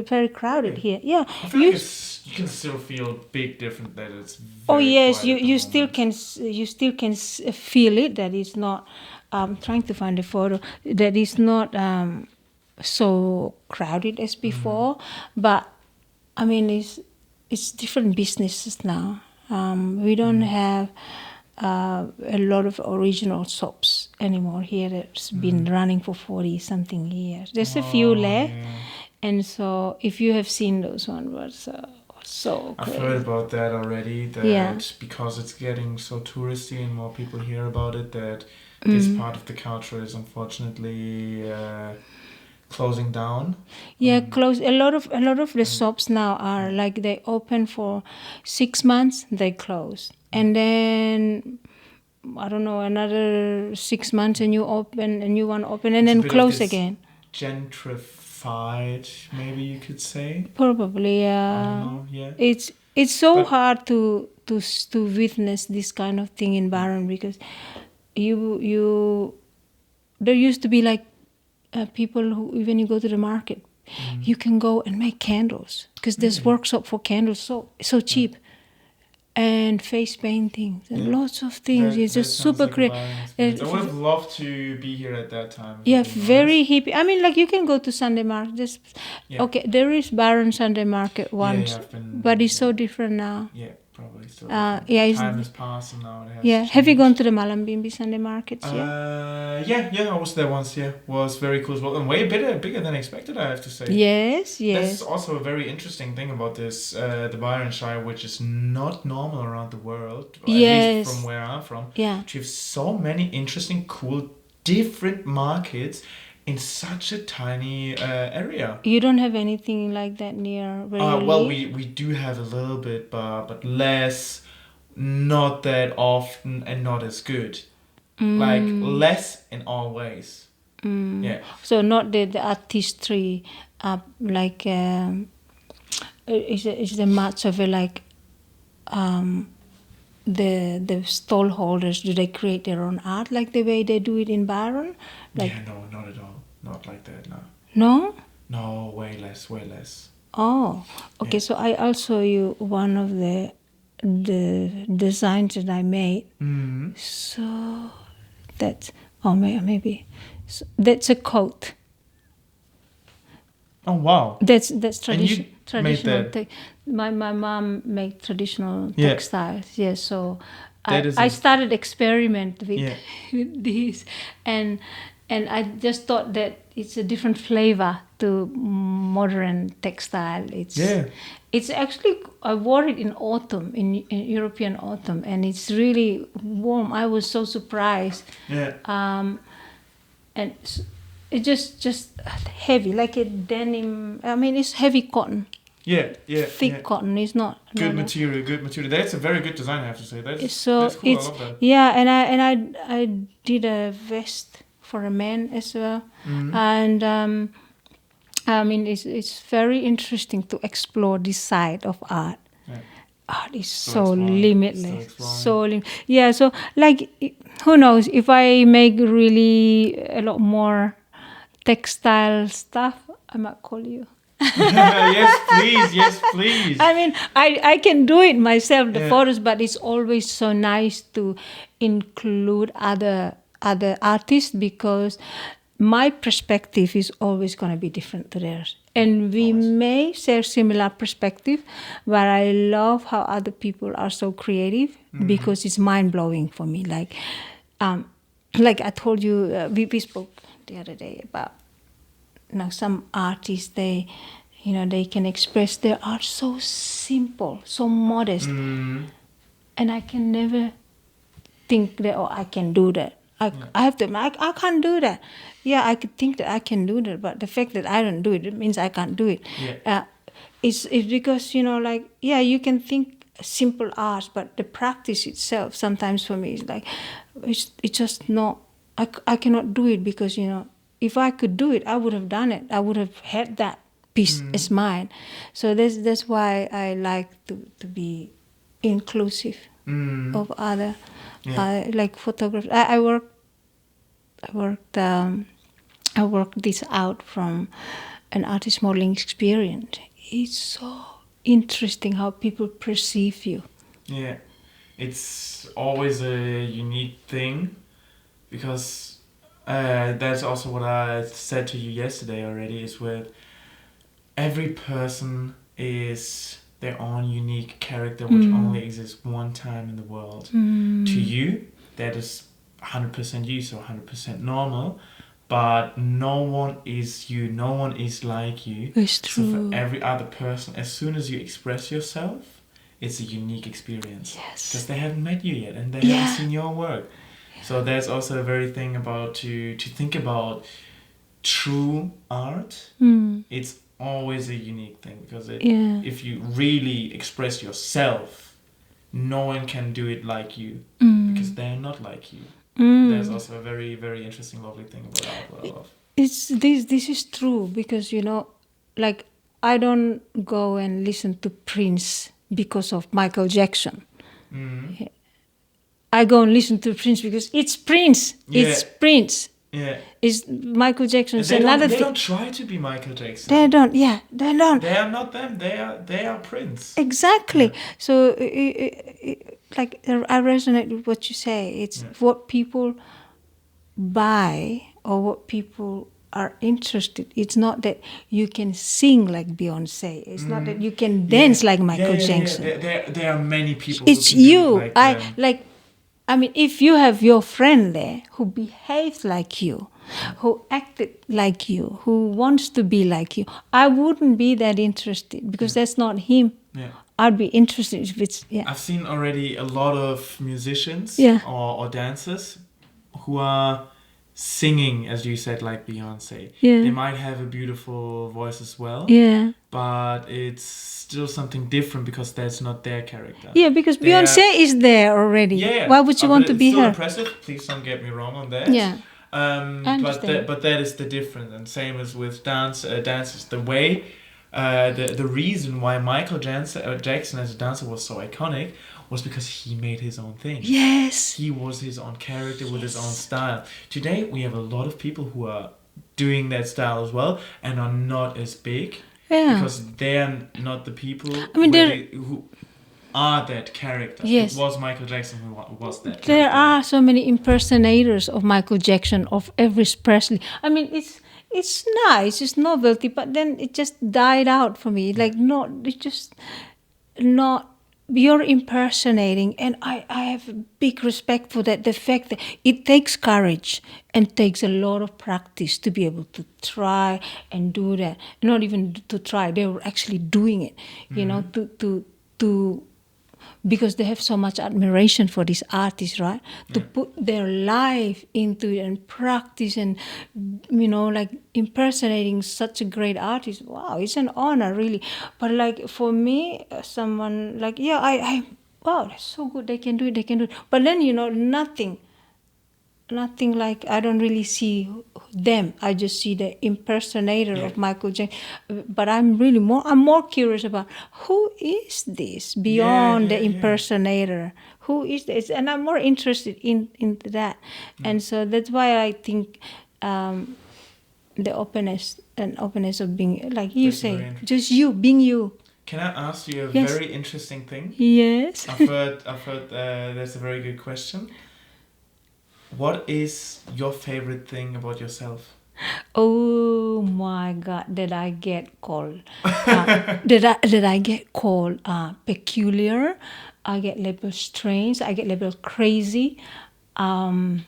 very crowded here. Yeah, I feel like you can still feel a big difference that it's. Very yes, you still can feel it. That it's not. I'm trying to find a photo. That it's not so crowded as before, but I mean it's different businesses now. We don't have. A lot of original shops anymore here that's been running for 40-something years. There's a few left, and so if you have seen those ones, was so crazy. I've heard about that already, that because it's getting so touristy and more people hear about it, that this part of the culture is unfortunately closing down. Close. A lot of the shops now are like they open for 6 months, they close. And then, I don't know, another 6 months, a new one open, and then close again. Gentrified, maybe you could say. Probably, yeah. I don't know, yeah. It's so hard to to witness this kind of thing in Byron, because you there used to be like people who, when you go to the market, you can go and make candles, because there's workshop for candles so cheap, and face paintings and lots of things. It's just super great. creative. I would have loved to be here at that time. Yeah, very hippie. I mean, like, you can go to Sunday market. Okay, there is Byron Sunday market once, but it's so different now. Yeah, probably so. Time has passed and now it has changed. Have you gone to the Malambimbi Sunday markets? Yeah, I was there once. Yeah, was very cool as well, and way bigger than expected, I have to say. Yes. That's also a very interesting thing about this, the Byron Shire, which is not normal around the world. At least from where I'm from. Yeah. You have so many interesting, cool, different markets in such a tiny area. You don't have anything like that near where you well, live? we do have a little bit, but less, not that often, and not as good. Like less in all ways. Yeah. So not the artistry, like is the much of it like the stall holders, do they create their own art like the way they do it in Byron? Like, yeah, no, not at all. Not like that, no. No? No, way less. Oh, okay. Yeah. So I'll show you one of the designs that I made. Mm-hmm. So that's maybe so that's a coat. Oh wow! That's traditional. That? My mom made traditional textiles. Yeah, so I started experiment with this, and I just thought that it's a different flavor to modern textile. It's actually, I wore it in autumn, in European autumn, and it's really warm. I was so surprised. Yeah. And it's just heavy, like a denim. I mean, it's heavy cotton. Yeah. Thick cotton. It's not good material. That's a very good design, I have to say. That's cool. I love that. Yeah, and I did a vest for a man as well, and I mean, it's very interesting to explore this side of art. Yeah. Art is so limitless. So like, who knows, if I make really a lot more textile stuff, I might call you. Yes, please. I mean, I can do it myself, the photos, but it's always so nice to include other artists, because my perspective is always going to be different to theirs. And we may share similar perspective, but I love how other people are so creative, because it's mind-blowing for me. Like I told you, we spoke the other day about, some artists, they can express their art so simple, so modest. And I can never think that, I can do that. I can't do that. Yeah, I could think that I can do that, but the fact that I don't do it, it means I can't do it. Yeah. It's because, you can think simple art, but the practice itself, sometimes for me, is like, it's just not, I cannot do it, because, if I could do it, I would have done it. I would have had that piece as mine. So that's why I like to be inclusive of other. Like photographers. I worked this out from an artist modeling experience. It's so interesting how people perceive you. Yeah, it's always a unique thing, because that's also what I said to you yesterday already, is with every person is their own unique character, which only exists one time in the world. To you, that is 100% you, so 100% normal, but no one is you, no one is like you. It's true. So for every other person, as soon as you express yourself, it's a unique experience. Yes. Because they haven't met you yet, and they haven't seen your work. Yeah. So there's also a very thing about to think about true art. It's always a unique thing, because if you really express yourself, no one can do it like you, because they're not like you. There's also a very, very interesting, lovely thing about art that I love. This is true, because like, I don't go and listen to Prince because of Michael Jackson. I go and listen to Prince because it's Prince. It's Prince. Yeah. It's Michael Jackson. It's They another don't, they thing. don't try to be Michael Jackson. They don't. Yeah, they don't. They are not them. They are Prince. Exactly. Yeah. So, like, I resonate with what you say. It's what people buy or what people are interested. It's not that you can sing like Beyonce. It's not that you can dance like Michael Jackson. There are many people. It's who can do you. it like them. I mean, if you have your friend there who behaves like you, who acted like you, who wants to be like you, I wouldn't be that interested because that's not him. Yeah. I'd be interested if it's, I've seen already a lot of musicians or dancers who are singing, as you said, like Beyonce. Yeah. They might have a beautiful voice as well. Yeah. But it's still something different because that's not their character. Yeah, because Beyonce is there already. Yeah. Why would you want to be still her? Impressive. Please don't get me wrong on that. Yeah. But that is the difference, and same as with dancers. The way, the reason why Michael Jackson as a dancer was so iconic was because he made his own thing. Yes. He was his own character with his own style. Today we have a lot of people who are doing that style as well and are not as big because they're not the people who are that character. Yes. It was Michael Jackson who was that character. There are so many impersonators of Michael Jackson, of Elvis Presley. I mean, it's nice, it's novelty, but then it just died out for me. Like, you're impersonating, and I have a big respect for that. The fact that it takes courage and takes a lot of practice to be able to try and do that. Not even to try, they were actually doing it, you know, to because they have so much admiration for these artists, right? To put their life into it and practice and, you know, like impersonating such a great artist. Wow, it's an honor, really. But like for me, someone like, wow, that's so good. They can do it. But then, you know, nothing like, I don't really see them. I just see the impersonator of Michael Jackson. But I'm more curious about who is this beyond the impersonator? Who is this? And I'm more interested into that. And so that's why I think the openness of being, like you say, just you, being you. Can I ask you a very interesting thing? Yes. I've heard that's a very good question. What is your favorite thing about yourself? Oh my God! Did I get called? Did I get called peculiar? I get labeled strange. I get labeled crazy, and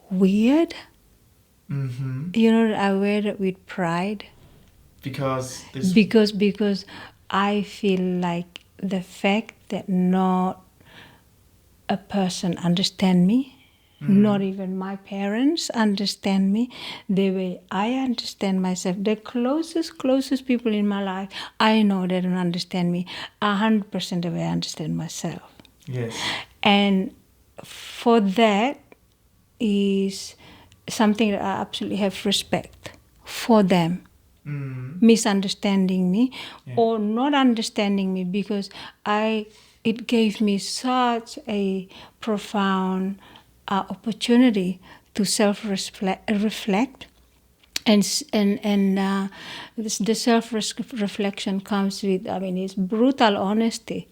weird. Mm-hmm. You know, I wear it with pride. Because I feel like the fact that not a person understand me, not even my parents understand me the way I understand myself. The closest people in my life, I know they don't understand me 100% the way I understand myself. Yes. And for that is something that I absolutely have respect for them. Misunderstanding me or not understanding me, because it gave me such a profound opportunity to self-reflect, and the self-reflection comes with, I mean, it's brutal honesty.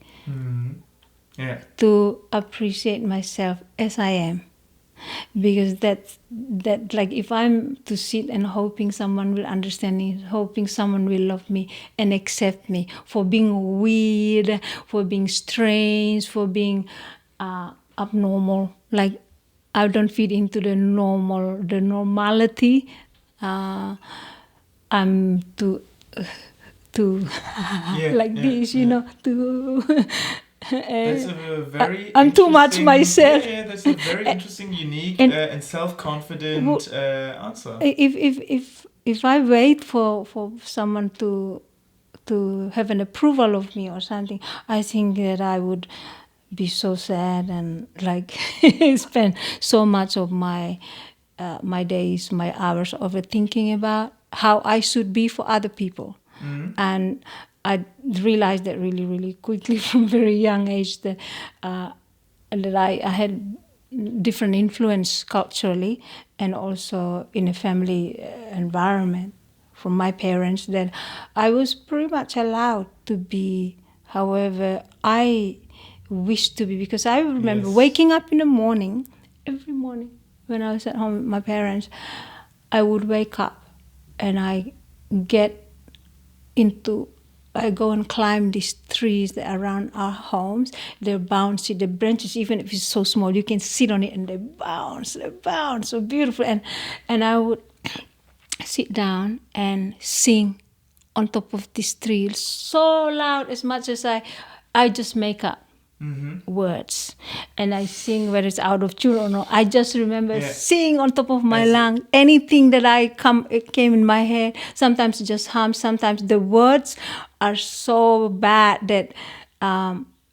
To appreciate myself as I am. Because that like, if I'm to sit and hoping someone will understand me, hoping someone will love me and accept me for being weird, for being strange, for being abnormal, like I don't fit into the normality. I'm too this, you know, to. That's a very. I'm too much myself. Yeah, that's a very interesting, unique, and self-confident answer. If I wait for someone to have an approval of me or something, I think that I would be so sad and like spend so much of my days, my hours overthinking about how I should be for other people. And I realized that really, really quickly from very young age that I had different influence culturally and also in a family environment from my parents, that I was pretty much allowed to be however I wished to be. Because I remember Yes. waking up in the morning, every morning when I was at home with my parents, I would wake up and I go and climb these trees that are around our homes. They're bouncy, the branches, even if it's so small, you can sit on it and they bounce, so beautiful. And I would sit down and sing on top of this tree so loud, as much as I just make up words and I sing whether it's out of tune or not. I just remember singing on top of my lung anything that it came in my head. Sometimes just hum, sometimes the words are so bad that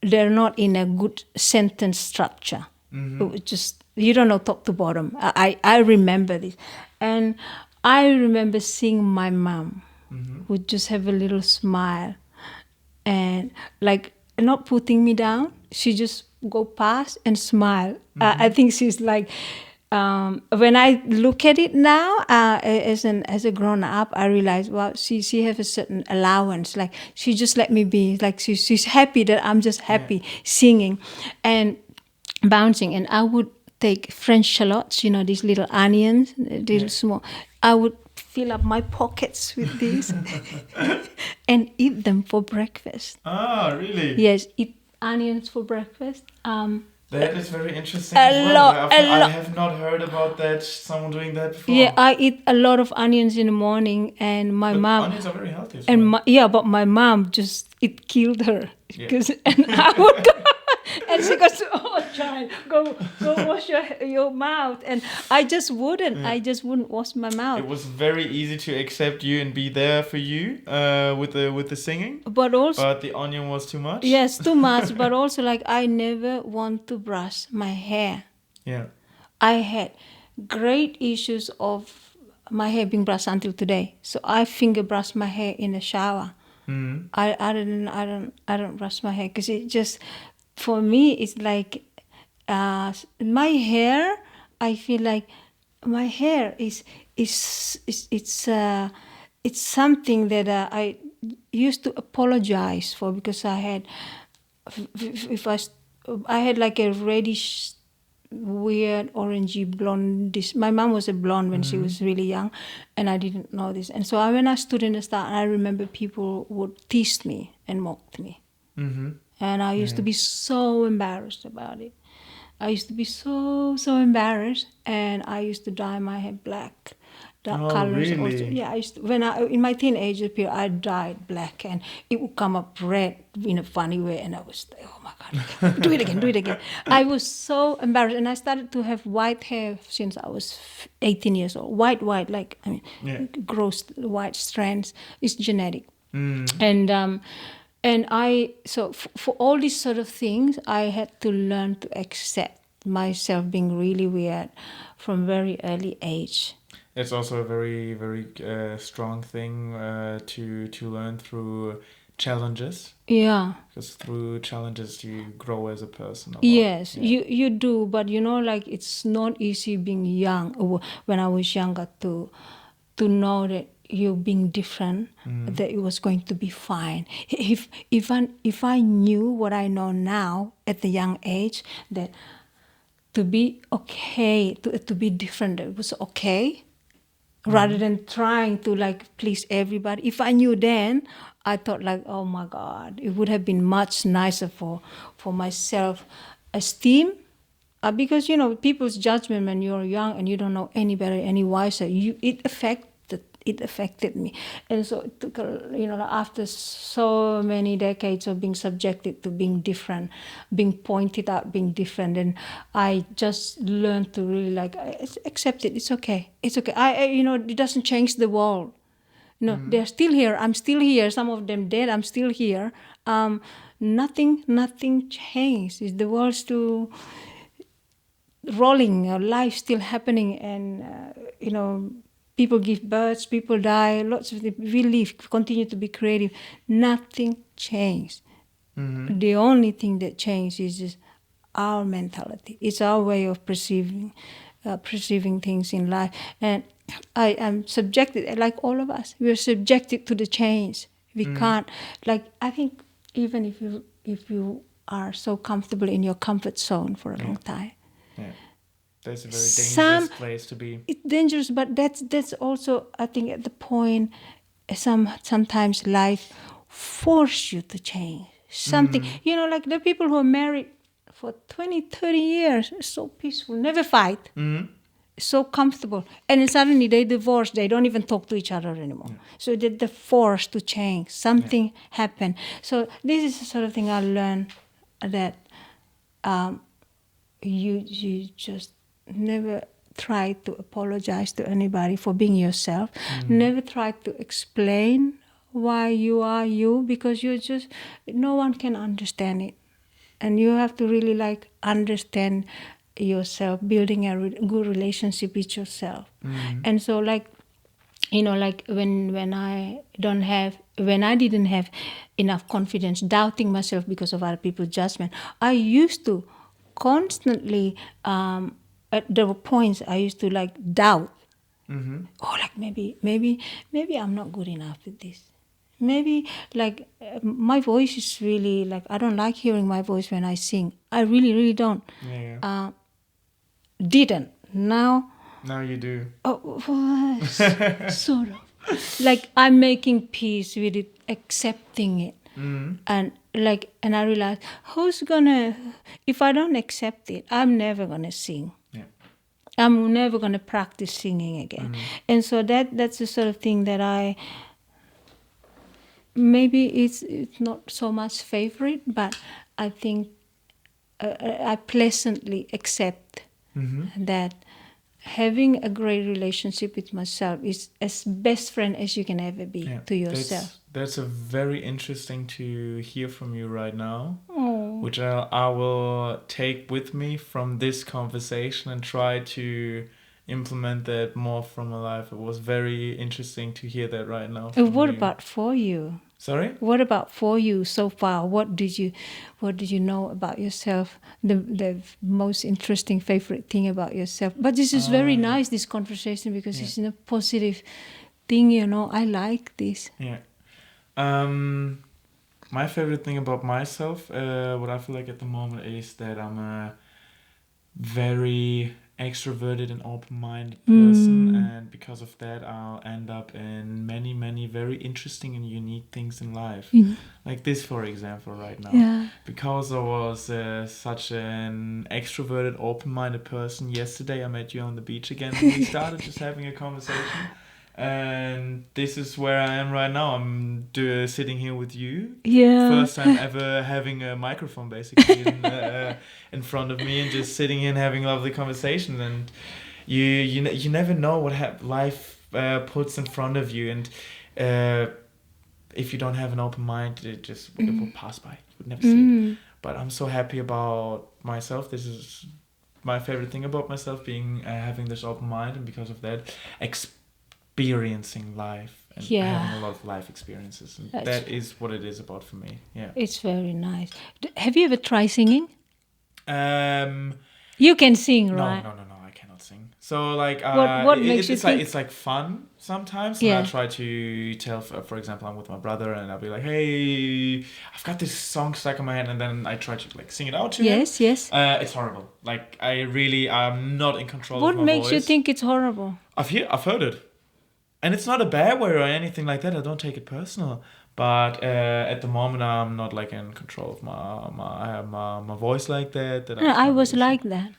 they're not in a good sentence structure. It was just, you don't know top to bottom. I remember this. And I remember seeing my mom would just have a little smile and like not putting me down. She just go past and smile. I think she's like, when I look at it now as a grown up, I realize, wow, she has a certain allowance. Like she just let me be. Like she's happy that I'm just happy singing and bouncing. And I would take French shallots, these little onions, little small. I would fill up my pockets with these and eat them for breakfast. Ah, really? Yes, eat onions for breakfast. That is very interesting as well. I have not heard about that, someone doing that before. Yeah, I eat a lot of onions in the morning, and my mom. Onions are very healthy as well. But my mom it killed her because, and I would go, and she goes, "Oh, child, go wash your mouth," and I just wouldn't. I just wouldn't wash my mouth. It was very easy to accept you and be there for you with the singing. But the onion was too much. Yes, too much. But also, like, I never want to brush my hair. Yeah. I had great issues of my hair being brushed until today. So I finger brush my hair in the shower. I don't brush my hair because it just, for me, it's like my hair. I feel like my hair is it's something that I used to apologize for, because I had I had like a reddish, weird orangey blondish. My mom was a blonde when she was really young, and I didn't know this. And so when I stood in the star, I remember people would tease me and mocked me. And I used to be so embarrassed about it. I used to be so embarrassed, and I used to dye my hair black, dark colors. Really? Also. Yeah, in my teenager period, I dyed black, and it would come up red in a funny way, and I was like, oh my God, do it again. I was so embarrassed, and I started to have white hair since I was 18 years old. White, like, gross white strands. It's genetic. And for all these sort of things, I had to learn to accept myself being really weird from very early age. It's also a very, very strong thing to learn through challenges. Yeah. Because through challenges you grow as a person. Yes, you do, but like it's not easy being young. When I was younger, to know that you being different, that it was going to be fine. If I knew what I know now at the young age, that to be okay, to be different, it was okay, rather than trying to like please everybody. If I knew then, I thought like, oh my God, it would have been much nicer for my self-esteem. Because people's judgment when you're young and you don't know any better, any wiser, it affected me. And so it took after so many decades of being subjected to being different, being pointed out, being different, and I just learned to really like accept it. It's okay. It doesn't change the world. They're still here. I'm still here. Some of them dead. I'm still here. Nothing changed. The world's still rolling, life still happening, and People give birth, people die, lots of things. We live, continue to be creative. Nothing changed. Mm-hmm. The only thing that changed is just our mentality. It's our way of perceiving things in life. And I am subjected, like all of us, we're subjected to the change. We can't, like, I think even if you are so comfortable in your comfort zone for a long time. Yeah. That's a very dangerous place to be. It's dangerous, but that's also, I think, at the point, sometimes life forces you to change. Something, like the people who are married for 20, 30 years, so peaceful, never fight, so comfortable. And then suddenly they divorce, they don't even talk to each other anymore. So they're forced to change. Something happened. So this is the sort of thing I learned, that you just never try to apologize to anybody for being yourself. Never try to explain why you are you, because no one can understand it. And you have to really understand yourself, building a good relationship with yourself. And so when I didn't have enough confidence, doubting myself because of other people's judgment, I used to constantly, there were points I used to doubt. Oh, maybe I'm not good enough with this. Maybe my voice is really I don't like hearing my voice when I sing. I really, really don't. Yeah. Didn't. Now you do. Oh, sort of. I'm making peace with it, accepting it. And I realize, if I don't accept it, I'm never gonna sing. Yeah. I'm never gonna practice singing again. And so that's the sort of thing that maybe it's not so much favorite, but I think I pleasantly accept that having a great relationship with myself is as best friend as you can ever be to yourself. That's a very interesting to hear from you right now, Oh. which I will take with me from this conversation and try to implement that more from my life. It was very interesting to hear that right now. What about for you? Sorry? What about for you so far? What did you know about yourself? The most interesting, favorite thing about yourself? But this is very nice, this conversation, because it's a positive thing, I like this. Yeah. My favorite thing about myself, what I feel like at the moment, is that I'm a very extroverted and open-minded person, and because of that I'll end up in many, many very interesting and unique things in life, like this, for example, right now. Because I was such an extroverted, open-minded person, yesterday I met you on the beach again and we started just having a conversation, and this is where I am right now. I'm sitting here with you. First time ever having a microphone basically in front of me, and just sitting here and having a lovely conversation. And you never know what life puts in front of you, and if you don't have an open mind, it will pass by. You would never see it. But I'm so happy about myself. This is my favorite thing about myself, being having this open mind, and because of that, experiencing life and having a lot of life experiences, and that is what it is about for me. It's very nice. Have you ever tried singing? You can sing, right? No, I cannot sing. So what makes you think? It's fun sometimes, and I try to tell, for example, I'm with my brother and I'll be like, hey, I've got this song stuck in my head, and then I try to sing it out to him. Yes. It's horrible. I'm not in control of my voice. What makes you think it's horrible? I've heard it. And it's not a bad way or anything like that. I don't take it personal. But at the moment, I'm not in control of my voice like that. I was like that.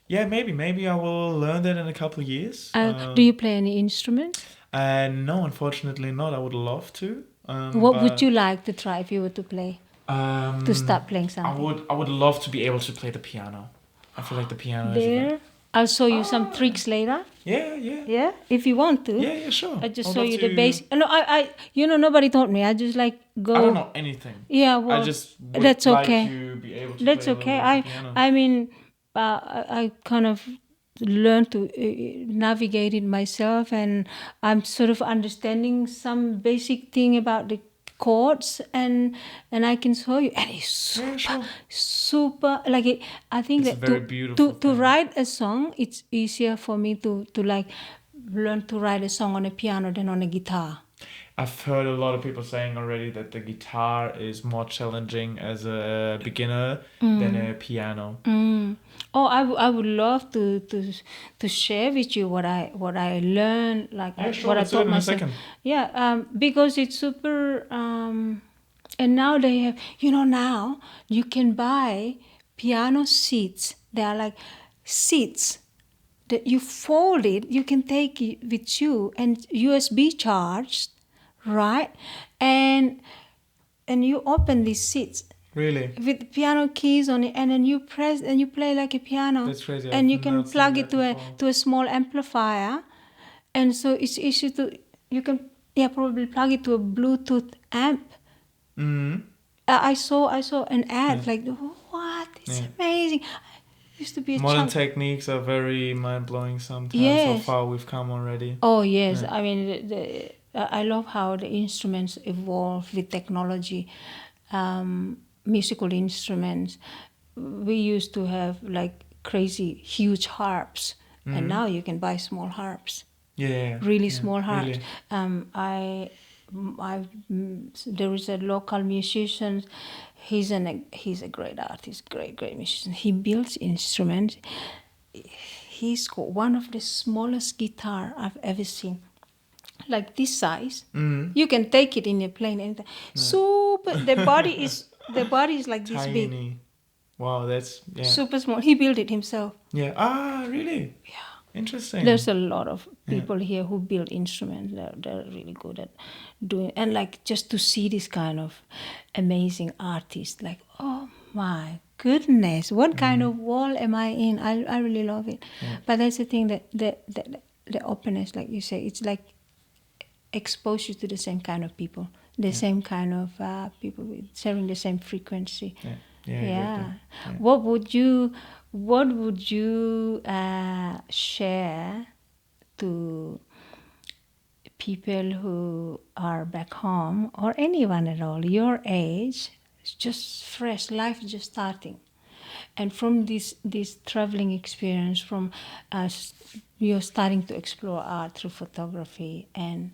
Yeah, maybe I will learn that in a couple of years. Do you play any instruments? No, unfortunately not. I would love to. What would you like to try if you were to play? To start playing something. I would love to be able to play the piano. I feel like the piano is I'll show you some tricks later. Yeah. Yeah, if you want to. Yeah, sure. I just show you the basic. No, I nobody taught me. I just go. I don't know anything. Yeah, well, I just would that's okay. like to be able to That's play okay. the piano. I mean, I kind of learn to navigate it myself, and I'm sort of understanding some basic thing about the chords, and I can show you, and it's super like it, I think It's a that very beautiful to thing. write a song, it's easier for me to like learn to write a song on a piano than on a guitar. I've heard a lot of people saying already that the guitar is more challenging as a beginner than a piano. Oh, I would love to share with you what I learned, like Yeah, sure, what I let's do it taught in a myself. second. Yeah, because it's super. And now they have, now you can buy piano seats. They are like seats that you fold it. You can take it with you and USB charged, right? And you open these seats Really? with piano keys on it, and then you press and you play like a piano. That's crazy. And you I've can not seen plug it that before. to a small amplifier, and so it's easy to, you can probably plug it to a Bluetooth amp. I saw an ad like, what? It's amazing. I used to be a Modern chunk. techniques are very mind-blowing sometimes, Yes. how far we've come already. Oh yes, I mean I love how the instruments evolve with technology. Musical instruments. We used to have like crazy huge harps, and now you can buy small harps. Yeah. Really yeah, small harps. Really. There is a local musician. He's a great artist, great musician. He builds instruments. He's got one of the smallest guitar I've ever seen, like this size. You can take it in a plane. And super. The body is like this big, Tiny. Wow, that's super small. He built it himself. Yeah. Ah, really? Yeah. Interesting. There's a lot of people here who build instruments. They're really good at doing, and like just to see this kind of amazing artist, like, oh my goodness, what kind of wall am I in? I really love it. But that's the thing, that the openness, like you say, it's like expose you to the same kind of people, the same kind of people sharing the same frequency. Yeah. Exactly. Yeah. What would you share to people who are back home, or anyone at all, your age, just fresh, life just starting, and from this traveling experience, from you're starting to explore art through photography, and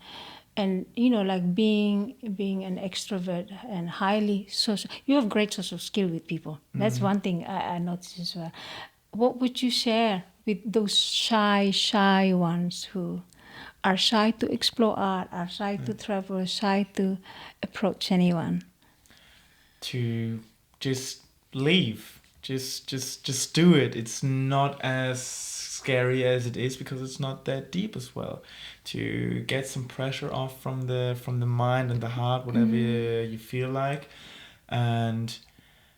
like being an extrovert and highly social, you have great social skill with people. That's one thing I noticed as well. What would you share with those shy ones who are shy to explore art, are shy to travel, shy to approach anyone? To just leave, just do it. It's not as scary as it is, because it's not that deep as well. To get some pressure off from the mind and the heart, whatever you feel like. And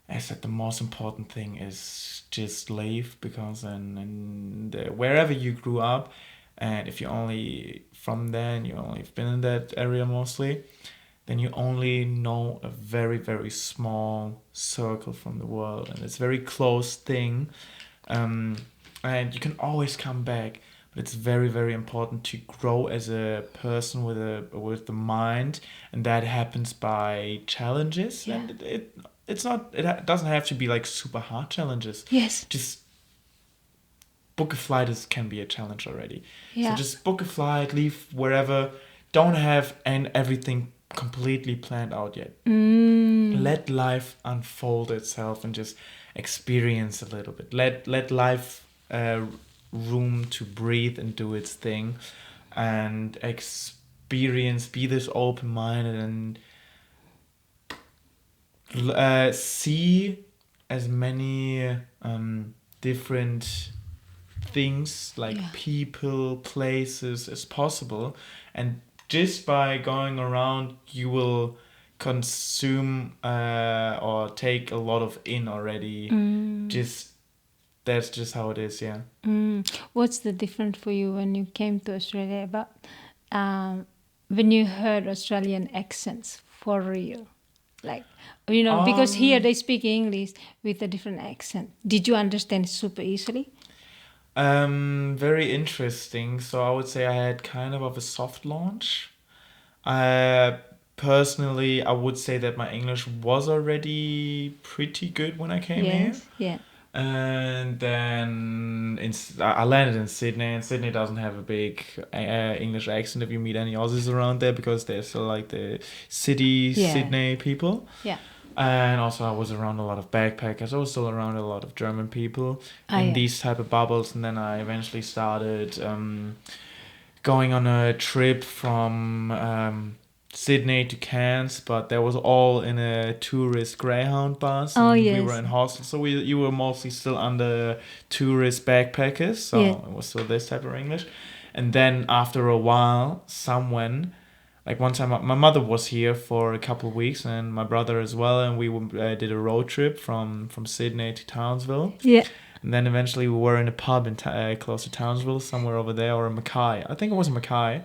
as I said, the most important thing is just leave, because and wherever you grew up, and if you only from then you only have been in that area mostly, then you only know a very, very small circle from the world, and it's a very close thing. And you can always come back, but it's very, very important to grow as a person with the mind, and that happens by challenges. Yeah. And it doesn't have to be like super hard challenges. Yes. Just book a flight can be a challenge already. Yeah. So just book a flight, leave wherever. Don't have everything completely planned out yet. Let life unfold itself and just experience a little bit. Let life room to breathe and do its thing, and experience. Be this open-minded and see as many different things, like people, places, as possible. And just by going around, you will consume or take a lot of in already. That's just how it is. Yeah. What's the difference for you when you came to Australia, about when you heard Australian accents for real? Like, because here they speak English with a different accent. Did you understand super easily? Very interesting. So I would say I had kind of a soft launch. Uh, Personally, I would say that my English was already pretty good when I came here. Yes. Yeah. And then I landed in Sydney, and Sydney doesn't have a big English accent if you meet any Aussies around there because they're still like the city Yeah. Sydney people. Yeah. And also I was around a lot of backpackers. I was still around a lot of German people in Yeah. these type of bubbles. And then I eventually started going on a trip from Sydney to Cairns, but that was all in a tourist Greyhound bus. Oh, And yes. we were in hostels, so you were mostly still under tourist backpackers. So Yeah. it was still this type of English. And then after a while, like one time, my mother was here for a couple of weeks, and my brother as well, and we did a road trip from Sydney to Townsville. Yeah. And then eventually we were in a pub in close to Townsville, somewhere over there, or in Mackay. I think it was Mackay.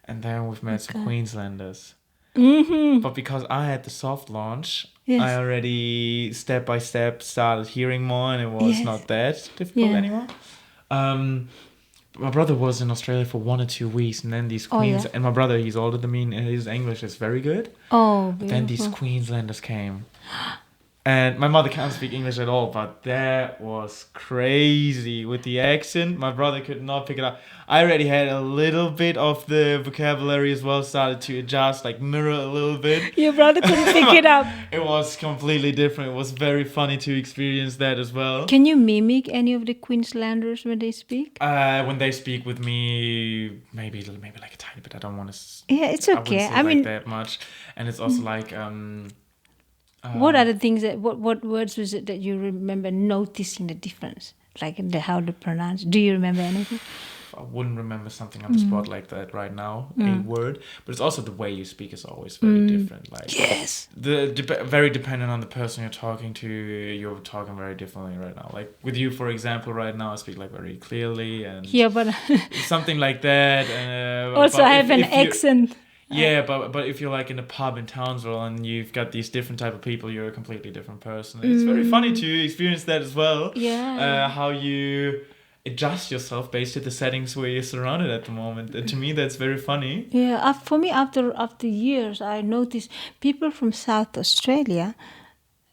And then we've met some Queenslanders. Mm-hmm. But because I had the soft launch, Yes. I already step by step started hearing more, and it was Yes. not that difficult Yeah. anymore. My brother was in Australia for 1 or 2 weeks, and then these Oh, yeah. and my brother, he's older than me, and his English is very good. Oh, But then these beautiful. Queenslanders came. And my mother can't speak English at all, but that was crazy with the accent. My brother could not pick it up. I already had a little bit of the vocabulary as well, started to adjust, like mirror a little bit. Your brother couldn't pick it up. It was completely different. It was very funny to experience that as well. Can you mimic any of the Queenslanders when they speak? When they speak with me, maybe like a tiny bit. I don't want to. Yeah, it's I wouldn't okay. say I mean, like that much. And it's also like what are the things that what words was it that you remember noticing the difference, like in how to pronounce? Do you remember anything? I wouldn't remember something on the spot like that right now, a word. But it's also the way you speak is always very different. Like Yes. very dependent on the person you're talking to. You're talking very differently right now. Like with you, for example, right now I speak like very clearly and Yeah, but something like that. also but I have an if you- accent. Yeah, but if you're like in a pub in Townsville and you've got these different type of people, you're a completely different person. It's very funny to experience that as well. Yeah. How you adjust yourself based on the settings where you're surrounded at the moment. And to me, that's very funny. Yeah, for me, after years, I noticed people from South Australia,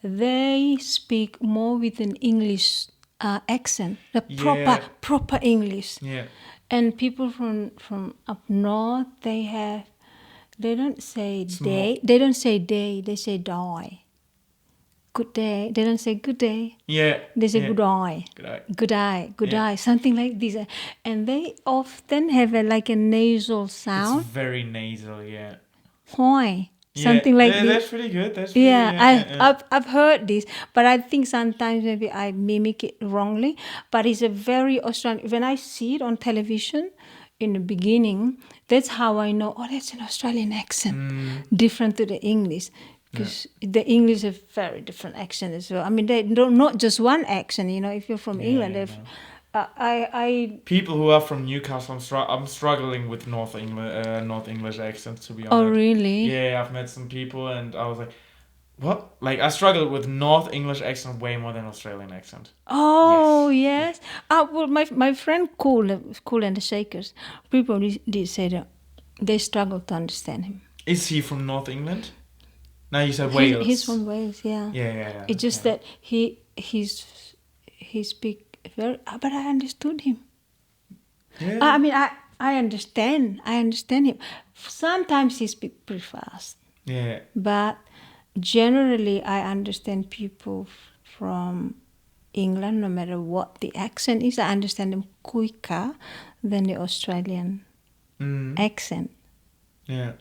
they speak more with an English accent, the Yeah. proper English. Yeah. And people from up north, they don't say day. They don't say day. They say die. Good day. They don't say good day. Yeah. They say yeah. good eye. Good eye. Good eye, good Yeah. eye, something like this. And they often have like a nasal sound. It's very nasal, yeah. Hoi. Yeah, Something like this. That's pretty good. That's pretty, Yeah, I've heard this, but I think sometimes maybe I mimic it wrongly. But it's a very Australian. When I see it on television in the beginning, that's how I know. Oh, that's an Australian accent, different to the English, because the English have very different accent as well. I mean, they don't not just one accent. You know, if you're from England, they've. People who are from Newcastle, I'm struggling with North English accents, to be honest. Oh, really? Yeah, I've met some people and I was like, what? Like, I struggled with North English accent way more than Australian accent. Oh, yes. Well, my friend Cool and the Shakers, people did say that they struggle to understand him. Is he from North England? No, you said Wales. He's from Wales, yeah. Yeah. It's just that he speak very, but I understood him. Yeah. I mean, I understand him. Sometimes he speak pretty fast, Yeah. but generally I understand people from England, no matter what the accent is. I understand them quicker than the Australian accent. Yeah.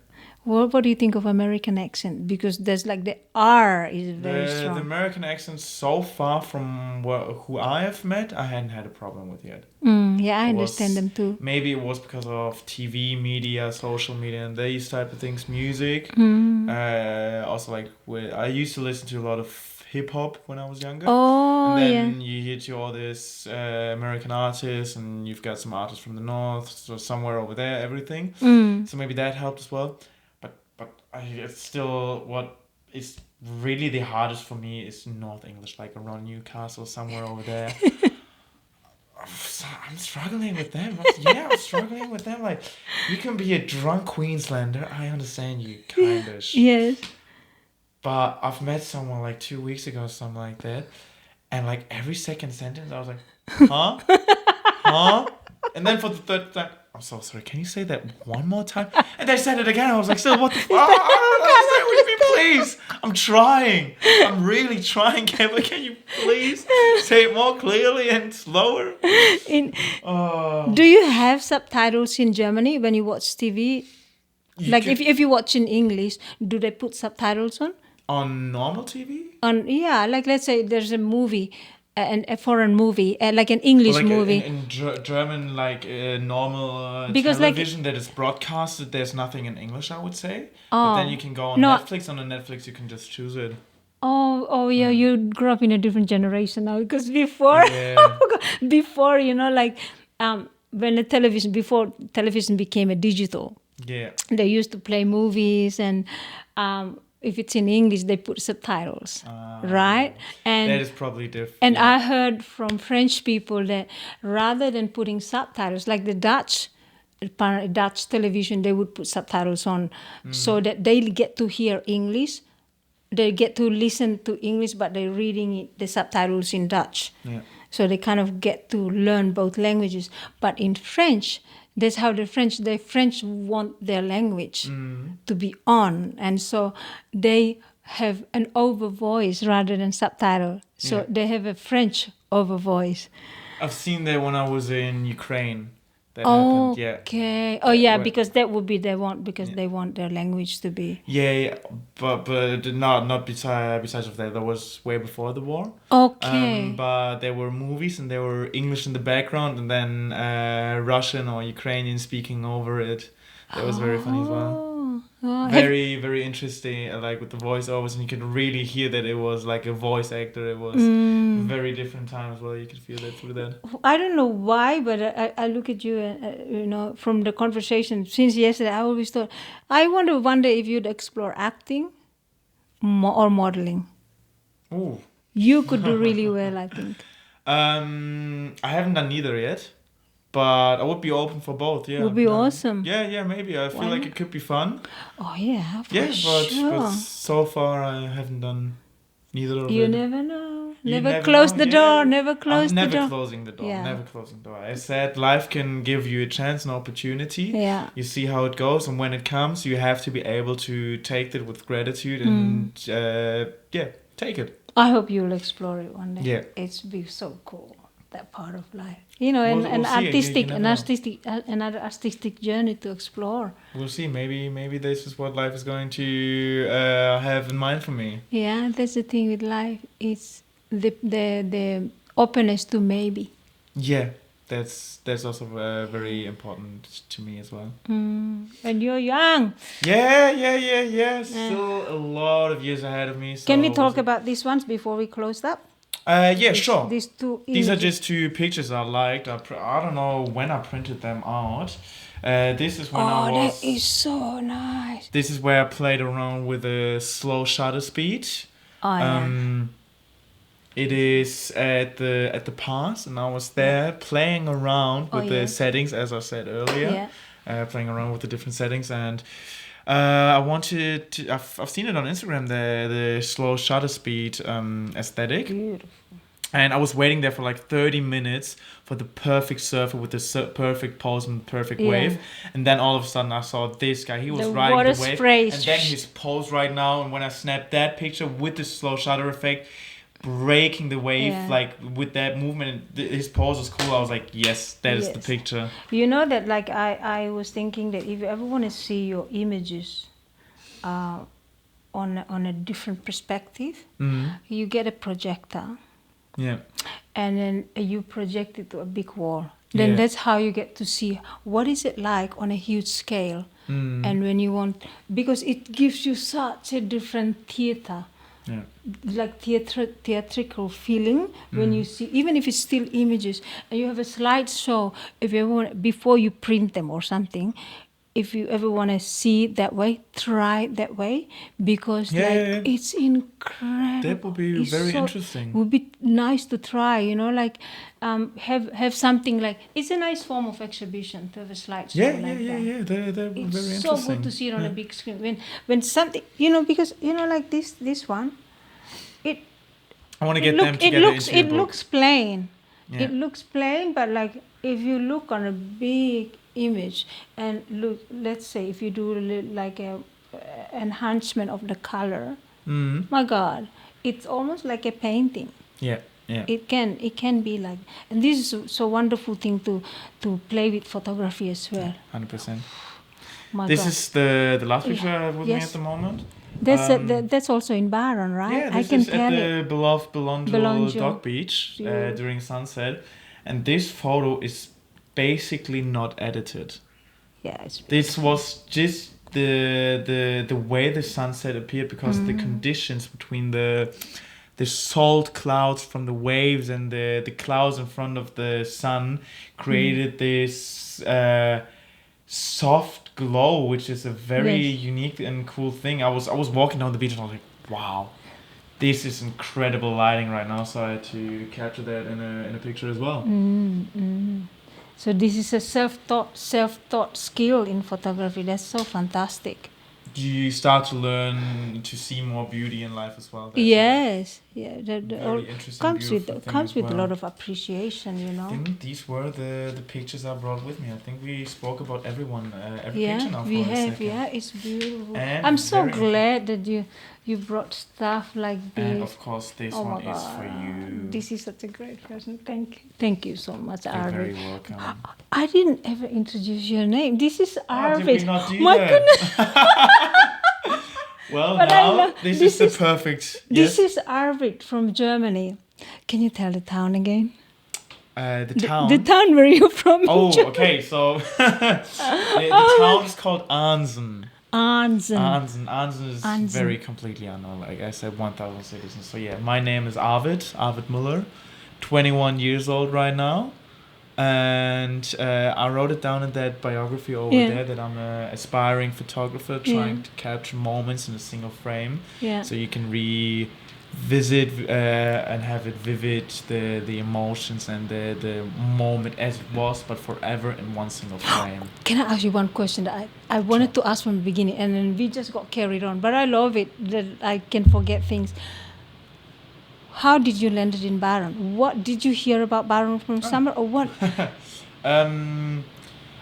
What do you think of American accent? Because there's like the R is very strong. The American accent, so far from who I have met, I hadn't had a problem with yet. Yeah, I understand them too. Maybe it was because of TV media, social media, and these type of things, music. Also, like I used to listen to a lot of hip hop when I was younger. Oh, and yeah. then you hear to all this American artists, and you've got some artists from the north, so somewhere over there, everything. So maybe that helped as well. But it's still what is really the hardest for me is North English, like around Newcastle, somewhere over there. I'm struggling with them. I'm struggling with them. Like, you can be a drunk Queenslander. I understand you, kindish. Yes. But I've met someone like 2 weeks ago, something like that, and like every second sentence, I was like, huh, huh, and then for the third time, I'm so sorry. Can you say that one more time? And they said it again. I was like, still, what the fuck? I don't understand what you mean, please. I'm trying. I'm really trying, Kevin. Can you please say it more clearly and slower? Do you have subtitles in Germany when you watch TV? Like if you watch in English, do they put subtitles on? On normal TV? Like let's say there's a movie, a foreign movie, like an English movie. In German, like normal Because television that is broadcasted, there's nothing in English, I would say. But then you can go on Netflix. On the Netflix, you can just choose it. Yeah, you grew up in a different generation now. Because before, before when before television became a digital. Yeah. They used to play movies, and if it's in English, they put subtitles, right? And that is probably different. And I heard from French people that rather than putting subtitles, like the Dutch television, they would put subtitles on so that they get to hear English. They get to listen to English, but they're reading the subtitles in Dutch. Yeah. So they kind of get to learn both languages. But in French, that's how the French want their language to be on. And so they have an over voice rather than subtitle. So they have a French over voice. I've seen that when I was in Ukraine. That happened, yeah. Okay. Oh, yeah, because that would be they want their language to be. Yeah, but not besides of that. That was way before the war. Okay. But there were movies and there were English in the background, and then Russian or Ukrainian speaking over it. That was very funny as well. Very, very interesting, like with the voiceovers, and you could really hear that it was like a voice actor. It was very different time as well. You could feel that through that. I don't know why, but I look at you, and from the conversation since yesterday, I always thought, I wonder if you'd explore acting or modeling. Ooh. You could do really well, I think. I haven't done neither yet. But I would be open for both, yeah. Would be awesome. Yeah, maybe. I feel like it could be fun. Oh, yeah, sure. But so far I haven't done neither of it. You never know. Never close the door. Never close the door. Never closing the door. Yeah. Never closing the door. I said life can give you a chance, an opportunity. Yeah. You see how it goes, and when it comes, you have to be able to take it with gratitude and, take it. I hope you'll explore it one day. Yeah. It's be so cool, that part of life. An another artistic journey to explore. We'll see. Maybe this is what life is going to have in mind for me. Yeah, that's the thing with life. It's the openness to maybe. Yeah, that's also very important to me as well. And you're young. Yeah. Still a lot of years ahead of me. So can we talk about these ones before we close up? Sure. These two images. These are just two pictures I liked. I don't know when I printed them out. This is when I was... that is so nice. This is where I played around with a slow shutter speed. It is at the pass, and I was there playing around with the settings, as I said earlier. Yeah. Playing around with the different settings, and I wanted to. I've seen it on Instagram, the slow shutter speed aesthetic. Beautiful. And I was waiting there for like 30 minutes for the perfect surfer with the perfect pose and perfect wave. And then all of a sudden I saw this guy. He was riding the wave. Sprays. And then his pose right now. And when I snapped that picture with the slow shutter effect, breaking the wave like with that movement, his pose was cool. I was like, yes, that is the picture. You know that, like, I was thinking that if you ever want to see your images on a different perspective, you get a projector. Yeah. And then you project it to a big wall. Then that's how you get to see what is it like on a huge scale. And when you want, because it gives you such a different theater. Yeah. Like theatrical feeling when you see, even if it's still images, and you have a slideshow. If you want, before you print them or something, if you ever want to see it that way, try it that way, because it's incredible. That would be very interesting. Would be nice to try, like have something like, it's a nice form of exhibition to have a slideshow Yeah. They're very interesting. It's so good to see it on a big screen when something, because like this one, I want to get them together. It looks plain. Yeah. It looks plain, but like if you look on a big image and look, let's say if you do like a enhancement of the color, my God, it's almost like a painting. Yeah. It can be like, and this is so wonderful thing to play with photography as well. 100%. This is the last picture I have with me at the moment. That's also in Byron, right? Yeah, this is at the beloved Belonjo Dock Beach during sunset, and this photo is basically not edited. Yeah, this was just the way the sunset appeared, because the conditions between the salt clouds from the waves and the clouds in front of the sun created this soft glow, which is a very unique and cool thing. I was walking down the beach and I was like, wow, this is incredible lighting right now, so I had to capture that in a picture as well. So this is a self-taught skill in photography. That's so fantastic. You start to learn to see more beauty in life as well. Yes, very interesting, comes with a lot of appreciation, I think these were the pictures I brought with me. I think we spoke about every picture now for a second. Yeah, it's beautiful. And I'm so glad that you brought stuff like this. And of course, this one is for you. This is such a great present. Thank you so much, Arved. You're very welcome. I didn't ever introduce your name. This is Arved. Did we not do My that? goodness. Well, But now this is the perfect. This is Arved from Germany. Can you tell the town again? The town. The town where you're from. Oh, Germany. okay. So the town is called Arnsen. Arnsen is very completely unknown. Like I said, 1,000 citizens. So yeah, my name is Arved Müller, 21 years old right now. And I wrote it down in that biography over there that I'm an aspiring photographer trying to capture moments in a single frame. Yeah. So you can revisit and have it vivid, the emotions and the moment as it was, but forever in one single frame. Can I ask you one question that I wanted to ask from the beginning, and then we just got carried on. But I love it that I can forget things. How did you land it in Byron? What did you hear about Byron from summer, or what?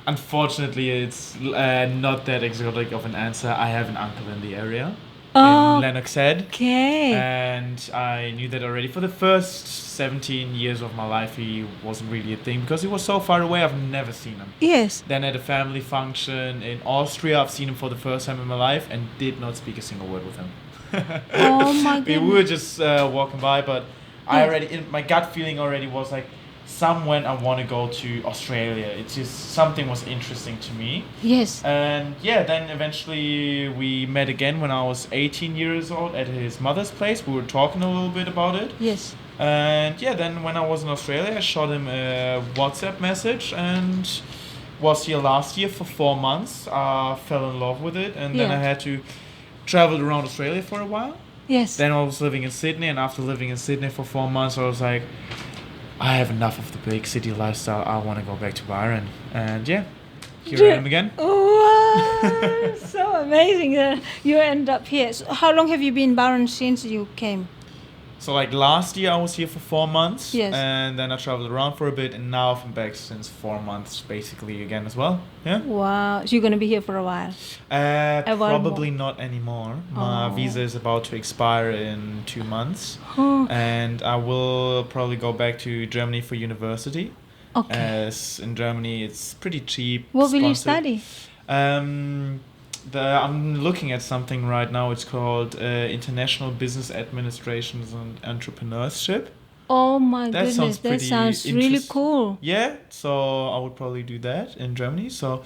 Unfortunately, it's not that exotic of an answer. I have an uncle in the area, in Lennox Head. Okay. And I knew that already. For the first 17 years of my life, he wasn't really a thing because he was so far away. I've never seen him. Yes. Then at a family function in Austria, I've seen him for the first time in my life and did not speak a single word with him. Oh my goodness. We were just walking by, but I already, my gut feeling already was like, somewhere I want to go to Australia. It's just something was interesting to me. Yes. And yeah, then eventually we met again when I was 18 years old at his mother's place. We were talking a little bit about it. Yes. And yeah, then when I was in Australia, I shot him a WhatsApp message and was here last year for 4 months. Fell in love with it, and then I had to travel around Australia for a while. Yes. Then I was living in Sydney, and after living in Sydney for 4 months, I was like, I have enough of the big city lifestyle. I want to go back to Byron. And yeah, here I am again. Wow, so amazing that you end up here. So how long have you been in Byron since you came? So like last year I was here for 4 months. Yes. And then I traveled around for a bit, and now I've been back since 4 months basically again as well. Yeah. Wow. So you're going to be here for a while? Probably not anymore. My visa is about to expire in 2 months. And I will probably go back to Germany for university. Okay. As in Germany it's pretty cheap. What will you study? I'm looking at something right now. It's called International Business Administration and Entrepreneurship. Oh my goodness, that sounds really cool. Yeah, so I would probably do that in Germany. So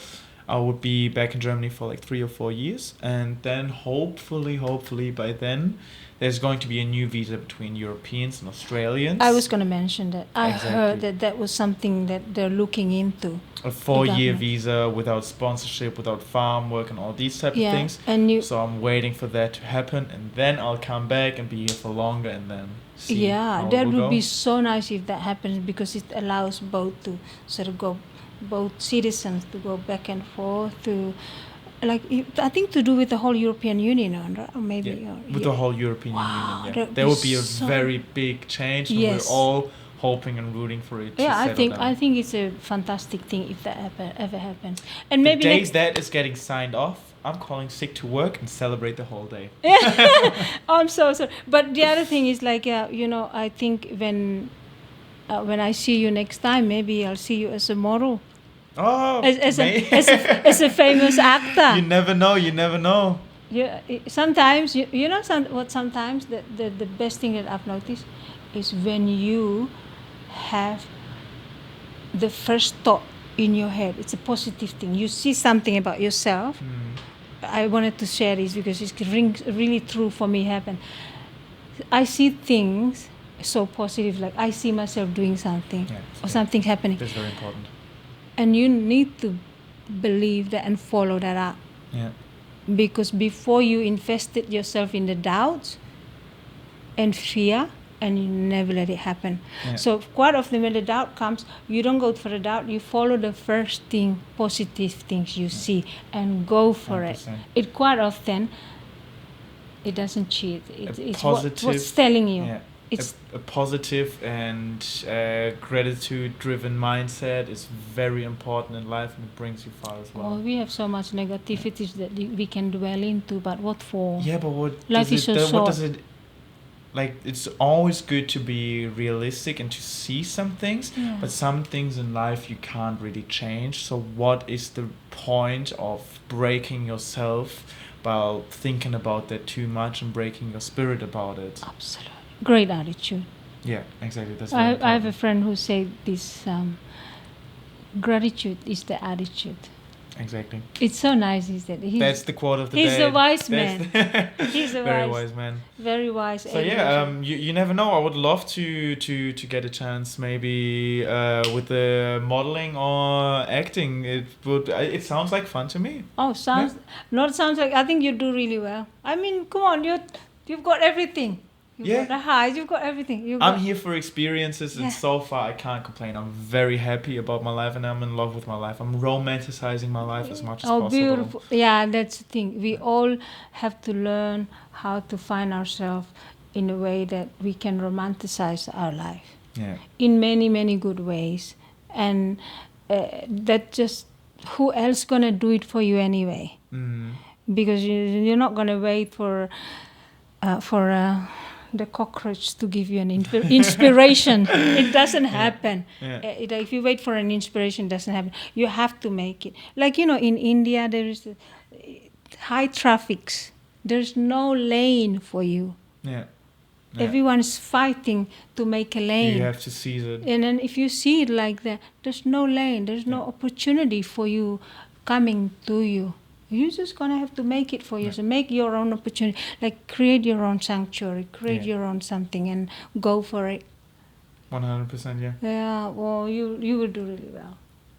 I would be back in Germany for like 3 or 4 years, and then hopefully by then there's going to be a new visa between Europeans and Australians. I was going to mention that. I Exactly. heard that was something that they're looking into. A 4-year government. visa without sponsorship, without farm work, and all these type of things. And So I'm waiting for that to happen, and then I'll come back and be here for longer, and then see how that it will would go. be so nice if that happens, because it allows both to sort of go, both citizens to go back and forth to, like, I think to do with the whole European Union, or maybe With the whole European Wow, Union. that'd There be will be a so- very big change, and Yes. we're all hoping and rooting for it to Yeah, settle down. I think it's a fantastic thing if that ever happens. And The maybe day next. that is getting signed off, I'm calling sick to work and celebrate the whole day. I'm so sorry. But the other thing is, like, I think when I see you next time, maybe I'll see you as a model, Oh, as may- as a famous actor. You never know. You never know. Sometimes sometimes the best thing that I've noticed is when you have the first thought in your head. It's a positive thing. You see something about yourself. I wanted to share this because it's really true for me. Happen. I see things so positive. Like I see myself doing something or something happening, That's very important. and you need to believe that and follow that up. Yeah. Because before you invested yourself in the doubts and fear, and you never let it happen. Yeah. So quite often when the doubt comes, you don't go for the doubt, you follow the first thing, positive things you see, and go for 100%. it. It quite often, it doesn't cheat. It's positive- what's telling you. Yeah. It's A positive and gratitude-driven mindset is very important in life, and it brings you far as well. we have so much negativities that we can dwell into, but what for? Yeah, but what Life does is it, so what short. does it like? It's always good to be realistic and to see some things, Yeah. but some things in life you can't really change. So what is the point of breaking yourself by thinking about that too much and breaking your spirit about it? Absolutely. Great attitude. Yeah, exactly. That's I very have a important. friend who said this, gratitude is the attitude. Exactly. It's so nice, he said. That's the quote of the day. he's a wise That's man. He's a very wise, wise man. very wise. So yeah, you never know. I would love to get a chance, maybe with the modeling or acting. It sounds like fun to me. sounds like, I think you do really well. I mean, come on, you've got everything. You've Yeah. got the highs, you've got everything. I'm here for experiences, and Yeah. so far I can't complain. I'm very happy about my life, and I'm in love with my life. I'm romanticizing my life as much as Oh, possible. beautiful. Yeah, that's the thing. We all have to learn how to find ourselves in a way that we can romanticize our life Yeah. in many, many good ways. And that just, who else going to do it for you anyway? Mm. Because you're not going to wait for the cockroach to give you an inspiration. It doesn't happen. Yeah. If you wait for an inspiration, it doesn't happen. You have to make it. Like, in India, there is high traffics. There's no lane for you. Yeah. Everyone's fighting to make a lane. You have to seize it. And then if you see it like that, there's no lane. There's no opportunity for you coming to you. You're just going to have to make it for yourself. Make your own opportunity. Like, create your own sanctuary. Create your own something and go for it. 100%, yeah. Yeah, well, you will do really well.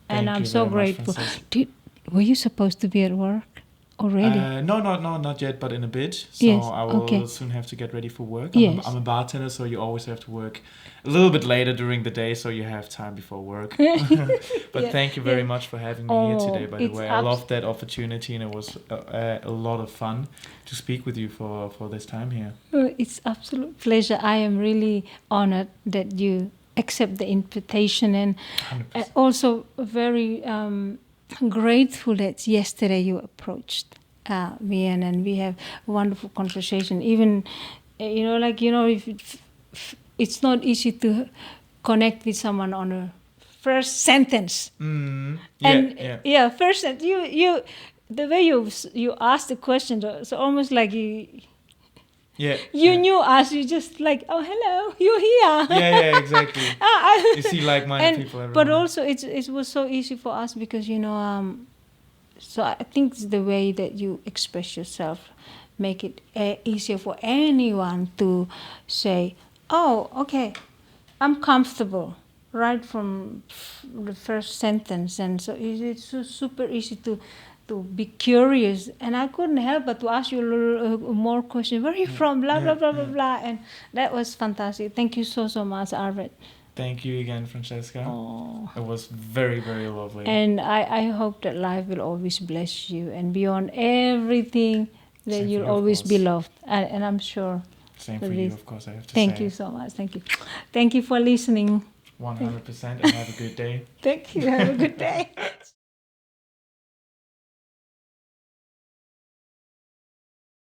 And Thank I'm you so very much, grateful. Francesca. Were you supposed to be at work already? No, not yet, but in a bit. So Yes, I will okay. soon have to get ready for work. Yes. I'm a bartender, so you always have to work a little bit later during the day, so you have time before work. But Yeah, thank you very yeah. much for having me here today, by the it's way. I loved that opportunity, and it was a lot of fun to speak with you for this time here. It's absolute pleasure. I am really honored that you accept the invitation, and 100%. also very grateful that yesterday you approached me, and we have a wonderful conversation. Even, if it's not easy to connect with someone on a first sentence. First sentence. You the way you asked the question, it's almost like you knew us. You just like, oh, hello, you're here. Yeah, exactly. You see like-minded people everywhere. But also, it was so easy for us because So I think it's the way that you express yourself, make it easier for anyone to say, oh, okay, I'm comfortable right from the first sentence. And so it's so super easy to be curious. And I couldn't help but to ask you a little more questions. Where are you from? Blah, blah, blah, blah, blah. And that was fantastic. Thank you so, so much, Arved. Thank you again, Francesca. Oh. It was very, very lovely. And I hope that life will always bless you, and beyond everything, that Same for you'll you, of always be course. loved. And I'm sure. Same for you, of course, I have to Thank say. you so much. Thank you. Thank you for listening. 100%, and have a good day. Thank you. Have a good day.